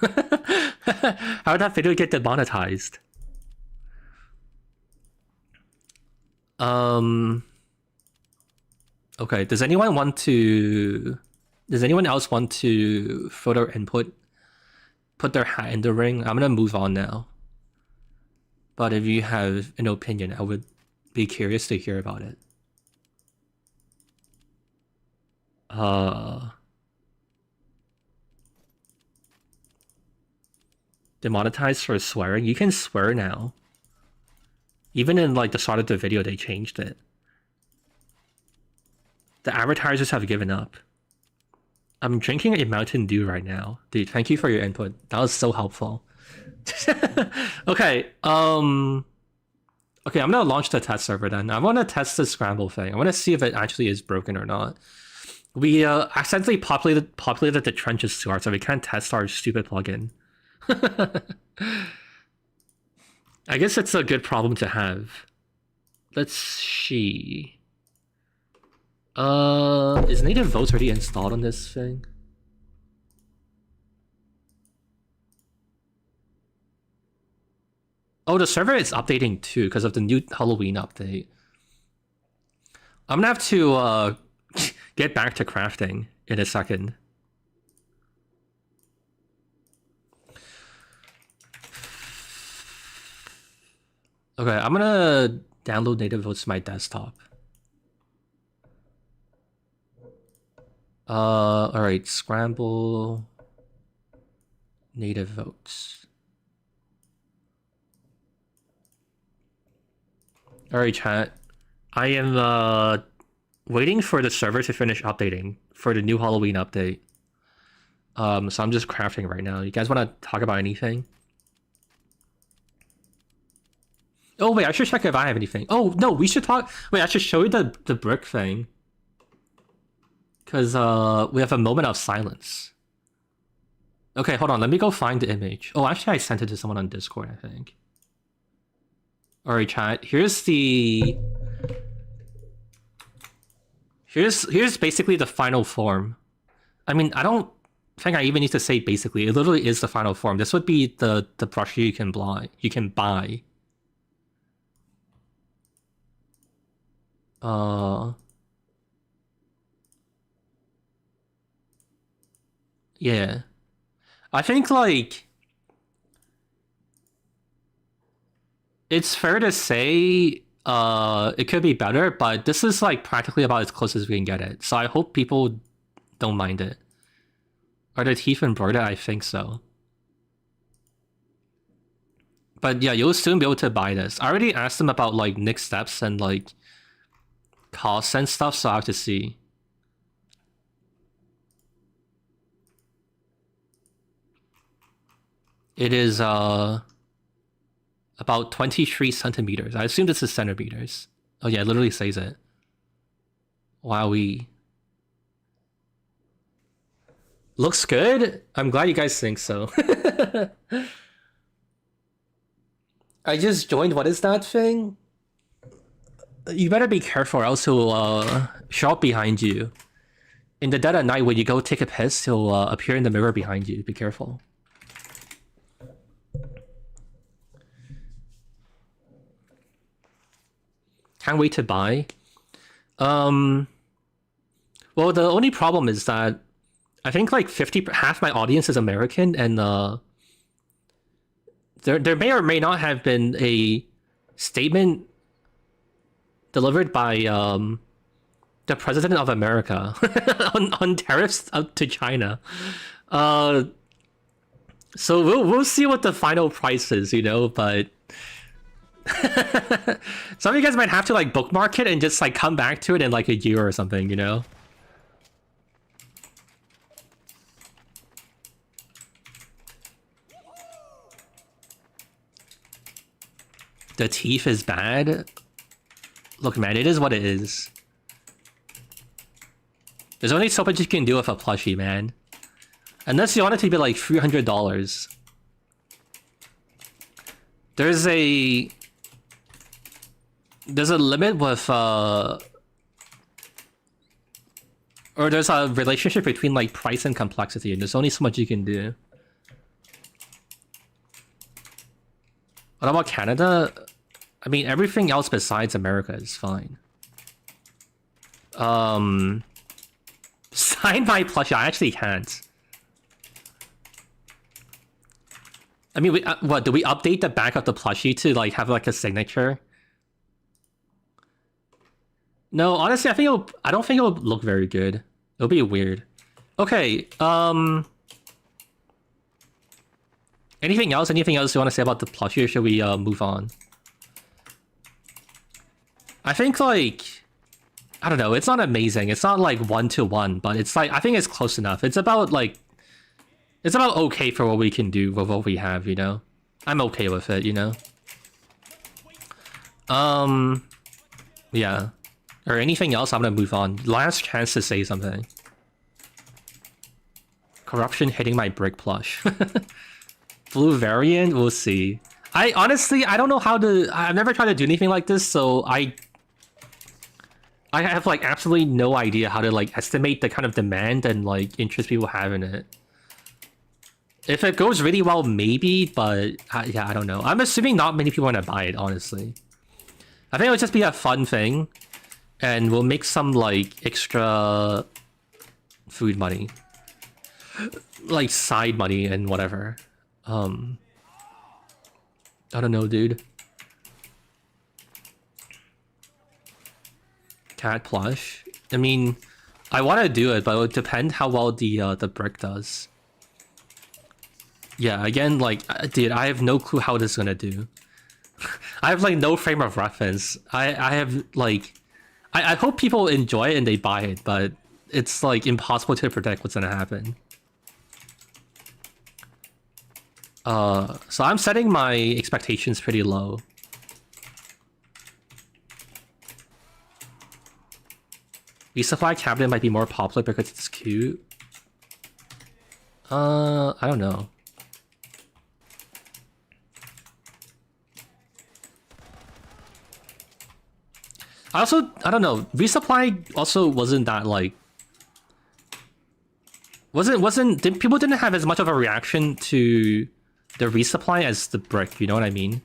How did that video get demonetized? Okay, does anyone else want to throw their input, put their hat in the ring? I'm gonna move on now. But if you have an opinion, I would be curious to hear about it. Demonetized for swearing? You can swear now. Even in like the start of the video, they changed it. The advertisers have given up. I'm drinking a Mountain Dew right now. Dude, thank you for your input. That was so helpful. Okay, okay, I'm gonna launch the test server then. I wanna test the Scramble thing. I wanna see if it actually is broken or not. We accidentally populated the trenches too hard, so we can't test our stupid plugin. I guess it's a good problem to have. Let's see. Is native votes already installed on this thing? Oh, the server is updating too because of the new Halloween update. I'm gonna have to get back to crafting in a second. Okay, I'm gonna download native votes to my desktop. Alright, Scramble native votes. Alright, chat. I am waiting for the server to finish updating for the new Halloween update. So I'm just crafting right now. You guys want to talk about anything? Oh wait, I should check if I have anything. Oh no, we should talk. Wait, I should show you the brick thing. Cause we have a moment of silence. Okay, hold on. Let me go find the image. Oh, actually, I sent it to someone on Discord, I think. Alright, chat. Here's basically the final form. I mean, I don't think I even need to say basically. It literally is the final form. This would be the brush you can buy. Yeah. I think, like, it's fair to say it could be better, but this is, like, practically about as close as we can get it. So I hope people don't mind it. Are the teeth embroidered? I think so. But yeah, you'll soon be able to buy this. I already asked them about, like, next steps and, like, costs and stuff, so I have to see. It is about 23 centimeters. I assume this is centimeters. Oh yeah, it literally says it. Wowee. Looks good? I'm glad you guys think so. I just joined, what is that thing? You better be careful or else he'll show up behind you. In the dead of night when you go take a piss, he'll appear in the mirror behind you. Be careful. Can't wait to buy. Well, the only problem is that I think like half my audience is American, and there may or may not have been a statement delivered by the president of America on tariffs up to China. So we'll see what the final price is, you know, but some of you guys might have to like bookmark it and just like come back to it in like a year or something, you know. The teeth is bad. Look, man, it is what it is. There's only so much you can do with a plushie, man. Unless you want it to be like $300. There's a limit with or there's a relationship between like price and complexity, and there's only so much you can do. What about Canada? I mean, everything else besides America is fine. Sign my plushie. I actually can't. I mean, what do we update the back of the plushie to like have like a signature? No, honestly, I don't think it'll look very good. It'll be weird. Okay. Anything else? Anything else you want to say about the plushie, or should we move on? I think like, I don't know. It's not amazing. It's not like 1-to-1, but it's like, I think it's close enough. It's about like, it's about okay for what we can do with what we have, you know? I'm okay with it, you know? Yeah. Or anything else, I'm gonna move on. Last chance to say something. Corruption hitting my brick plush. Blue variant, we'll see. I honestly, I don't know how to... I've never tried to do anything like this, so I have like absolutely no idea how to like estimate the kind of demand and like interest people have in it. If it goes really well, maybe, but yeah, I don't know. I'm assuming not many people want to buy it, honestly. I think it'll just be a fun thing, and we'll make some like extra food money. Like side money and whatever. I don't know, dude. Cat plush. I mean, I want to do it, but it would depend how well the brick does. Yeah, again, like, dude, I have no clue how this is gonna do. I have like no frame of reference. I have like, I hope people enjoy it and they buy it, but it's like impossible to predict what's gonna happen. So I'm setting my expectations pretty low. Resupply cabinet might be more popular because it's cute. I don't know. I don't know. Resupply also wasn't that like... People didn't have as much of a reaction to the resupply as the brick, you know what I mean?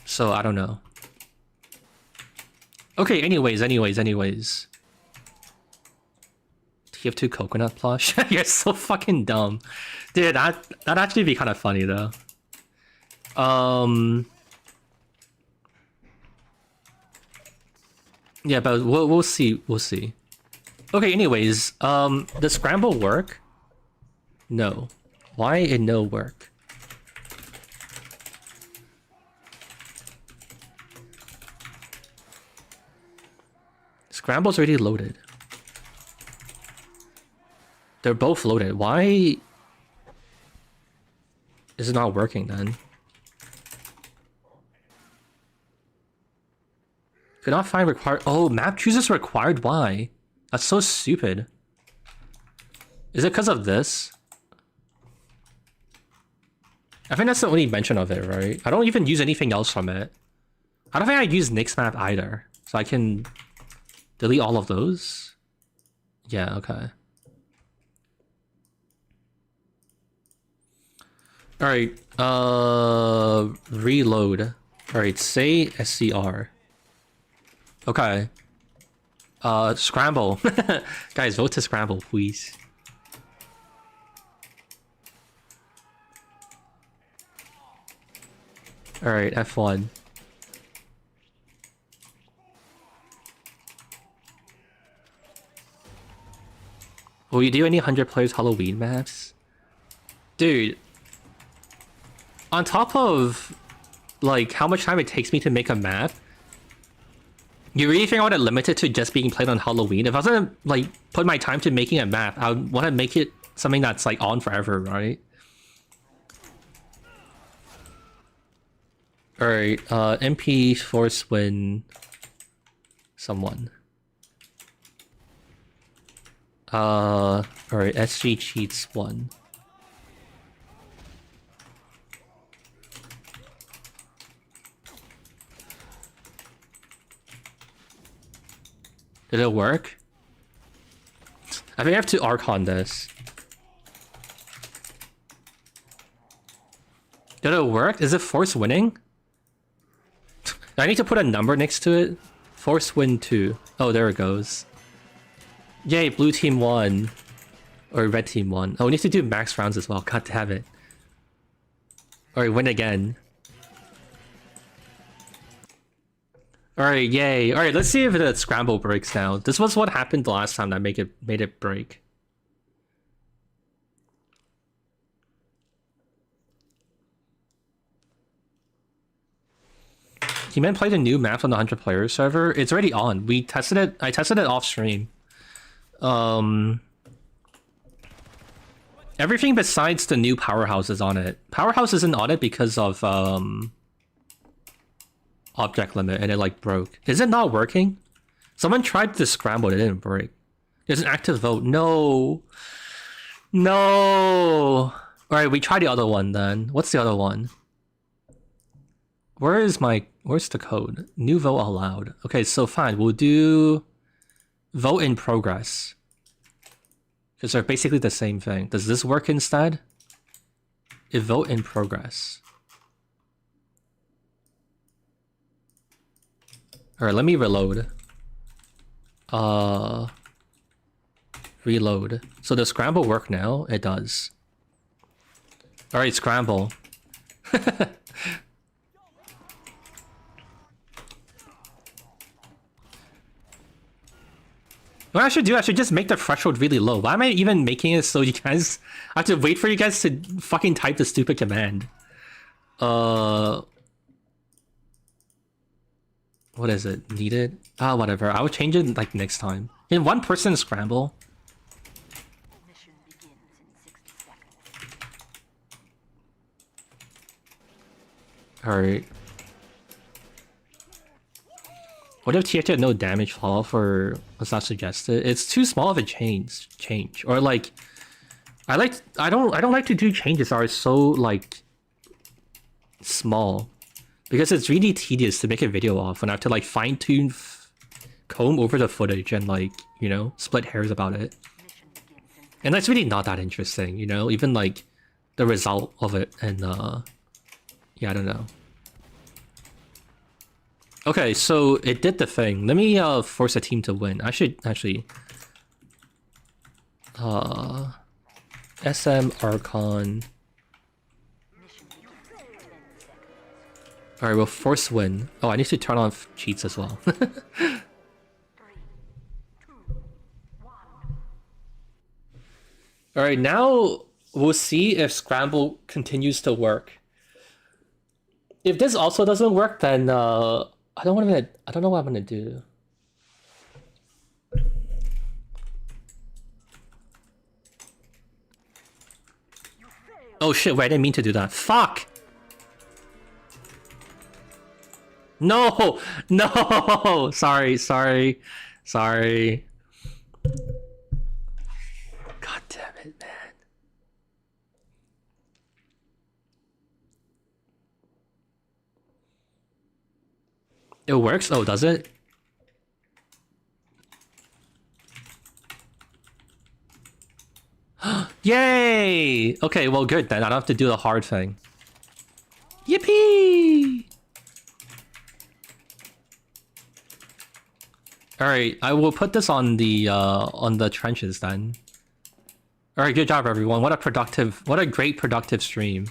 So, I don't know. Okay, anyways. TF2 coconut plush? You're so fucking dumb. Dude, that'd actually be kind of funny, though. Yeah, but we'll see. Okay, anyways, does Scramble work? No. Why it no work? Scramble's already loaded. They're both loaded. Why is it not working then? Could not find required. Oh, map chooses required. Why? That's so stupid. Is it because of this? I think that's the only mention of it, right? I don't even use anything else from it. I don't think I use Nick's map either. So I can delete all of those. Yeah, okay. Alright, reload. Alright, say SCR. Okay. Scramble. Guys, vote to Scramble, please. Alright, F1. Will you do any 100 players Halloween maps? Dude. On top of, like, how much time it takes me to make a map, you really think I want to limit it to just being played on Halloween? If I was gonna, like, put my time to making a map, I would want to make it something that's, like, on forever, right? Alright, MP force win someone. Alright, SG cheats 1. Did it work? I think I have to Archon this. Did it work? Is it force winning? I need to put a number next to it. Force win 2. Oh, there it goes. Yay, blue team won. Or red team won. Oh, we need to do max rounds as well. God damn it. Alright, win again. Alright, yay. Alright, let's see if the scramble breaks now. This was what happened the last time that made it break. He meant play the new map on the 100 player server. It's already on. We tested it. I tested it off stream. Everything besides the new powerhouse is on it. Powerhouse isn't on it because of object limit and it like broke. Is it not working? Someone tried to scramble, it didn't break. There's an active vote. No. No. Alright, we try the other one then. What's the other one? Where's the code? New vote allowed. Okay, so fine. We'll do vote in progress. Because they're basically the same thing. Does this work instead? If vote in progress. Alright, let me reload. Reload. So does Scramble work now? It does. Alright, Scramble. What I should do, I should just make the threshold really low. Why am I even making it so you guys... I have to wait for you guys to fucking type the stupid command. What is it? Needed? Ah, whatever. I will change it like next time. In one person scramble. Mission begins in 60 seconds. Alright. What if TH had no damage fall or was not suggested? It's too small of a change. Or like I don't like to do changes that are so like small. Because it's really tedious to make a video off and I have to like fine-tune comb over the footage and like, you know, split hairs about it. And that's really not that interesting, you know, even like the result of it and yeah, I don't know. Okay, so it did the thing. Let me force a team to win. I should actually SM Archon. Alright, we'll force win. Oh, I need to turn off cheats as well. Alright, now we'll see if Scramble continues to work. If this also doesn't work, then I don't know what I'm gonna do. Oh shit, wait, I didn't mean to do that. Fuck! No! No! Sorry. God damn it, man. It works? Oh, does it? Yay! Okay, well good then. I don't have to do the hard thing. Yippee! Alright, I will put this on the trenches then. Alright, good job everyone. What a great productive stream.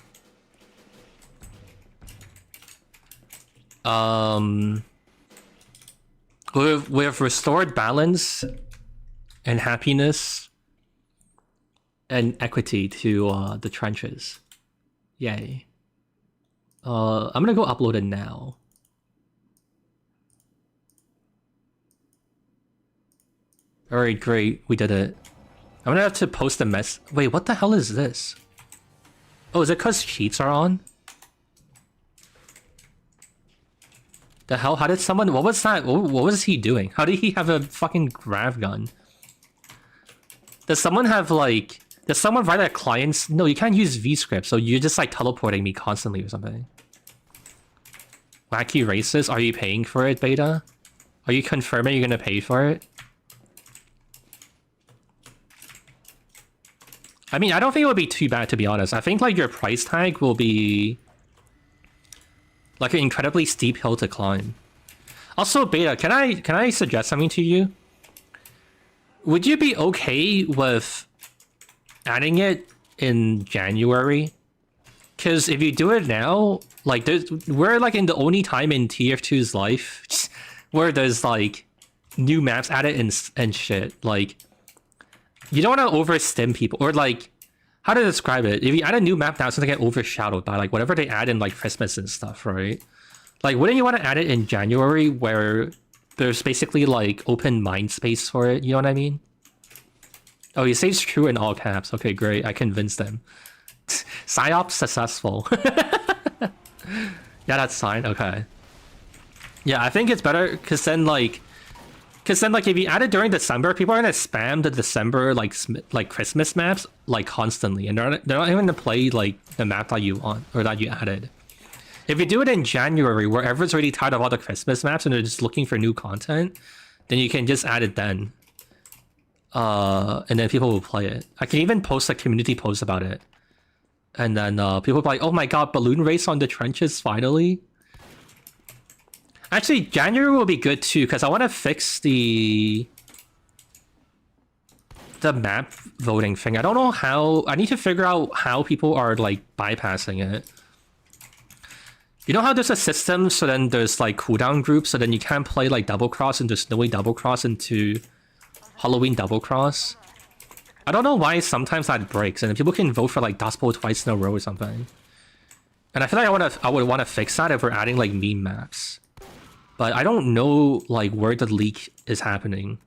We've restored balance and happiness and equity to the trenches. Yay. I'm gonna go upload it now. Alright, great. We did it. I'm gonna have to post a mess. Wait, what the hell is this? Oh, is it because cheats are on? The hell? How did someone... What was that? What was he doing? How did he have a fucking grav gun? Does someone have like... Does someone write a client's... No, you can't use VScript, so you're just like teleporting me constantly or something. Wacky racist? Are you paying for it, Beta? Are you confirming you're gonna pay for it? I mean, I don't think it would be too bad, to be honest. I think like your price tag will be Like an incredibly steep hill to climb. Also, Beta, can I suggest something to you? Would you be okay with adding it in January? Because if you do it now, like we're like in the only time in TF2's life where there's like new maps added and shit. Like you don't want to overstim people, or like how to describe it. If you add a new map now, it's gonna get overshadowed by like whatever they add in like Christmas and stuff, right? Like wouldn't you want to add it in January where there's basically like open mind space for it? You know what I mean? Oh, he says true in all caps. Okay, great. I convinced him. Psyop successful. Yeah, that's fine. Okay. Yeah, I think it's better because then like if you add it during December, people are gonna spam the December like Christmas maps like constantly, and they're not even gonna play like the map that you want or that you added. If you do it in January, where everyone's already tired of all the Christmas maps and they're just looking for new content, then you can just add it then. And then people will play it. I can even post a community post about it. And then people will be like, oh my god, balloon race on the trenches, finally. Actually, January will be good too, because I want to fix the map voting thing. I don't know how. I need to figure out how people are like bypassing it. You know how there's a system, so then there's like cooldown groups, so then you can't play like double cross into snowy double cross into Halloween double cross. I don't know why sometimes that breaks, and people can vote for like Dust Bowl twice in a row or something. And I feel like I would want to fix that if we're adding like meme maps. But I don't know like where the leak is happening,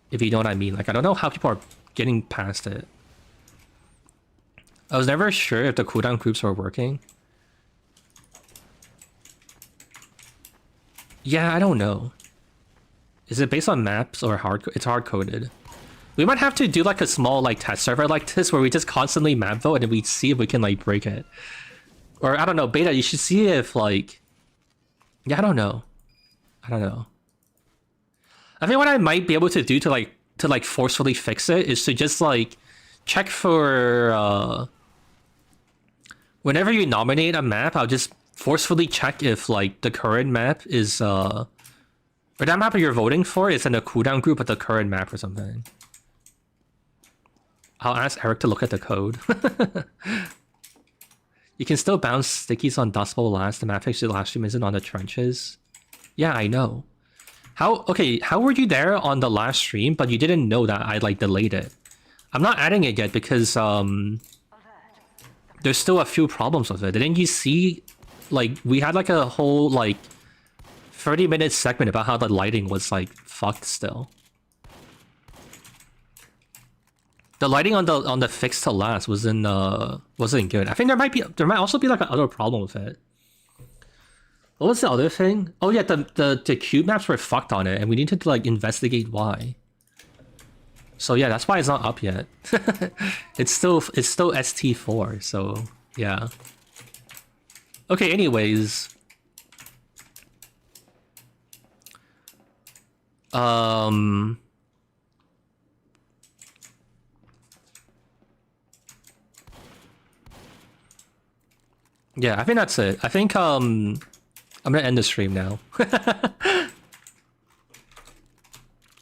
if you know what I mean. Like I don't know how people are getting past it. I was never sure if the cooldown groups were working. Yeah, I don't know. Is it based on maps or it's hard coded? We might have to do like a small like test server like this where we just constantly map vote and we see if we can like break it. Or I don't know, Beta, you should see if like, yeah, I don't know. I think what I might be able to do to like forcefully fix it is to just like check for whenever you nominate a map, I'll just forcefully check if like the current map is or that map you're voting for is in a cooldown group of the current map or something. I'll ask Eric to look at the code. You can still bounce stickies on Dust Bowl last. The map fixture last stream isn't on the trenches. Yeah, I know. How were you there on the last stream, but you didn't know that I like delayed it? I'm not adding it yet because there's still a few problems with it. Didn't you see like we had like a whole like 30-minute segment about how the lighting was like fucked still. The lighting on the fix to last wasn't good. I think there might also be like another problem with it. What was the other thing? Oh yeah, the cube maps were fucked on it, and we needed to like investigate why. So yeah, that's why it's not up yet. It's still ST4. So yeah. Okay. Anyways. Yeah, I think that's it. I think I'm gonna end the stream now.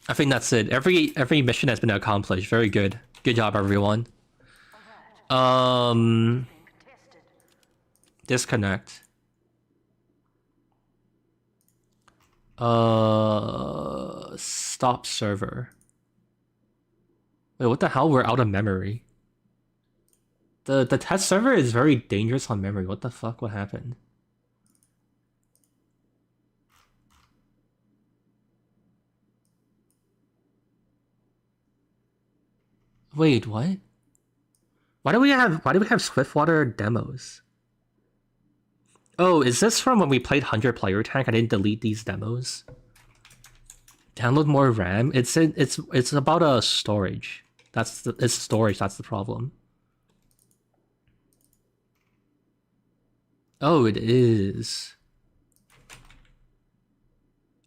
I think that's it. Every mission has been accomplished. Very good. Good job, everyone. Disconnect. Stop server. Wait, what the hell? We're out of memory. The test server is very dangerous on memory. What the fuck? What happened? Wait, what? Why do we have Swiftwater demos? Oh, is this from when we played 100 player tank? I didn't delete these demos. Download more RAM. It's about a storage. It's storage. That's the problem. Oh, it is.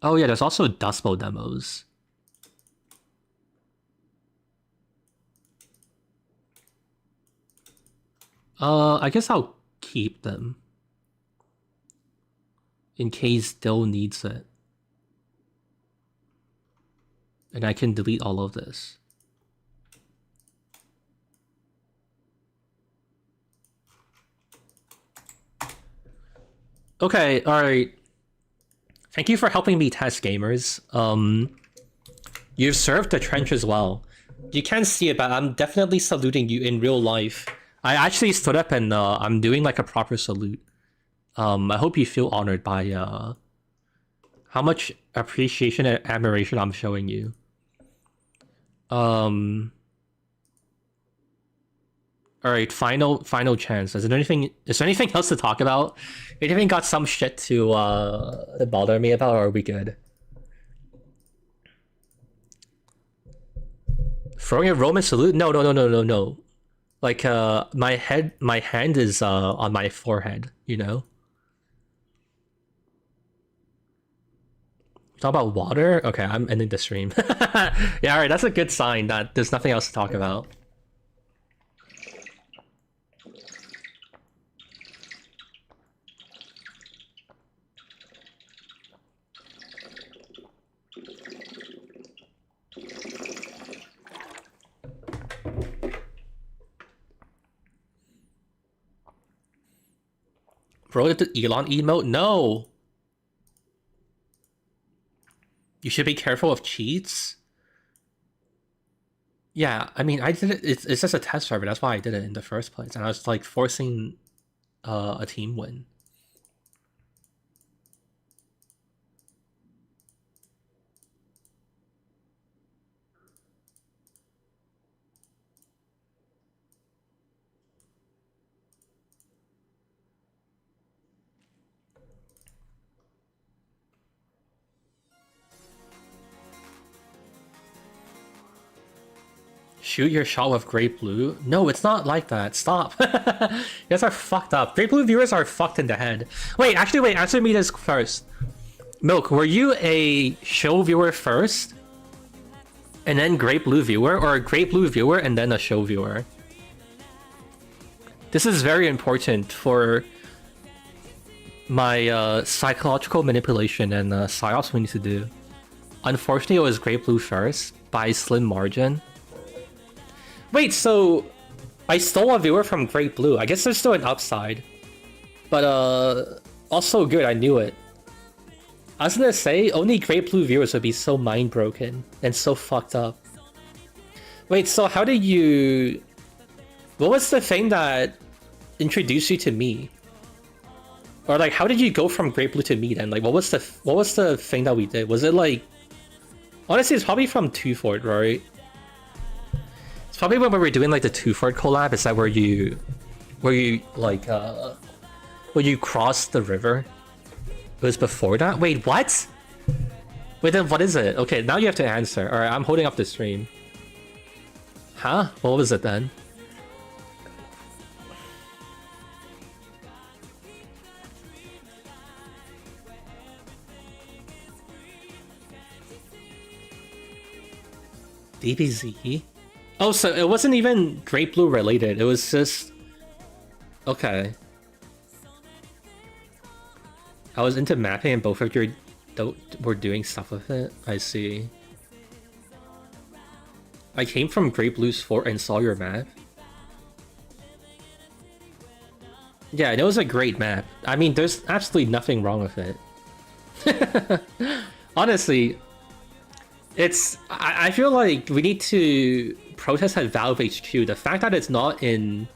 Oh yeah, there's also Dust Bowl demos. I guess I'll keep them. in case Dill needs it. And I can delete all of this. Okay, alright. Thank you for helping me test, gamers. You've served the trench as well. You can't see it, but I'm definitely saluting you in real life. I actually stood up and I'm doing like a proper salute. I hope you feel honored by how much appreciation and admiration I'm showing you. Alright, final chance. Is there anything else to talk about? Anything got some shit to bother me about, or are we good? Throwing a Roman salute? No. Like my hand is on my forehead, you know? Talk about water? Okay, I'm ending the stream. Yeah, alright, that's a good sign that there's nothing else to talk about. Bro, did the Elon emote? No! You should be careful of cheats? Yeah, I mean, I did it. It's just a test server. That's why I did it in the first place. And I was like forcing a team win. Shoot your shot with Great Blue? No, it's not like that. Stop. You guys are fucked up. Great Blue viewers are fucked in the head. Wait, answer me this first. Milk, were you a show viewer first? And then Great Blue viewer? Or a Great Blue viewer and then a show viewer? This is very important for my psychological manipulation and psyops we need to do. Unfortunately, it was Great Blue first by a slim margin. Wait, so I stole a viewer from Great Blue. I guess there's still an upside. But also good, I knew it. I was gonna say, only Great Blue viewers would be so mind broken and so fucked up. Wait, so how did you... What was the thing that introduced you to me? Or like, how did you go from Great Blue to me then? Like, what was the thing that we did? Was it like... Honestly, it's probably from Two Fort, right? It's probably when we were doing like the Two Fort collab. Is that where you like where you crossed the river? It was before that? Wait, what? Wait, then what is it? Okay, now you have to answer. Alright, I'm holding up the stream. Huh? What was it then? DBZ? Oh, so it wasn't even Great Blue related. It was just... Okay. I was into mapping and both of you were doing stuff with it. I see. I came from Great Blue's fort and saw your map. Yeah, it was a great map. I mean, there's absolutely nothing wrong with it. Honestly, it's... I feel like we need to protest at Valve HQ. The fact that it's not in...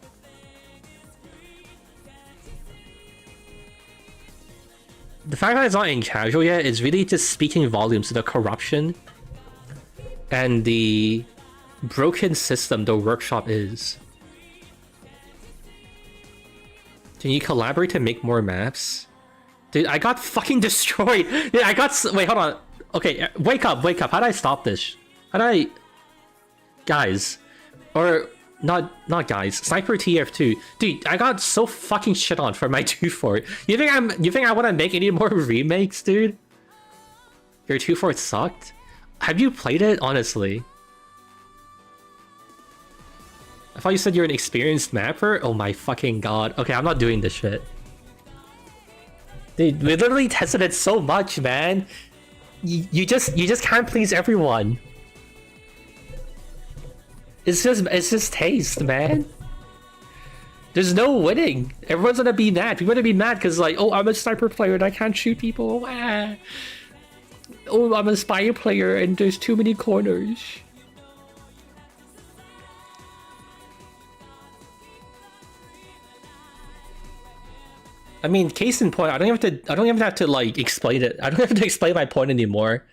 The fact that it's not in casual yet is really just speaking volumes to the corruption and the broken system the workshop is. Can you collaborate to make more maps? Dude, I got fucking destroyed! Dude, I got... Wait, hold on. Okay, wake up. How'd I stop this? How'd I... Guys. Or... Not guys. Sniper TF2. Dude, I got so fucking shit on for my 2-Fort. You think I want to make any more remakes, dude? Your 2-Fort sucked? Have you played it? Honestly. I thought you said you're an experienced mapper? Oh my fucking god. Okay, I'm not doing this shit. Dude, we literally tested it so much, man. You just can't please everyone. It's just taste, man. There's no winning. Everyone's gonna be mad. People are gonna be mad because like, oh, I'm a sniper player and I can't shoot people. Ah. Oh, I'm a spy player and there's too many corners. I mean, case in point, I don't even have to like explain it. I don't have to explain my point anymore.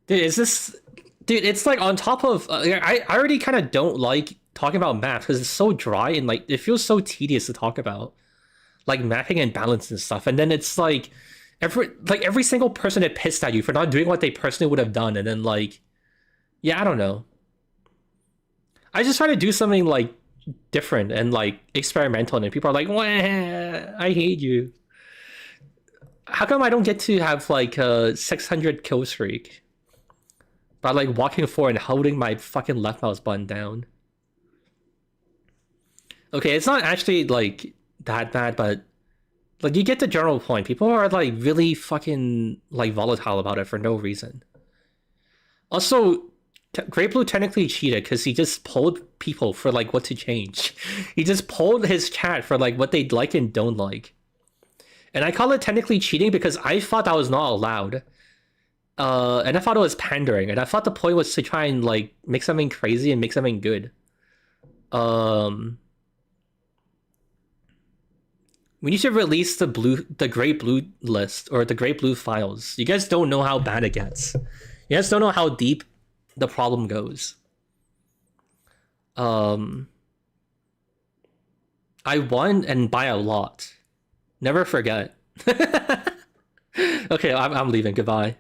Dude, it's like on top of I already kind of don't like talking about maps because it's so dry and like it feels so tedious to talk about, like mapping and balance and stuff. And then it's like every single person that pissed at you for not doing what they personally would have done, and then like, yeah, I don't know. I just try to do something like different and like experimental, and people are like, "Wah, I hate you." How come I don't get to have like a 600 kill streak by like walking forward and holding my fucking left mouse button down? Okay, it's not actually like that bad, but like you get the general point. People are like really fucking like volatile about it for no reason. Also, Great Blue technically cheated because he just polled people for like what to change. He just polled his chat for like what they like and don't like. And I call it technically cheating because I thought that was not allowed. And I thought it was pandering, and I thought the point was to try and like make something crazy and make something good. We need to release the Great Blue list or the Great Blue files. You guys don't know how bad it gets. You guys don't know how deep the problem goes. I won and by a lot. Never forget. Okay, I'm leaving. Goodbye.